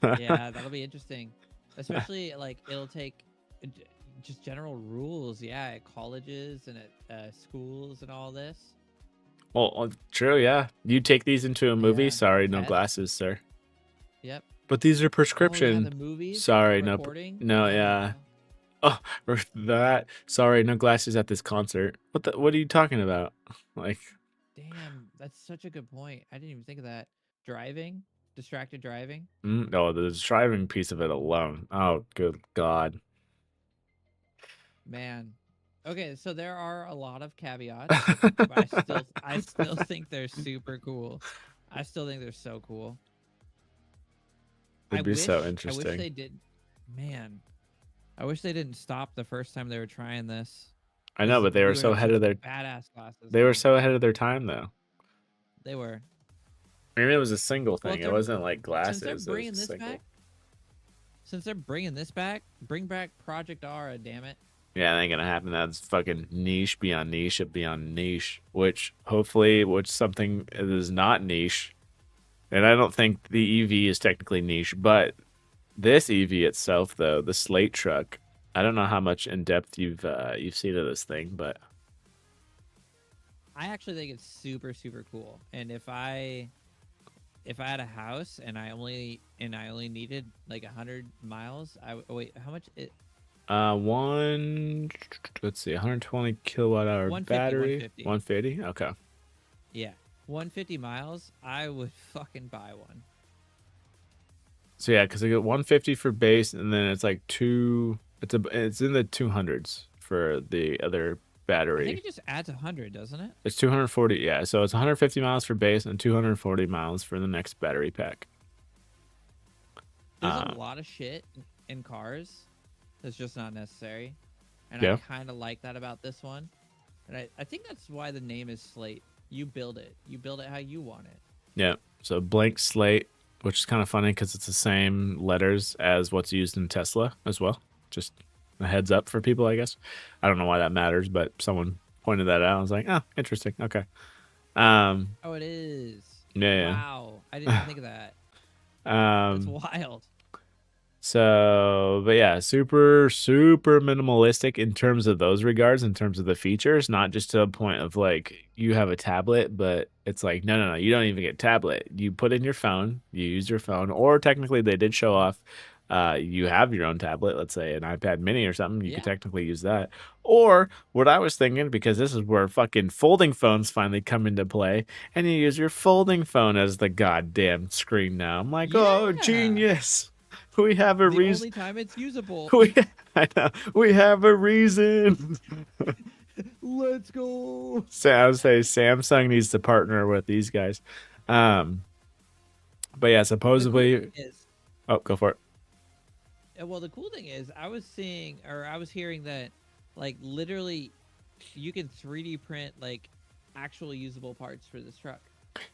Yeah, that'll be interesting. Especially like it'll take just general rules, yeah, at colleges and at schools and all this. Well, true, yeah. You take these into a movie. Yeah, Sorry, no tests. glasses, sir. Yep. But these are Oh, yeah, prescription. the movies. Sorry, recording. no, yeah. Oh, or that. Sorry, no glasses at this concert. What are you talking about? Like, Damn, that's such a good point. I didn't even think of that. Driving, distracted driving. no, the driving piece of it alone. Oh, good God. Man. Okay, so there are a lot of caveats, but I still think they're super cool. I still think they're so cool. It'd be so interesting. I wish they did. Man, I wish they didn't stop the first time they were trying this. I know, but they were so ahead of their badass glasses. They were so ahead of their time, though. They were. I mean, it was a single thing. It wasn't like glasses. Since they're bringing this back, bring back Project Aura, damn it. Yeah, that ain't gonna happen. That's fucking niche beyond niche beyond niche. Which something that is not niche. And I don't think the EV is technically niche, but this EV itself, though, the Slate truck, I don't know how much in depth you've seen of this thing, but I actually think it's super, super cool. And if I had a house and I only needed like 100 miles, wait, how much it? Let's see, 120 kilowatt hour 150, battery, 150. Okay. Yeah, 150 miles. I would fucking buy one. So yeah, because I got 150 for base, and then it's like it's in the 200s for the other battery. I think it just adds 100, doesn't it? It's 240. Yeah, so it's 150 miles for base and 240 miles for the next battery pack. There's a lot of shit in cars that's just not necessary, and yeah. I kind of like that about this one. And I think that's why the name is Slate. You build it how you want it. Yeah. So blank slate, which is kind of funny because it's the same letters as what's used in Tesla as well. Just a heads up for people, I guess. I don't know why that matters, but someone pointed that out. I was like, oh, interesting. Okay. Oh, it is. Yeah. Wow. I didn't even think of that. That's wild. So, but yeah, super, super minimalistic in terms of those regards, in terms of the features, not just to a point of like you have a tablet, but it's like, no, you don't even get tablet. You put in your phone, you use your phone, or technically they did show off, you have your own tablet, let's say an iPad mini or something, you could technically use that. Or what I was thinking, because this is where fucking folding phones finally come into play, and you use your folding phone as the goddamn screen now. I'm like, oh, genius. We have a reason. The only time it's usable. I know. We have a reason. Let's go. So I would say Samsung needs to partner with these guys. But yeah, supposedly. Oh, go for it. Well, the cool thing is, I was hearing that, like, literally, you can 3D print like actual usable parts for this truck.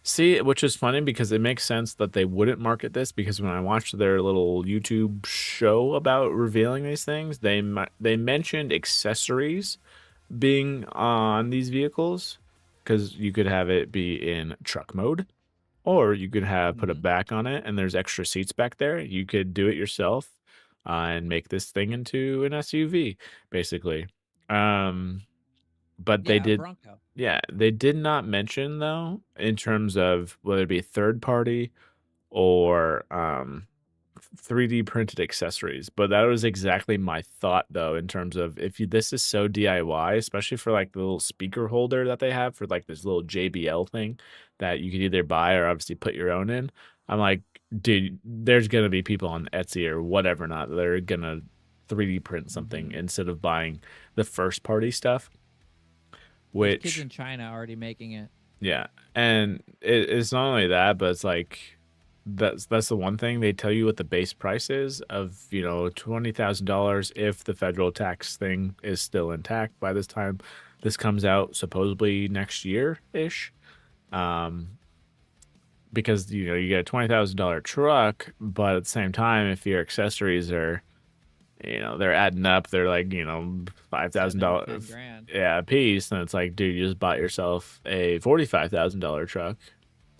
See, which is funny because it makes sense that they wouldn't market this, because when I watched their little YouTube show about revealing these things, they mentioned accessories being on these vehicles, because you could have it be in truck mode, or you could have put a back on it and there's extra seats back there. You could do it yourself and make this thing into an SUV, basically. But they Yeah, a did, Bronco. yeah, they did not mention though in terms of whether it be third party or 3D printed accessories. But that was exactly my thought though, in terms of this is so DIY, especially for like the little speaker holder that they have for like this little JBL thing that you could either buy or obviously put your own in. I'm like, dude, there's gonna be people on Etsy or whatever not that are gonna 3D print something instead of buying the first party stuff. There's kids Which in China already making it. yeah, and it's not only that, but it's like that's the one thing they tell you what the base price is of $20,000 if the federal tax thing is still intact by this time this comes out, supposedly next year ish. Because you get a $20,000 truck, but at the same time, if your accessories are they're adding up, they're like $5,000, $10,000. yeah, a piece, then it's like, dude, you just bought yourself a $45,000 truck,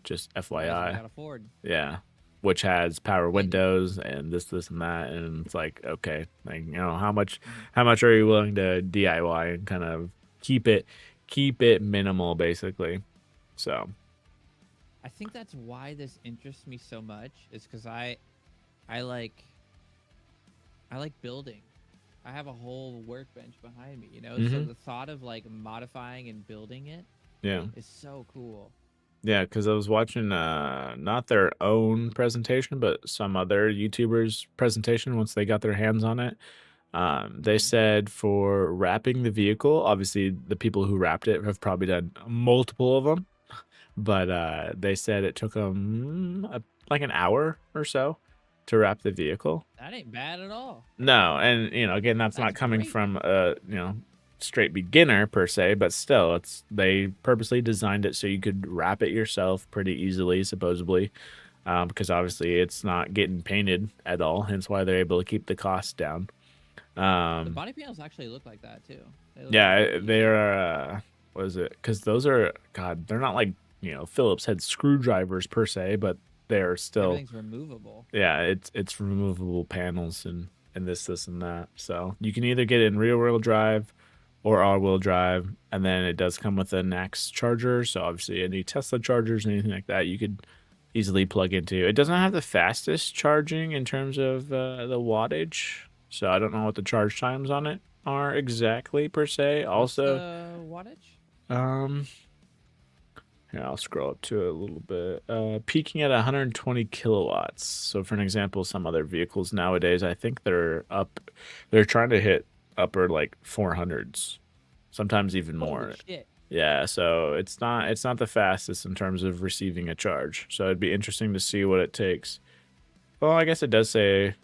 just Guys, we FYI. got Ford. Yeah, which has power windows and this and that, and it's like, okay, like how much are you willing to DIY and kind of keep it minimal, basically. So I think that's why this interests me so much. Is because I like building. I have a whole workbench behind me, So the thought of like modifying and building it, yeah, is so cool. yeah, because I was watching not their own presentation, but some other YouTubers' presentation once they got their hands on it. They said for wrapping the vehicle, obviously the people who wrapped it have probably done multiple of them, but they said it took them like an hour or so to wrap the vehicle. That ain't bad at all. No, and again, that's not coming great. from a straight beginner per se, but still, they purposely designed it so you could wrap it yourself pretty easily, supposedly, because obviously it's not getting painted at all. Hence why they're able to keep the cost down. The body panels actually look like that too. Yeah, they are. What is it? Because those are, God, they're not like Phillips head screwdrivers per se, but they're still everything's removable. Yeah, it's removable panels and this and that. So you can either get it in rear-wheel drive or all-wheel drive, and then it does come with a NACS charger. So obviously any Tesla chargers, anything like that, you could easily plug into. It doesn't have the fastest charging in terms of the wattage, so I don't know what the charge times on it are exactly per se. Also, wattage? Here, I'll scroll up to it a little bit. Peaking at 120 kilowatts. So for an example, some other vehicles nowadays, I think they're trying to hit upper like 400s, sometimes even more. Holy shit. Yeah, so it's not the fastest in terms of receiving a charge. So it'd be interesting to see what it takes. Well, I guess it does say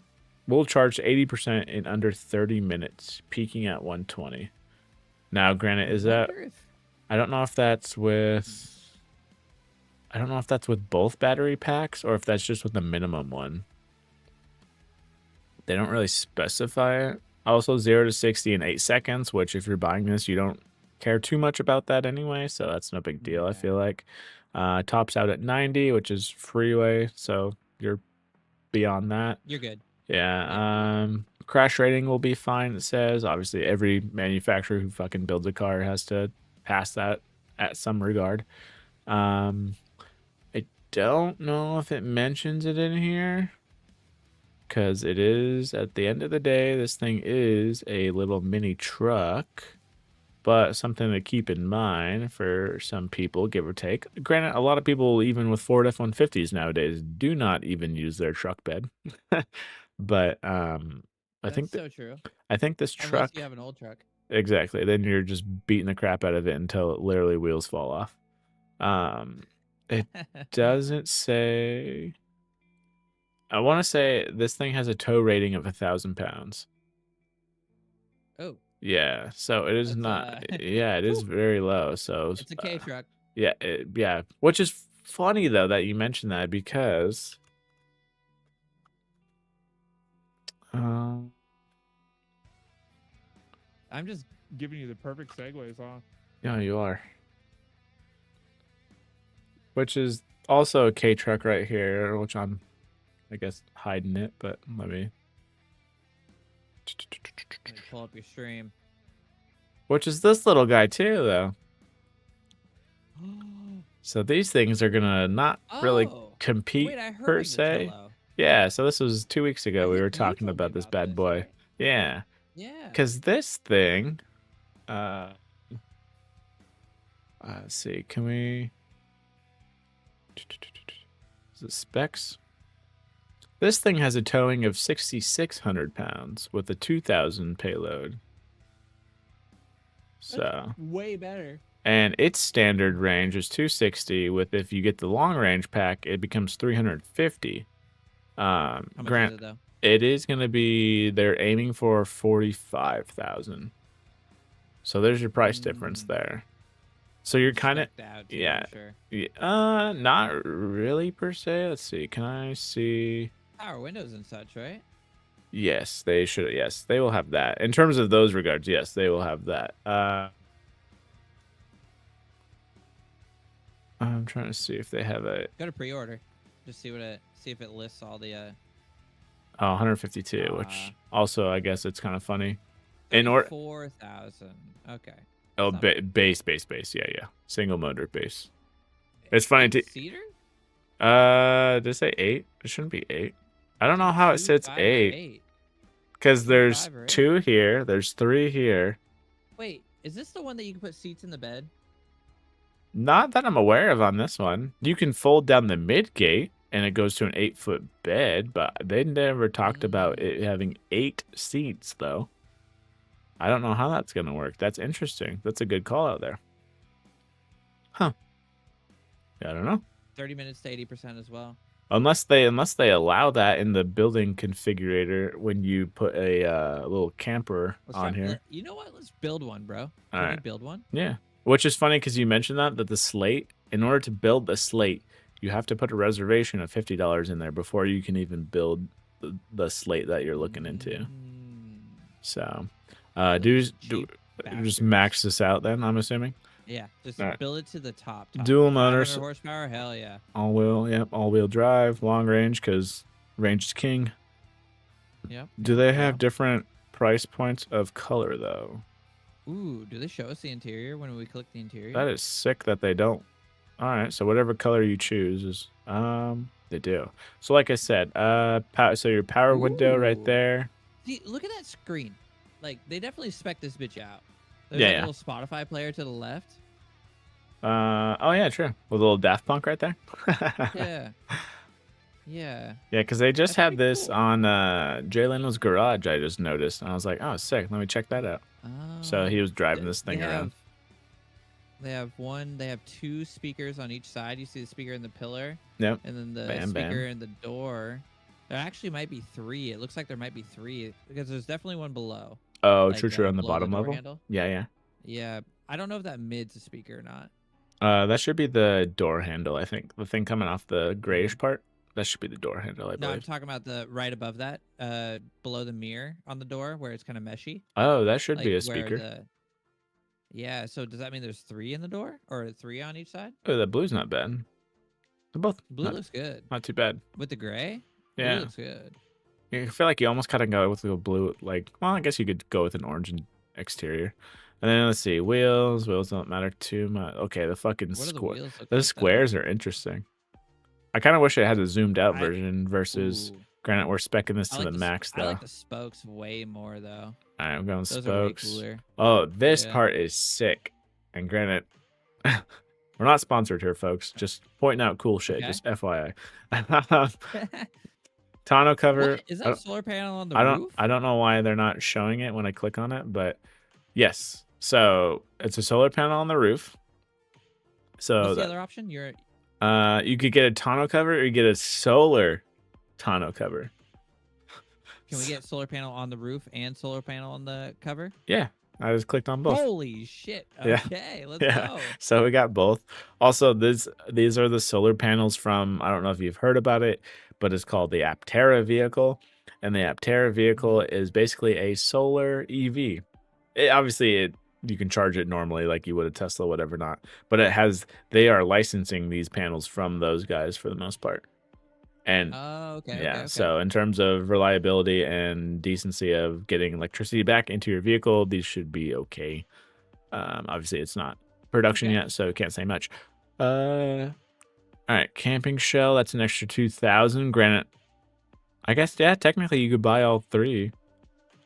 we'll charge 80% in under 30 minutes, peaking at 120. Now, granted, I don't know if that's with both battery packs or if that's just with the minimum one. They don't really specify it. Also, 0 to 60 in 8 seconds, which if you're buying this, you don't care too much about that anyway, so that's no big deal, I feel like. Tops out at 90, which is freeway, so you're beyond that. You're good. Yeah. Crash rating will be fine, it says. Obviously, every manufacturer who fucking builds a car has to pass that at some regard. I don't know if it mentions it in here, because it is, at the end of the day, this thing is a little mini truck, but something to keep in mind for some people, give or take. Granted, a lot of people, even with Ford F-150s nowadays, do not even use their truck bed. But I think so true. I think this truck, unless you have an old truck. Exactly. Then you're just beating the crap out of it until it literally wheels fall off. It doesn't say. I want to say this thing has a tow rating of 1,000 pounds. Oh. Yeah, so it is not. Yeah, it is very low. So it's a K truck. Yeah, yeah. Which is funny though that you mentioned that, because I'm just giving you the perfect segues, huh? Yeah, you are. Which is also a K truck right here, which I'm, I guess, hiding it, but let me pull up your stream. which is this little guy too, though. So these things are gonna not really Oh, compete wait, I heard per of the se. Tello. Yeah, so this was 2 weeks ago. I We think were you talking told me about this about bad this, boy. right? Yeah, Yeah. because this thing, let's see, can we? Is it specs? This thing has a towing of 6,600 pounds with a 2,000 payload. So, Way better. and its standard range is 260. With if you get the long range pack, it becomes 350. How much is it though? It is going to be. They're aiming for 45,000. So there's your price difference there. So you're kind of, out too, yeah, I'm sure. not really per se. Let's see. Can I see? Power windows and such, right? Yes, they should. Yes, they will have that. In terms of those regards, yes, they will have that. I'm trying to see if they have a Go to pre-order. Just see if it lists all the 152, which also I guess it's kind of funny. In order 4,000. Okay. Oh, base. Yeah. Single motor base. It's funny to Seater? did it say 8? It shouldn't be 8. I don't know how it sits 8. Because there's 2 here, there's 3 here. Wait, is this the one that you can put seats in the bed? Not that I'm aware of on this one. You can fold down the mid gate and it goes to an 8-foot bed, but they never talked about it having 8 seats though. I don't know how that's gonna work. That's interesting. That's a good call out there. Huh. I don't know. 30 minutes to 80% as well. Unless they allow that in the building configurator when you put a little camper on here. You know what? Let's build one, bro. All Can we right. build one? Yeah. Which is funny because you mentioned that the Slate, in order to build the Slate, you have to put a reservation of $50 in there before you can even build the Slate that you're looking into. So, just max this out then, I'm assuming. Yeah, just right. build it to the top. Dual motors. 500 horsepower, hell yeah. All wheel, yep, all wheel drive, long range because range is king. Yep. Do they have different price points of color though? Ooh, do they show us the interior when we click the interior? That is sick that they don't. All right, so whatever color you choose is they do. So like I said, so your power window right there. See, look at that screen. Like they definitely spec this bitch out. There's Yeah, a little Spotify player to the left. Oh yeah, true. With a little Daft Punk right there. Yeah. Yeah. Yeah, because they just had this cool. on Jay Leno's garage. I just noticed, and I was like, "Oh, sick! Let me check that out." So he was driving this thing around. They have 2 speakers on each side. You see the speaker in the pillar. Yep. And then the speaker in the door. There actually might be 3. It looks like there might be 3 because there's definitely one below. Oh, like, true. On the bottom level. Handle. Yeah. Yeah. I don't know if that mid's a speaker or not. That should be the door handle. I think the thing coming off the grayish part. That should be the door handle, I believe. No, I'm talking about the right above that, below the mirror on the door where it's kind of meshy. Oh, that should be a speaker. Yeah, so does that mean there's 3 in the door or 3 on each side? Oh, the blue's not bad. They're both blue looks good. Not too bad. With the gray? Yeah. Blue looks good. I feel like you almost kind of go with the blue. Like, well, I guess you could go with an orange exterior. And then let's see, wheels don't matter too much. Okay, the fucking square. Those squares are interesting. I kind of wish it had a zoomed out version versus. Granted, we're speccing this to the max though. I like the spokes way more though. All right, I'm going Those spokes. Are way cooler. Oh, this part is sick. And granted, we're not sponsored here, folks. Just pointing out cool shit. Okay. Just FYI. Tonneau cover. What? Is that a solar panel on the roof? I don't know why they're not showing it when I click on it, but yes. So it's a solar panel on the roof. So what's the other option? You could get a tonneau cover or you get a solar tonneau cover. Can we get solar panel on the roof and solar panel on the cover? Yeah, I just clicked on both. Holy shit. Okay, let's go. So we got both. Also, these are the solar panels from, I don't know if you've heard about it, but it's called the Aptera vehicle. And the Aptera vehicle is basically a solar EV. You can charge it normally like you would a Tesla, whatever not. But they are licensing these panels from those guys for the most part. And okay. So in terms of reliability and decency of getting electricity back into your vehicle, these should be okay. Obviously, it's not production yet, so can't say much. All right, camping shell. That's an extra 2,000. Granted, I guess technically you could buy all 3.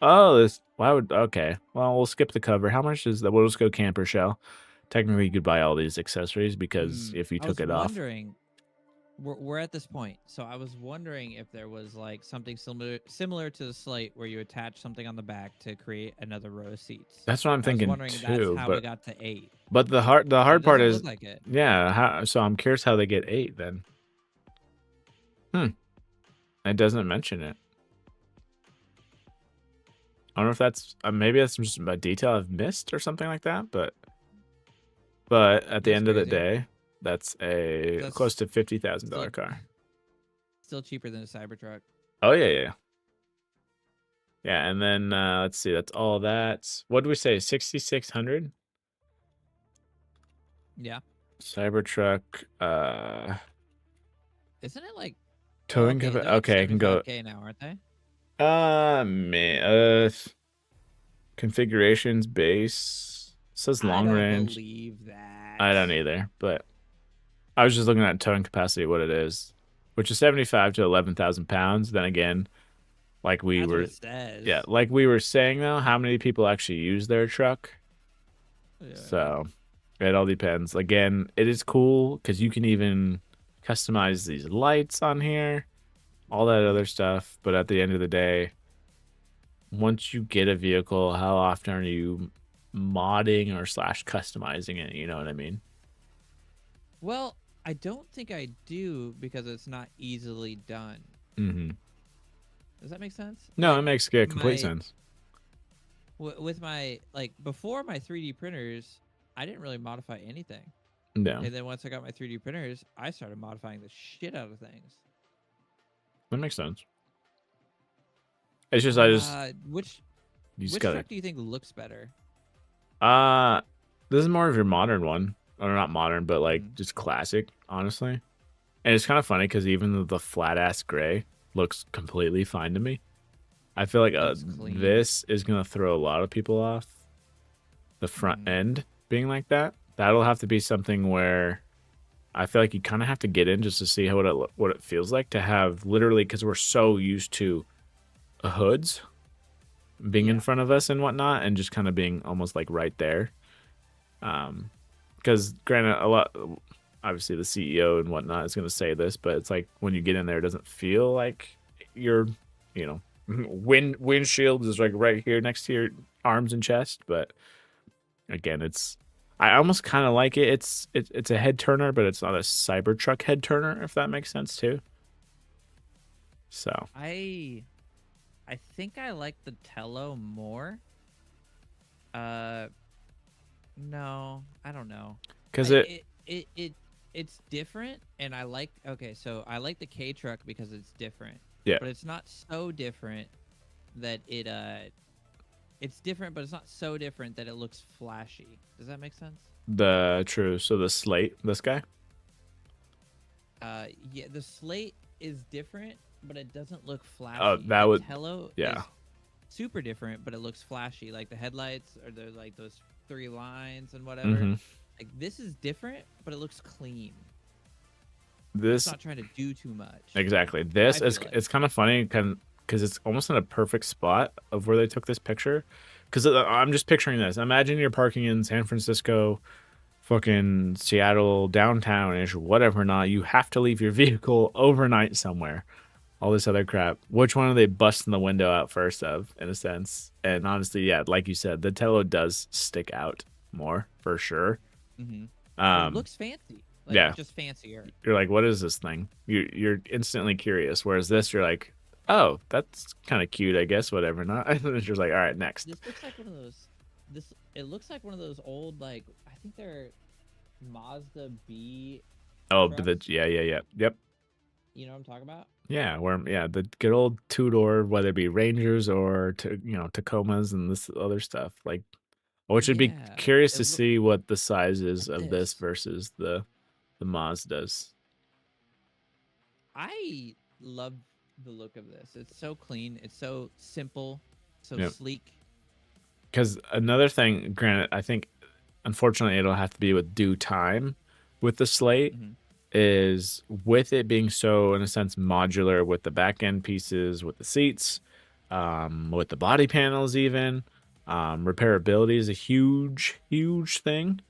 Oh, this. Why would? Okay, well we'll skip the cover. How much is that? We'll just go camper shell. Technically, you could buy all these accessories because if you took it off. We're at this point, so I was wondering if there was like something similar to the Slate where you attach something on the back to create another row of seats. That's what I'm thinking I was wondering too. That's how we got to 8. But the hard part is, look like it. yeah. So I'm curious how they get 8 then. It doesn't mention it. I don't know if that's maybe that's just a detail I've missed or something like that. But at the end of the day, that's close to $50,000 car. Still cheaper than a Cybertruck. Oh yeah. Yeah, and then let's see. That's all that. What did we say? 6,600. Yeah. Cybertruck. Isn't it like towing? Okay, I can go. Okay, now aren't they? Configurations base. It says long range. I don't believe that. I don't either, but I was just looking at towing capacity, what it is, which is 75 to 11,000 pounds. Then again, like we were saying though, how many people actually use their truck? Yeah. So it all depends. Again, it is cool because you can even customize these lights on here, all that other stuff. But at the end of the day, once you get a vehicle, how often are you modding or /customizing it? You know what I mean? Well, I don't think I do because it's not easily done. Mm-hmm. Does that make sense? No, it makes complete sense. With my, before my 3D printers, I didn't really modify anything. No. And then once I got my 3D printers, I started modifying the shit out of things. That makes sense. It's just, which truck do you think looks better? This is more of your modern one. Or not modern, but just classic, honestly. And it's kind of funny because even the flat ass gray looks completely fine to me. I feel like this is gonna throw a lot of people off. The front end being like that. That'll have to be something where I feel like you kind of have to get in just to see what it feels like to have literally, because we're so used to hoods being in front of us and whatnot, and just kind of being almost like right there. Because granted, a lot, obviously the CEO and whatnot is going to say this, but it's like when you get in there, it doesn't feel like your, windshield is like right here next to your arms and chest. But again, I almost kind of like it. It's a head turner, but it's not a Cybertruck head turner, if that makes sense too. So I think I like the Tello more. No, I don't know. Because it's different, and I like. Okay, so I like the K truck because it's different. Yeah. But it's not so different that it It's different, but it's not so different that it looks flashy. Does that make sense? So the Slate, this guy. Yeah, the Slate is different, but it doesn't look flashy. Oh, that would. Hello. Yeah. Super different, but it looks flashy. Like the headlights are like those 3 lines and whatever. Like this is different, but it looks clean. It's not trying to do too much. Exactly. It's kind of funny because it's almost in a perfect spot of where they took this picture. Because I'm just picturing this. Imagine you're parking in San Francisco, fucking Seattle, downtown-ish, whatever not. You have to leave your vehicle overnight somewhere. All this other crap. Which one are they busting the window out first of, in a sense? And honestly, yeah, like you said, the Tello does stick out more, for sure. It looks fancy. Yeah. Just fancier. You're like, what is this thing? You're instantly curious. Whereas this, you're like, oh, that's kind of cute, I guess, whatever not. And then you're like, all right, next. This looks like one of those. It looks like one of those old, I think they're Mazda B. Oh, trucks. but yep. You know what I'm talking about? Yeah, the good old 2-door, whether it be Rangers or Tacomas and this other stuff. Which would be curious to see what the size is of this versus the Mazdas. I love the look of this. It's so clean. It's so simple. So sleek. Because another thing, granted, I think unfortunately it'll have to be with due time with the Slate, Mhm. is with it being so, in a sense, modular with the back end pieces, with the seats, with the body panels, even. Repairability is a huge thing.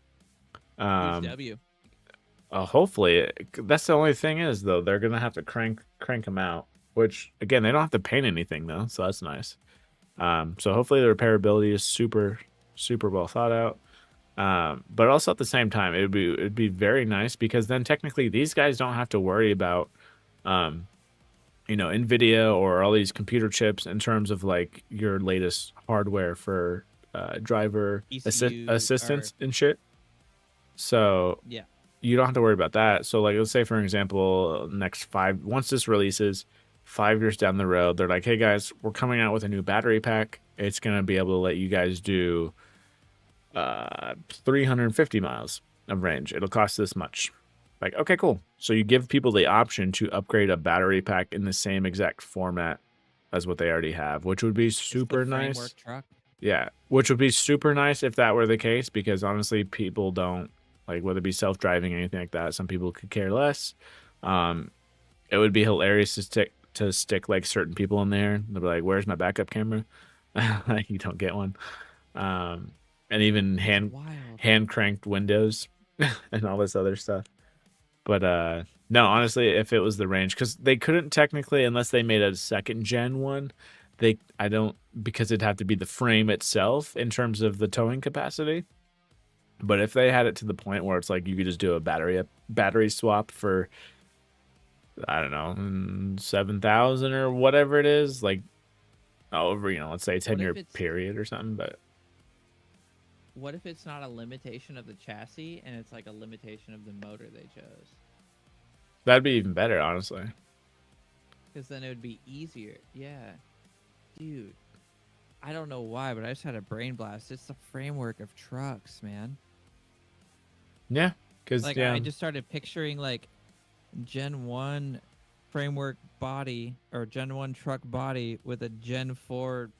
Huge Um, W. hopefully, that's the only thing is though they're gonna have to crank them out. Which again, they don't have to paint anything though, so that's nice. So hopefully the repairability is super well thought out. But also at the same time, it'd be very nice because then technically these guys don't have to worry about, NVIDIA or all these computer chips in terms of like your latest hardware for driver ECU or assistance and shit. So yeah. you don't have to worry about that. So like, let's say for example, once this releases, 5 years down the road, they're like, hey guys, we're coming out with a new battery pack. It's gonna be able to let you guys do 350 miles of range. It'll cost this much. Like, okay, cool. So you give people the option to upgrade a battery pack in the same exact format as what they already have, which would be super nice. Framework truck. Yeah, which would be super nice if that were the case, because honestly, people don't like, whether it be self-driving or anything like that. Some people could care less. It would be hilarious to stick like certain people in there. They'll be like, "Where's my backup camera?" You don't get one. And even hand cranked windows and all this other stuff. But no, honestly, if it was the range, because they couldn't technically, unless they made a second gen one, because it'd have to be the frame itself in terms of the towing capacity. But if they had it to the point where it's like you could just do a battery swap for, I don't know, 7,000 or whatever it is, like over, let's say a 10-year period or something. But what if it's not a limitation of the chassis and it's like a limitation of the motor they chose? That'd be even better, honestly. Because then it would be easier. Yeah. Dude. I don't know why, but I just had a brain blast. It's the framework of trucks, man. Yeah. Because, like, I just started picturing, like, Gen 1 framework body or Gen 1 truck body with a Gen 4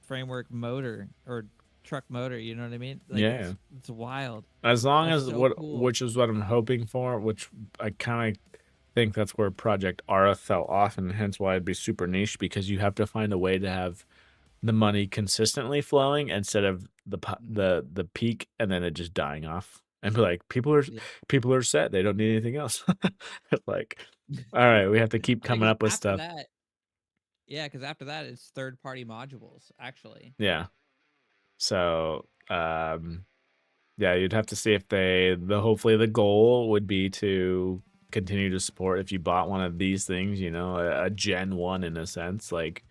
framework motor or truck motor, you know what I mean? Like, yeah, it's wild. As long That's as so cool. which is what I'm hoping for, which I kind of think that's where Project Ara fell off, and hence why it'd be super niche, because you have to find a way to have the money consistently flowing instead of the peak and then it just dying off and be like, people are set, they don't need anything else. Like, all right, we have to keep coming up with stuff. Because after that it's third-party modules, actually. Yeah. So yeah, you'd have to see if hopefully the goal would be to continue to support, if you bought one of these things, a Gen 1 in a sense, like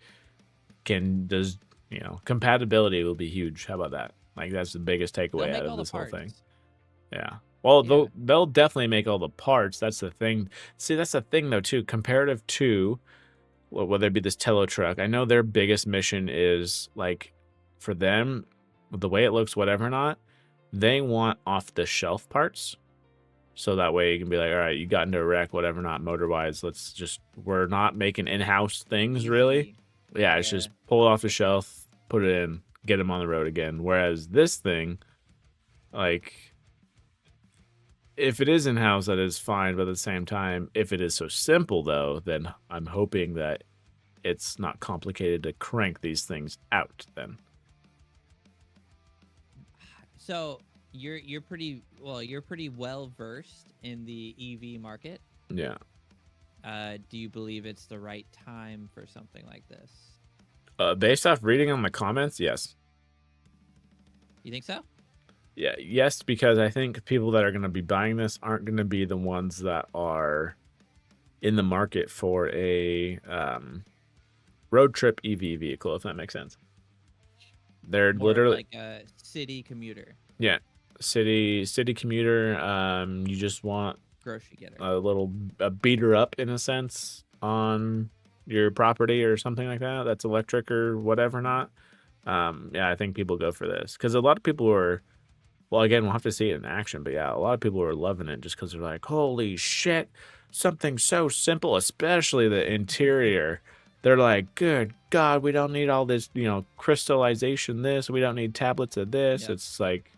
compatibility will be huge. How about that? Like, that's the biggest takeaway out of this whole thing. Yeah. Well, yeah. They'll definitely make all the parts. That's the thing. See, that's the thing though too. Comparative to whether it be this Tello truck, I know their biggest mission is like, for them, the way it looks, whatever or not, they want off the shelf parts. So that way you can be like, all right, you got into a wreck, whatever or not, motor wise, we're not making in-house things really. Yeah, it's just pull it off the shelf, put it in, get them on the road again. Whereas this thing, like, if it is in-house, that is fine. But at the same time, if it is so simple, though, then I'm hoping that it's not complicated to crank these things out then. So you're pretty well versed in the EV market. Yeah. Do you believe it's the right time for something like this? Based off reading on the comments, yes. You think so? Yeah, yes, because I think people that are going to be buying this aren't going to be the ones that are in the market for a road trip EV vehicle, if that makes sense. They're more literally like a city commuter. Yeah, city commuter. You just want grocery getter, a beater up in a sense on your property or something like that. That's electric or whatever not. Yeah, I think people go for this because a lot of people are. Well, again, we'll have to see it in action, but yeah, a lot of people are loving it just because they're like, holy shit, something so simple, especially the interior. They're like, good God, we don't need all this, crystallization this. We don't need tablets of this. Yep. It's like,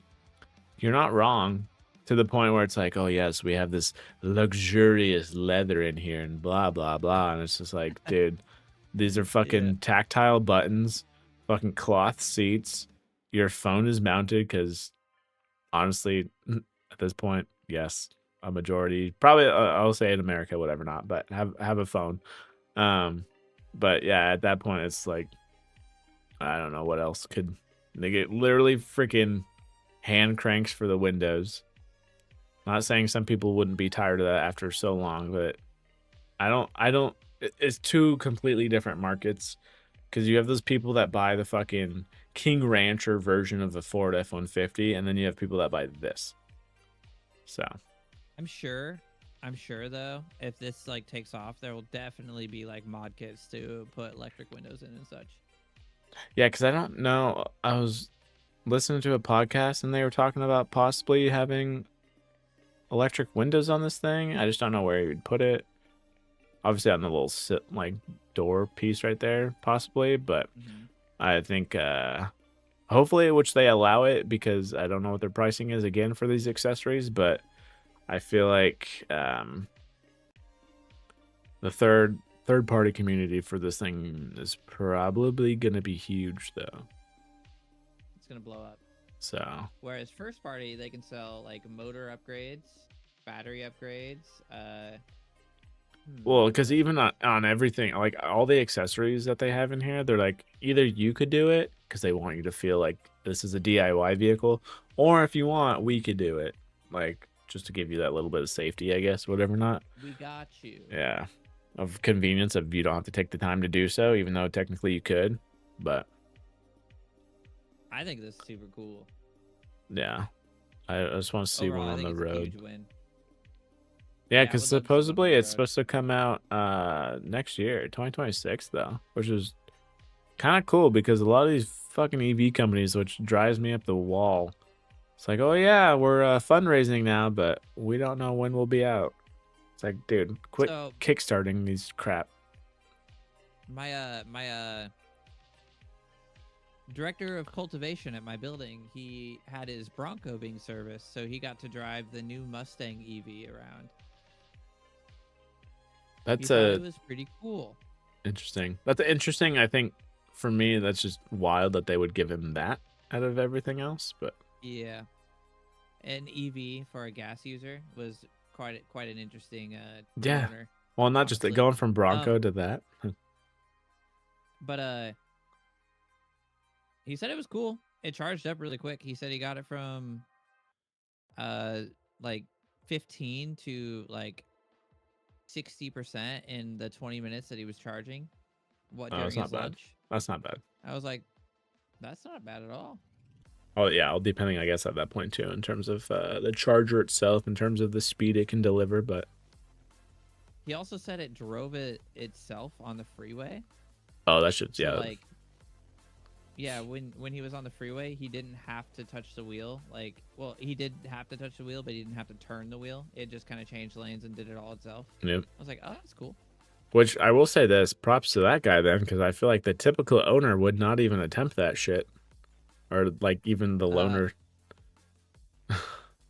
you're not wrong to the point where it's like, oh yes, we have this luxurious leather in here and blah blah blah, and it's just like, dude, these are fucking tactile buttons, fucking cloth seats. Your phone is mounted because honestly, at this point, yes, a majority, probably I'll say in America, whatever not, but have a phone. But yeah, at that point, it's like, I don't know what else could they get literally freaking hand cranks for the windows. Not saying some people wouldn't be tired of that after so long, but I don't. It's two completely different markets because you have those people that buy the fucking King Rancher version of the Ford F-150, and then you have people that buy this. So I'm sure though, if this like takes off, there will definitely be like mod kits to put electric windows in and such. yeah, because I don't know. I was listening to a podcast and they were talking about possibly having electric windows on this thing. I just don't know where you would put it. Obviously on the little like door piece right there, possibly, but I think hopefully, which they allow it, because I don't know what their pricing is again for these accessories, but I feel like the third party community for this thing is probably gonna be huge though. It's gonna blow up. So whereas first party, they can sell like motor upgrades, battery upgrades. Well, because even on everything, like all the accessories that they have in here, they're like, either you could do it because they want you to feel like this is a DIY vehicle, or if you want, we could do it, like just to give you that little bit of safety, I guess, whatever not. We got you. Yeah, of convenience of you don't have to take the time to do so, even though technically you could, but I think this is super cool. yeah, I just want to see Overall, one I on think the it's a road. huge win. Yeah, Yeah, I because would love to see one on supposedly the it's road. supposed to come out next year, 2026 though, which is kind of cool because a lot of these fucking EV companies, which drives me up the wall, it's like, oh yeah, we're fundraising now, but we don't know when we'll be out. It's like, dude, quit So kickstarting these crap. my director of cultivation at my building, he had his Bronco being serviced, so he got to drive the new Mustang EV around. That's He thought it was pretty cool. interesting. That's interesting. I think for me, that's just wild that they would give him that out of everything else. But Yeah, an EV for a gas user was quite an interesting yeah, corner. well, not just honestly. going from Bronco to that. But he said it was cool. It charged up really quick. He said he got it from like 15 to like 60% in the 20 minutes that he was charging. Oh, During it's his not bad. lunch. That's not bad. I was like, that's not bad at all. Oh yeah, all depending, I guess, at that point too, in terms of the charger itself, in terms of the speed it can deliver. But He also said it drove it itself on the freeway. oh, that should, So, yeah, like, yeah, when he was on the freeway, he didn't have to touch the wheel. Like, well, he did have to touch the wheel, but he didn't have to turn the wheel. It just kind of changed lanes and did it all itself. yep. I was like, oh, that's cool. Which I will say this, props to that guy then, because I feel like the typical owner would not even attempt that shit, or like even the loaner.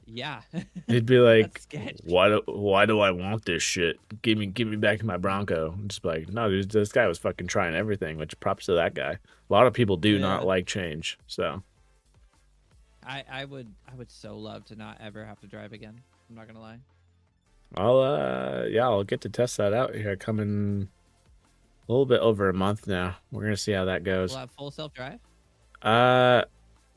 Yeah. He'd be like, That's sketch. why do I want this shit? Give me back my Bronco. And just be like, no, dude, this guy was fucking trying everything, which props to that guy. A lot of people do not Yeah. like change, so I would so love to not ever have to drive again. I'm not gonna lie. I'll get to test that out here coming a little bit over a month now. We're gonna see how that goes. We'll have full self drive.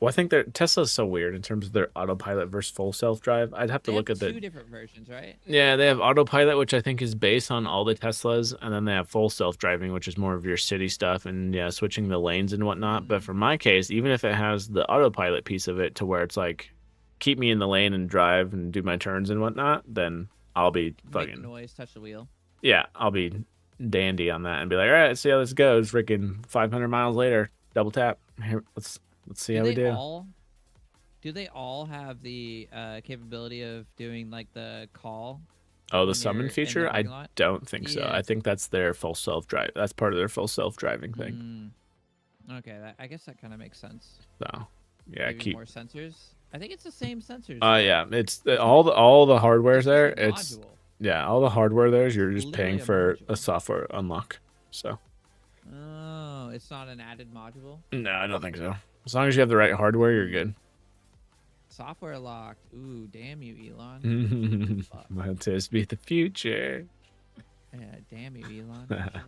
Well, I think Tesla's so weird in terms of their autopilot versus full self-drive. I'd have to They look have at two different versions, right? Yeah, they have autopilot, which I think is based on all the Teslas, and then they have full self-driving, which is more of your city stuff and yeah, switching the lanes and whatnot. But for my case, even if it has the autopilot piece of it to where it's like, keep me in the lane and drive and do my turns and whatnot, then I'll be Make fucking noise, touch the wheel. yeah, I'll be dandy on that and be like, all right, let's see how this goes. Freaking 500 miles later, double tap. Here, let's see how we do. Do they all have the capability of doing like the call? Oh, the when summon you're in the feature? I parking lot? don't think so. Yeah. I think that's their full self-drive. That's part of their full self-driving thing. Okay, I guess that kind of makes sense. So, yeah, Maybe more sensors. I think it's the same sensors. Yeah, it's all the hardware's It's just there. a It's module. yeah, all the hardware there is you're just Literally paying a for a module. software unlock. So Oh, it's not an added module. no, I don't think so. As long as you have the right hardware, you're good. Software locked. Ooh, damn you, Elon. Fuck. Let this be the future. Yeah, damn you, Elon. Shit.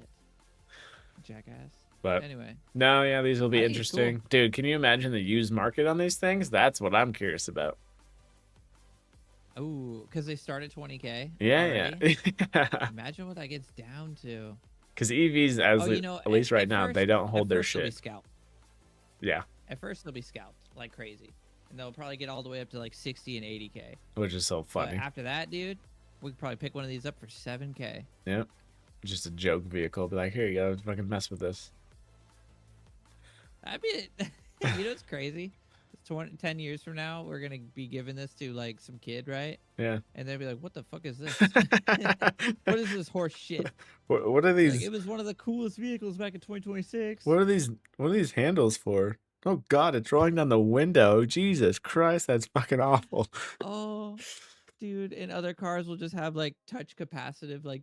Jackass. But Anyway, no, yeah, these will be I think it's cool. interesting. Dude, can you imagine the used market on these things? That's what I'm curious about. ooh, because they start at 20K. Yeah, already. yeah. Imagine what that gets down to. Because EVs, at least right now, they don't hold their They'll be shit. scalped. Yeah, At first, they'll be scalped like crazy, and they'll probably get all the way up to like 60 and 80K. which is so But funny. after that, dude, we could probably pick one of these up for 7K. Yep. Just a joke vehicle. Be like, here you go. Fucking mess with this. I mean, you know what's crazy? 10 years from now, we're gonna be giving this to like some kid, right? Yeah. And they'll be like, "What the fuck is this? What is this horse shit?" What are these? Like, it was one of the coolest vehicles back in 2026. What are these handles for? Oh God, it's rolling down the window. Jesus Christ, that's fucking awful. Oh, dude, and other cars will just have like touch capacitive, like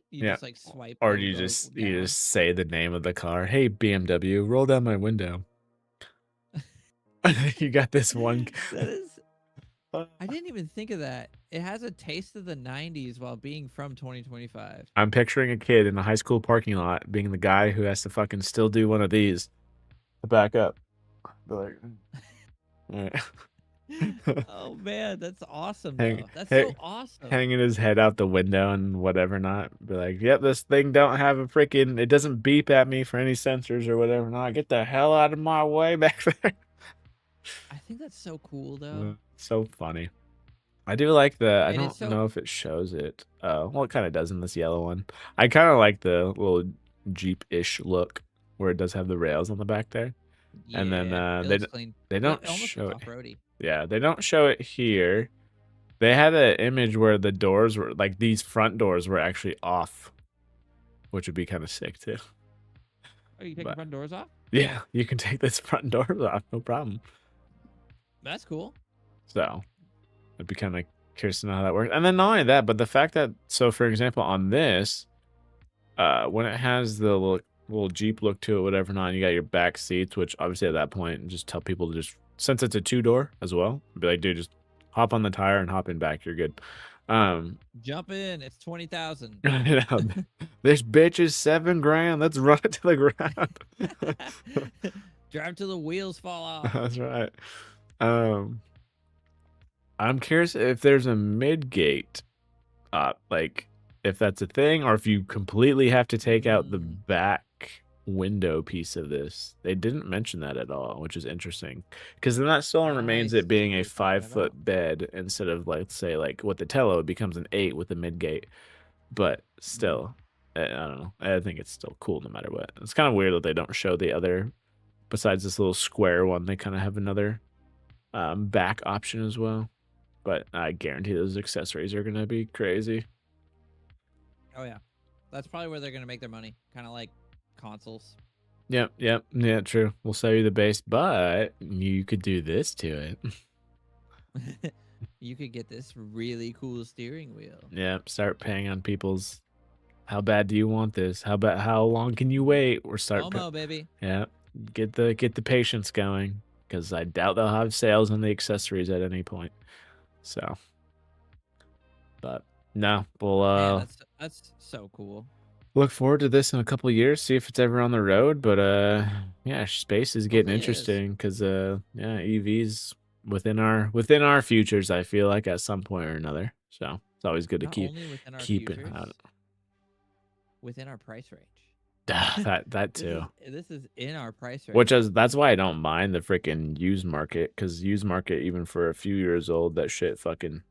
you Yeah. just like swipe. Or it'll you go just down. say the name of the car. Hey BMW, roll down my window. You got this one. That is. I didn't even think of that. It has a taste of the 90s while being from 2025. I'm picturing a kid in a high school parking lot being the guy who has to fucking still do one of these to back up. Be like, all right. Oh man, that's awesome. Hang- Though. That's hey- so awesome. Hanging his head out the window and whatever not. Be like, yep, this thing don't have a freaking, it doesn't beep at me for any sensors or whatever not. Get the hell out of my way back there. I think that's so cool though. So funny. I do like I And don't it's so- know if it shows it. Well, it kind of does in this yellow one. I kind of like the little Jeep-ish look where it does have the rails on the back there. Yeah, And then, it looks clean. They It don't almost show looks it. off-roady. Yeah, they don't show it here. They had an image where the doors were like these front doors were actually off, which would be kind of sick too. Oh, you take But- the front doors off? Yeah, you can take this front doors off, no problem. That's cool. So I'd be kind of curious to know how that works. And then not only that, but the fact that, so for example, on this, when it has the little Jeep look to it, whatever not, and you got your back seats, which obviously at that point, just tell people to just, since it's a 2-door as well, be like, dude, just hop on the tire and hop in back. You're good. Jump in. It's 20,000. You know, this bitch is $7,000. Let's run it to the ground. Drive till the wheels fall off. That's right. I'm curious if there's a mid gate, like if that's a thing, or if you completely have to take out the back window piece of this. They didn't mention that at all, which is interesting, because then that still remains it being a see, it's not at 5-foot bed instead of, like, say, like with the Tello, it becomes an 8 with the mid gate. But still, I don't know. I think it's still cool no matter what. It's kind of weird that they don't show the other, besides this little square one. They kind of have another back option as well. But I guarantee those accessories are gonna be crazy. Oh yeah, that's probably where they're gonna make their money. Kind of like consoles. Yep, yeah, true. We'll sell you the base, but you could do this to it. You could get this really cool steering wheel. Yep, start paying on people's. How bad do you want this? How long can you wait? Or start. Homo, baby. Yeah, get the patience going, because I doubt they'll have sales on the accessories at any point. So, but no, we'll Man, that's so cool. look forward to this in a couple of years, see if it's ever on the road. But yeah, space is getting Hopefully it is. interesting, because yeah, EVs within our futures, I feel like, at some point or another. So it's always good to Not keep only within our keeping futures, out. within our price range. that too. This is in our price range. Which is, that's why I don't mind the freaking used market, because used market, even for a few years old, that shit fucking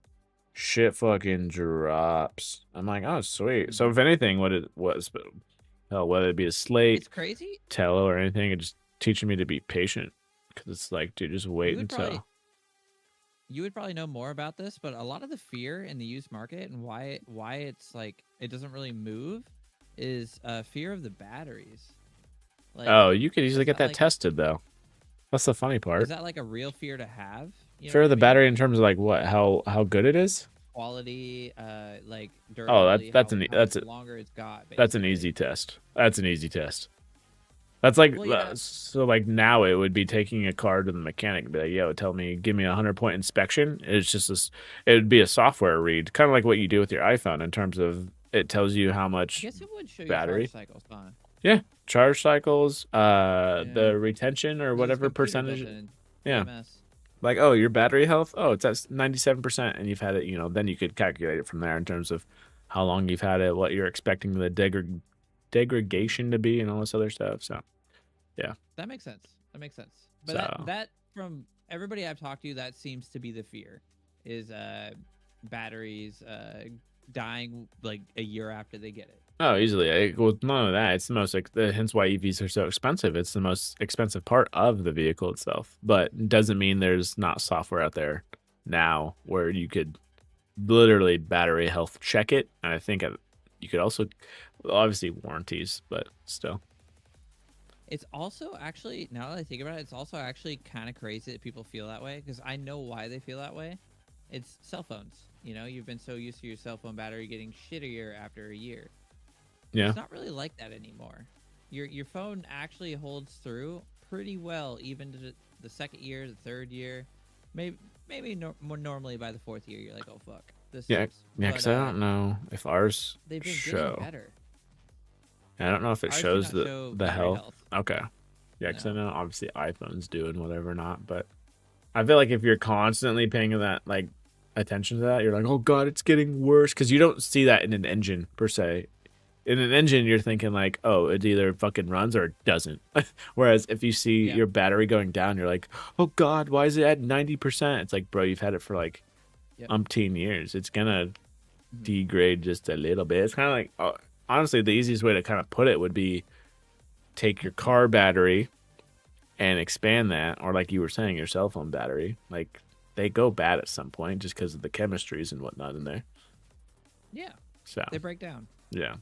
drops. I'm like, oh sweet. So if anything, what it was, hell, whether it be a Slate, It's crazy. Tello, or anything, it's just teaching me to be patient, because it's like, dude, just wait until. You would probably know more about this, but a lot of the fear in the used market and why it's like it doesn't really move is fear of the batteries. Like, Oh, you could easily is get that like, tested though. That's the funny part. Is that like a real fear to have? You know For what I the mean? battery in terms of like what, how good it is? Quality, like Oh, durability, how much longer it's got, that's an basically. easy test. That's an easy test. That's like Well, yeah. so like now it would be taking a car to the mechanic and be like, yo, give me a 100-point inspection. It's just this. It would be a software read, kind of like what you do with your iPhone in terms of it tells you how I much guess it would show you battery. charge cycles, huh? Yeah, charge cycles, Yeah. the retention or 'Cause it's whatever computer built percentage. in Yeah, BMS. like, oh, your battery health, oh, it's at 97%, and you've had it. Then you could calculate it from there in terms of how long you've had it, what you're expecting the degradation to be, and all this other stuff. So yeah, That makes sense. That makes sense. But So- that from everybody I've talked to, that seems to be the fear, is batteries dying like a year after they get it. oh, easily. Well, none of that. It's the most hence why EVs are so expensive. It's the most expensive part of the vehicle itself, but it doesn't mean there's not software out there now where you could literally battery health check it. And I think you could also, obviously warranties, but still. It's also actually, now that I think about it, it's also actually kind of crazy that people feel that way, because I know why they feel that way. It's cell phones. You've been so used to your cell phone battery getting shittier after a year. Yeah. It's not really like that anymore. Your phone actually holds through pretty well, even to the second year, the third year, maybe more normally by the fourth year, you're like, oh fuck, this Yeah, sucks. yeah, because I don't know if ours They've been show. getting better. I don't know if it Ours do shows not show the battery health. Okay. Yeah, because I No. know obviously iPhones do and whatever not, but I feel like if you're constantly paying that like attention to that, you're like, oh god, it's getting worse, because you don't see that in an engine per se. In an engine, you're thinking like, oh, it either fucking runs or it doesn't. Whereas if you see Yeah. your battery going down, you're like, oh god, why is it at 90%? It's like, bro, you've had it for like Yep. umpteen years. It's gonna Mhm. degrade just a little bit. It's kind of like, honestly, the easiest way to kind of put it would be take your car battery and expand that, or like you were saying, your cell phone battery. Like they go bad at some point just because of the chemistries and whatnot in there. Yeah, So they break down. yeah.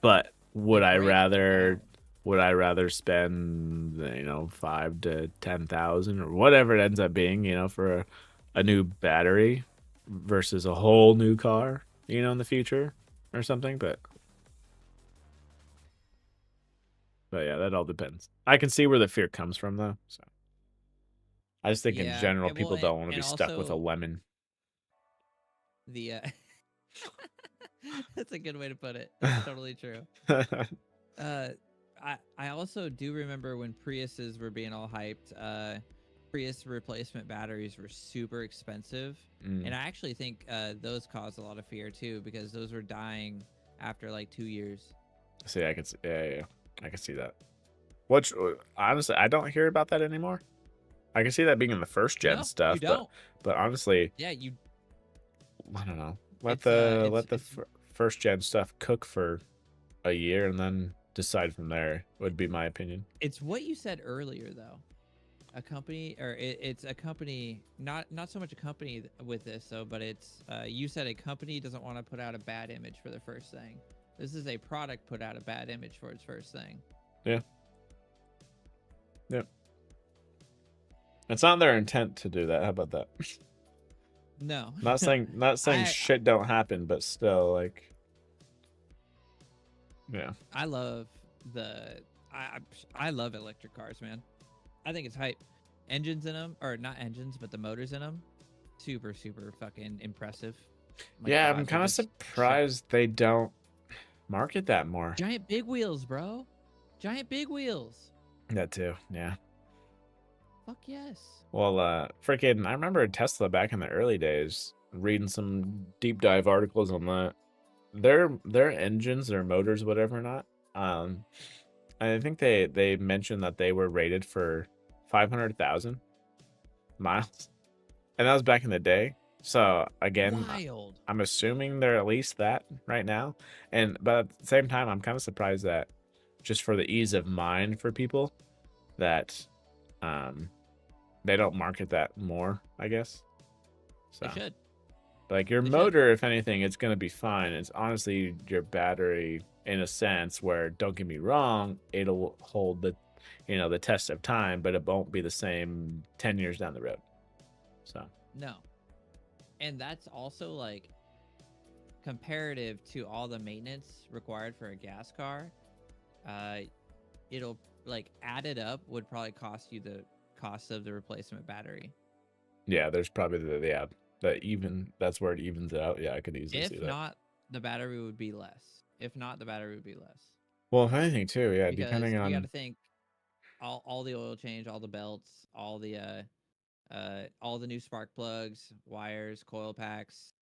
But would I break rather spend 5 to 10,000 or whatever it ends up being for a new battery versus a whole new car in the future or something? But yeah, that all depends. I can see where the fear comes from though. So I just think in Yeah, general well, people don't want to be and stuck with a also lemon. the that's a good way to put it. That's totally true. I also do remember when Priuses were being all hyped. Prius replacement batteries were super expensive, and I actually think those caused a lot of fear too, because those were dying after like 2 years. See, I can see, yeah, I can see that. Which honestly, I don't hear about that anymore. I can see that being in the first gen No, stuff, you don't. but honestly, Yeah, you. I don't know. Let It's- the first gen stuff cook for a year and then decide from there. Would be my opinion. It's what you said earlier, though. A company, or it's a company, not so much a company with this, though, but it's you said a company doesn't want to put out a bad image for the first thing. This is a product put out a bad image for its first thing. Yeah. Yep. It's not their intent to do that. How about that? No. Not saying shit don't happen, but still, like, yeah. I love I love electric cars, man. I think it's hype. Engines in them, or not engines, but the motors in them, super fucking impressive. My Yeah, God, I'm they're kind of just surprised they don't market that more. giant big wheels, bro. Giant big wheels. That too, yeah. Fuck yes. Well, freaking, I remember Tesla back in the early days reading some deep dive articles on that. Their engines, their motors, whatever, not. I think they mentioned that they were rated for 500,000 miles, and that was back in the day. So again, Wild. I'm assuming they're at least that right now. But at the same time, I'm kind of surprised that just for the ease of mind for people that they don't market that more, I guess. So They should. like your They should. motor, if anything, it's gonna be fine. It's honestly your battery in a sense where, don't get me wrong, it'll hold the test of time, but it won't be the same 10 years down the road. So No. And that's also like comparative to all the maintenance required for a gas car. It'll like added up would probably cost you the cost of the replacement battery. yeah, there's probably that's where it evens it out. Yeah, I could easily see If that. not, the battery would be less. If not, the battery would be less. Well, if anything too, yeah, Because depending you got on to think all the oil change, all the belts, all the new spark plugs, wires, coil packs,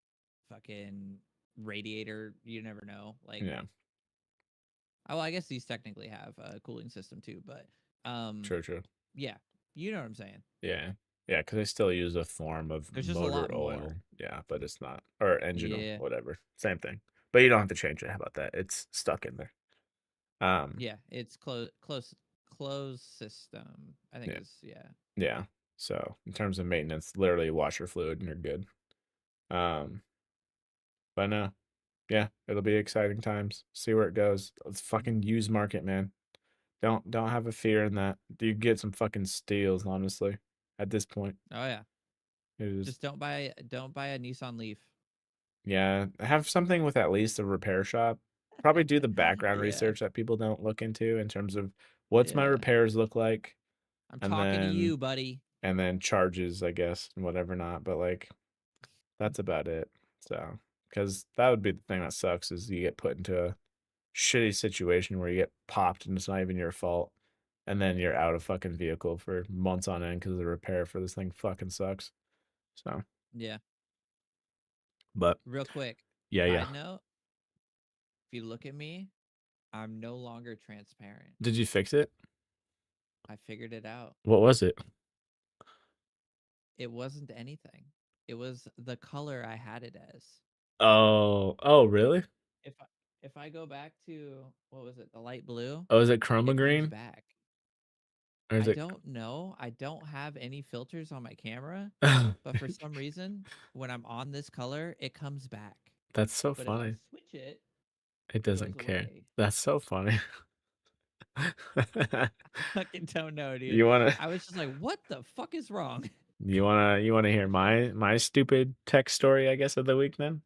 fucking radiator. You never know. Like, yeah, oh, I guess these technically have a cooling system too, but true. yeah, you know what I'm saying. Yeah. Yeah, because they still use a form of There's just a motor lot oil. more. Yeah, but it's not, or engine oil, Yeah, whatever. Same thing. But you don't have to change it. How about that? It's stuck in there. yeah, it's closed system. I think Yeah. is yeah. Yeah. So in terms of maintenance, literally wash your fluid and you're good. Um, but no, yeah, it'll be exciting times. See where it goes. It's fucking used market, man. Don't have a fear in that. You get some fucking steals, honestly. At this point, Oh yeah, it is. just don't buy a Nissan Leaf. Yeah, have something with at least a repair shop. Probably do the background Yeah, research that people don't look into in terms of what's my yeah. repairs look like, I'm and talking to then you, buddy. charges, I guess, and whatever not. But like that's about it. So, because that would be the thing that sucks is you get put into a shitty situation where you get popped and it's not even your fault, and then you're out of fucking vehicle for months on end because the repair for this thing fucking sucks. So, Yeah. but Real quick, yeah. side note: if you look at me, I'm no longer transparent. Did you fix it? I figured it out. What was it? It wasn't anything. It was the color I had it as. Oh, really? If I, if I go back to what was it, the light blue, Oh, is it chroma it comes green? back. Or is I it don't know. I don't have any filters on my camera, but for some reason, when I'm on this color, it comes back. That's so But if I funny. switch it, It it goes doesn't care. away. That's so funny. Fucking don't know, dude. You wanna I was just like, what the fuck is wrong? you wanna hear my stupid tech story, I guess, of the week then?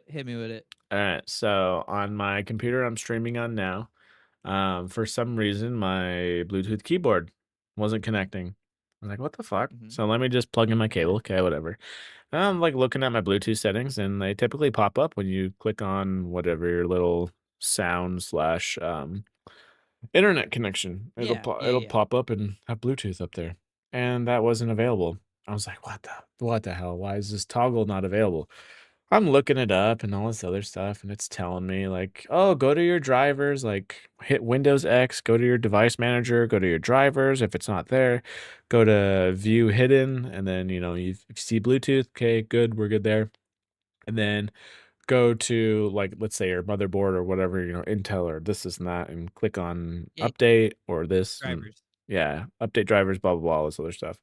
Hit me with it. Alright, so on my computer I'm streaming on now, for some reason my Bluetooth keyboard wasn't connecting. I'm like, what the fuck? Mm-hmm. So let me just plug in my cable. Yeah. Okay, whatever. I'm like looking at my Bluetooth settings, and they typically pop up when you click on whatever your little sound slash internet connection. Yeah. Yeah. It'll Yeah. pop up and have Bluetooth up there, and that wasn't available. I was like, what the hell? Why is this toggle not available? I'm looking it up and all this other stuff, and it's telling me like, oh, go to your drivers, like hit Windows X, go to your device manager, go to your drivers. If it's not there, go to view hidden, and then you see Bluetooth. Okay, good, we're good there. And then go to like let's say your motherboard or whatever, Intel or this and that, and click on Yeah. update or this and Drivers. yeah, update drivers, blah blah blah, all this other stuff.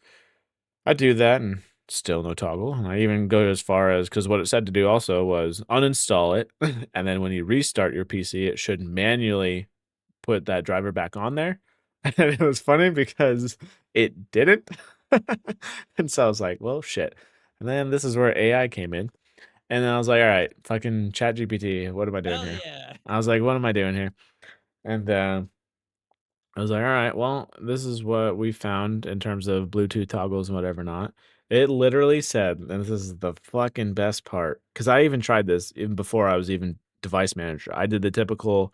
I do that and still no toggle. And I even go as far as because what it said to do also was uninstall it, and then when you restart your PC, it should manually put that driver back on there. And it was funny because it didn't. And so I was like, well, shit. And then this is where AI came in. And then I was like, all right, fucking chat GPT, what am I doing Hell here? yeah. I was like, what am I doing here? And I was like, all right, well, this is what we found in terms of Bluetooth toggles and whatever not. It literally said, and this is the fucking best part, because I even tried this even before I was even device manager. I did the typical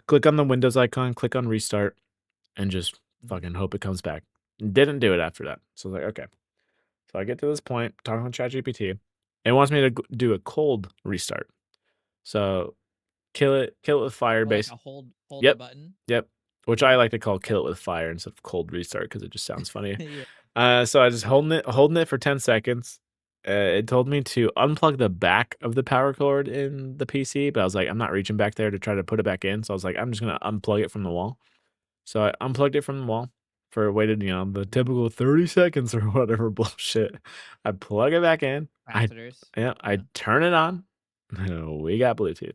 click on the Windows icon, click on restart, and just fucking hope it comes back. Didn't do it after that. So I was like, okay. So I get to this point, talking with ChatGPT. It wants me to do a cold restart. So kill it with fire Or like base. a hold the Yep. button. Yep. Which I like to call Okay. kill it with fire instead of cold restart because it just sounds funny. Yeah. So I just holding it for 10 seconds. It told me to unplug the back of the power cord in the PC, but I was like, I'm not reaching back there to try to put it back in. So I was like, I'm just gonna unplug it from the wall. So I unplugged it from the wall waited, the typical 30 seconds or whatever bullshit. I plug it back in. Capacitors. I turn it on. We got Bluetooth.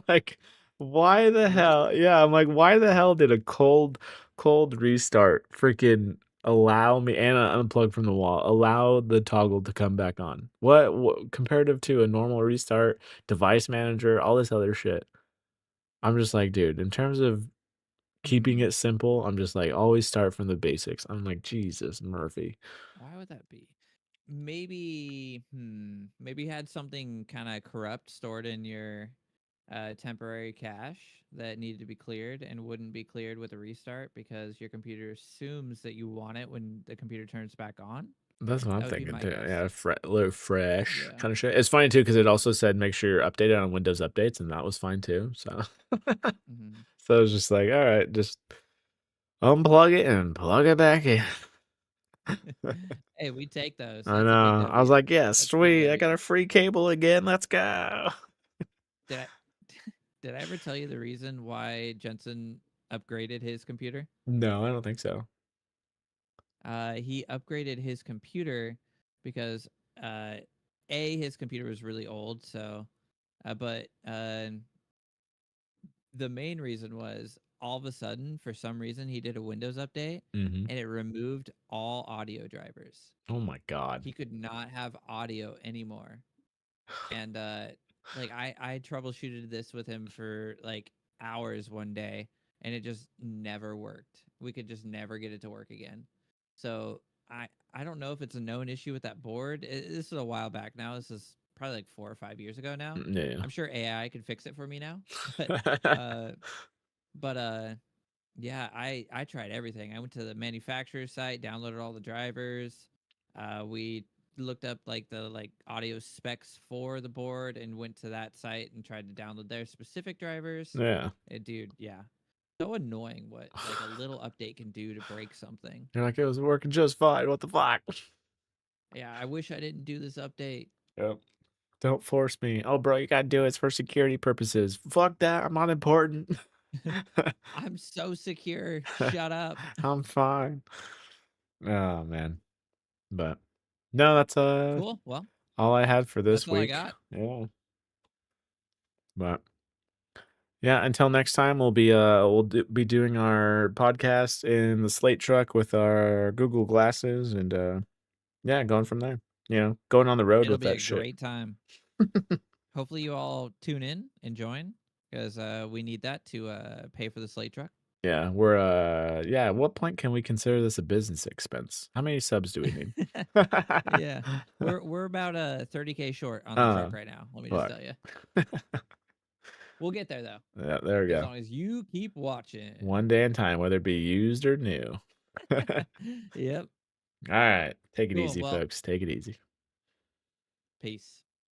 Like, why the Really? hell? Yeah, I'm like, why the hell did a cold restart freaking allow me and unplug from the wall. Allow the toggle to come back on. What comparative to a normal restart, device manager, all this other shit. I'm just like, dude, in terms of keeping it simple, I'm just like, always start from the basics. I'm like, Jesus, Murphy. Why would that be? Maybe, maybe you had something kind of corrupt stored in your temporary cache that needed to be cleared and wouldn't be cleared with a restart because your computer assumes that you want it when the computer turns back on. That's what I'm That would be thinking my too. guess. Yeah, a little fresh Yeah. kind of shit. It's funny too because it also said make sure you're updated on Windows updates, and that was fine too. So, hmm so I was just like, all right, just unplug it and plug it back in. Hey, we take those. I That's a big know. I was W. like, yeah, That's a big sweet. I got W. a free cable again. Let's go. Did I did I ever tell you the reason why Jensen upgraded his computer? No, I don't think so. He upgraded his computer because uh, his computer was really old. So, but the main reason was all of a sudden, for some reason, he did a Windows update Mm-hmm. and it removed all audio drivers. Oh my God. He could not have audio anymore. And like I troubleshooted this with him for like hours one day and it just never worked. We could just never get it to work again. So I don't know if it's a known issue with that board. This is a while back now. This is probably like 4 or 5 years ago now. Yeah. I'm sure AI could fix it for me now. But uh but yeah, I tried everything. I went to the manufacturer's site, downloaded all the drivers. We looked up like the audio specs for the board and went to that site and tried to download their specific drivers. Yeah. Dude, yeah. So annoying what like a little update can do to break something. You're like, it was working just fine. What the fuck? Yeah, I wish I didn't do this update. Yep. Don't force me. Oh, bro, you gotta do it. It's for security purposes. Fuck that. I'm not important. I'm so secure. Shut up. I'm fine. Oh man. But no, that's Cool. Well, all I had for this that's all I week. got. Yeah. But yeah, until next time, be doing our podcast in the Slate truck with our Google glasses, and yeah, going from there. You know, going on the road It'll with be a that shit. great time. Hopefully you all tune in and join because we need that to pay for the Slate truck. Yeah, we're yeah. At what point can we consider this a business expense? How many subs do we need? Yeah, we're about 30K short on the truck right now. Let me just fuck. tell you. We'll get there though, Yeah, there we as go. long as you keep watching. One day in time, whether it be used or new. Yep. All right, take it Cool. easy, Well, folks. Take it easy. peace.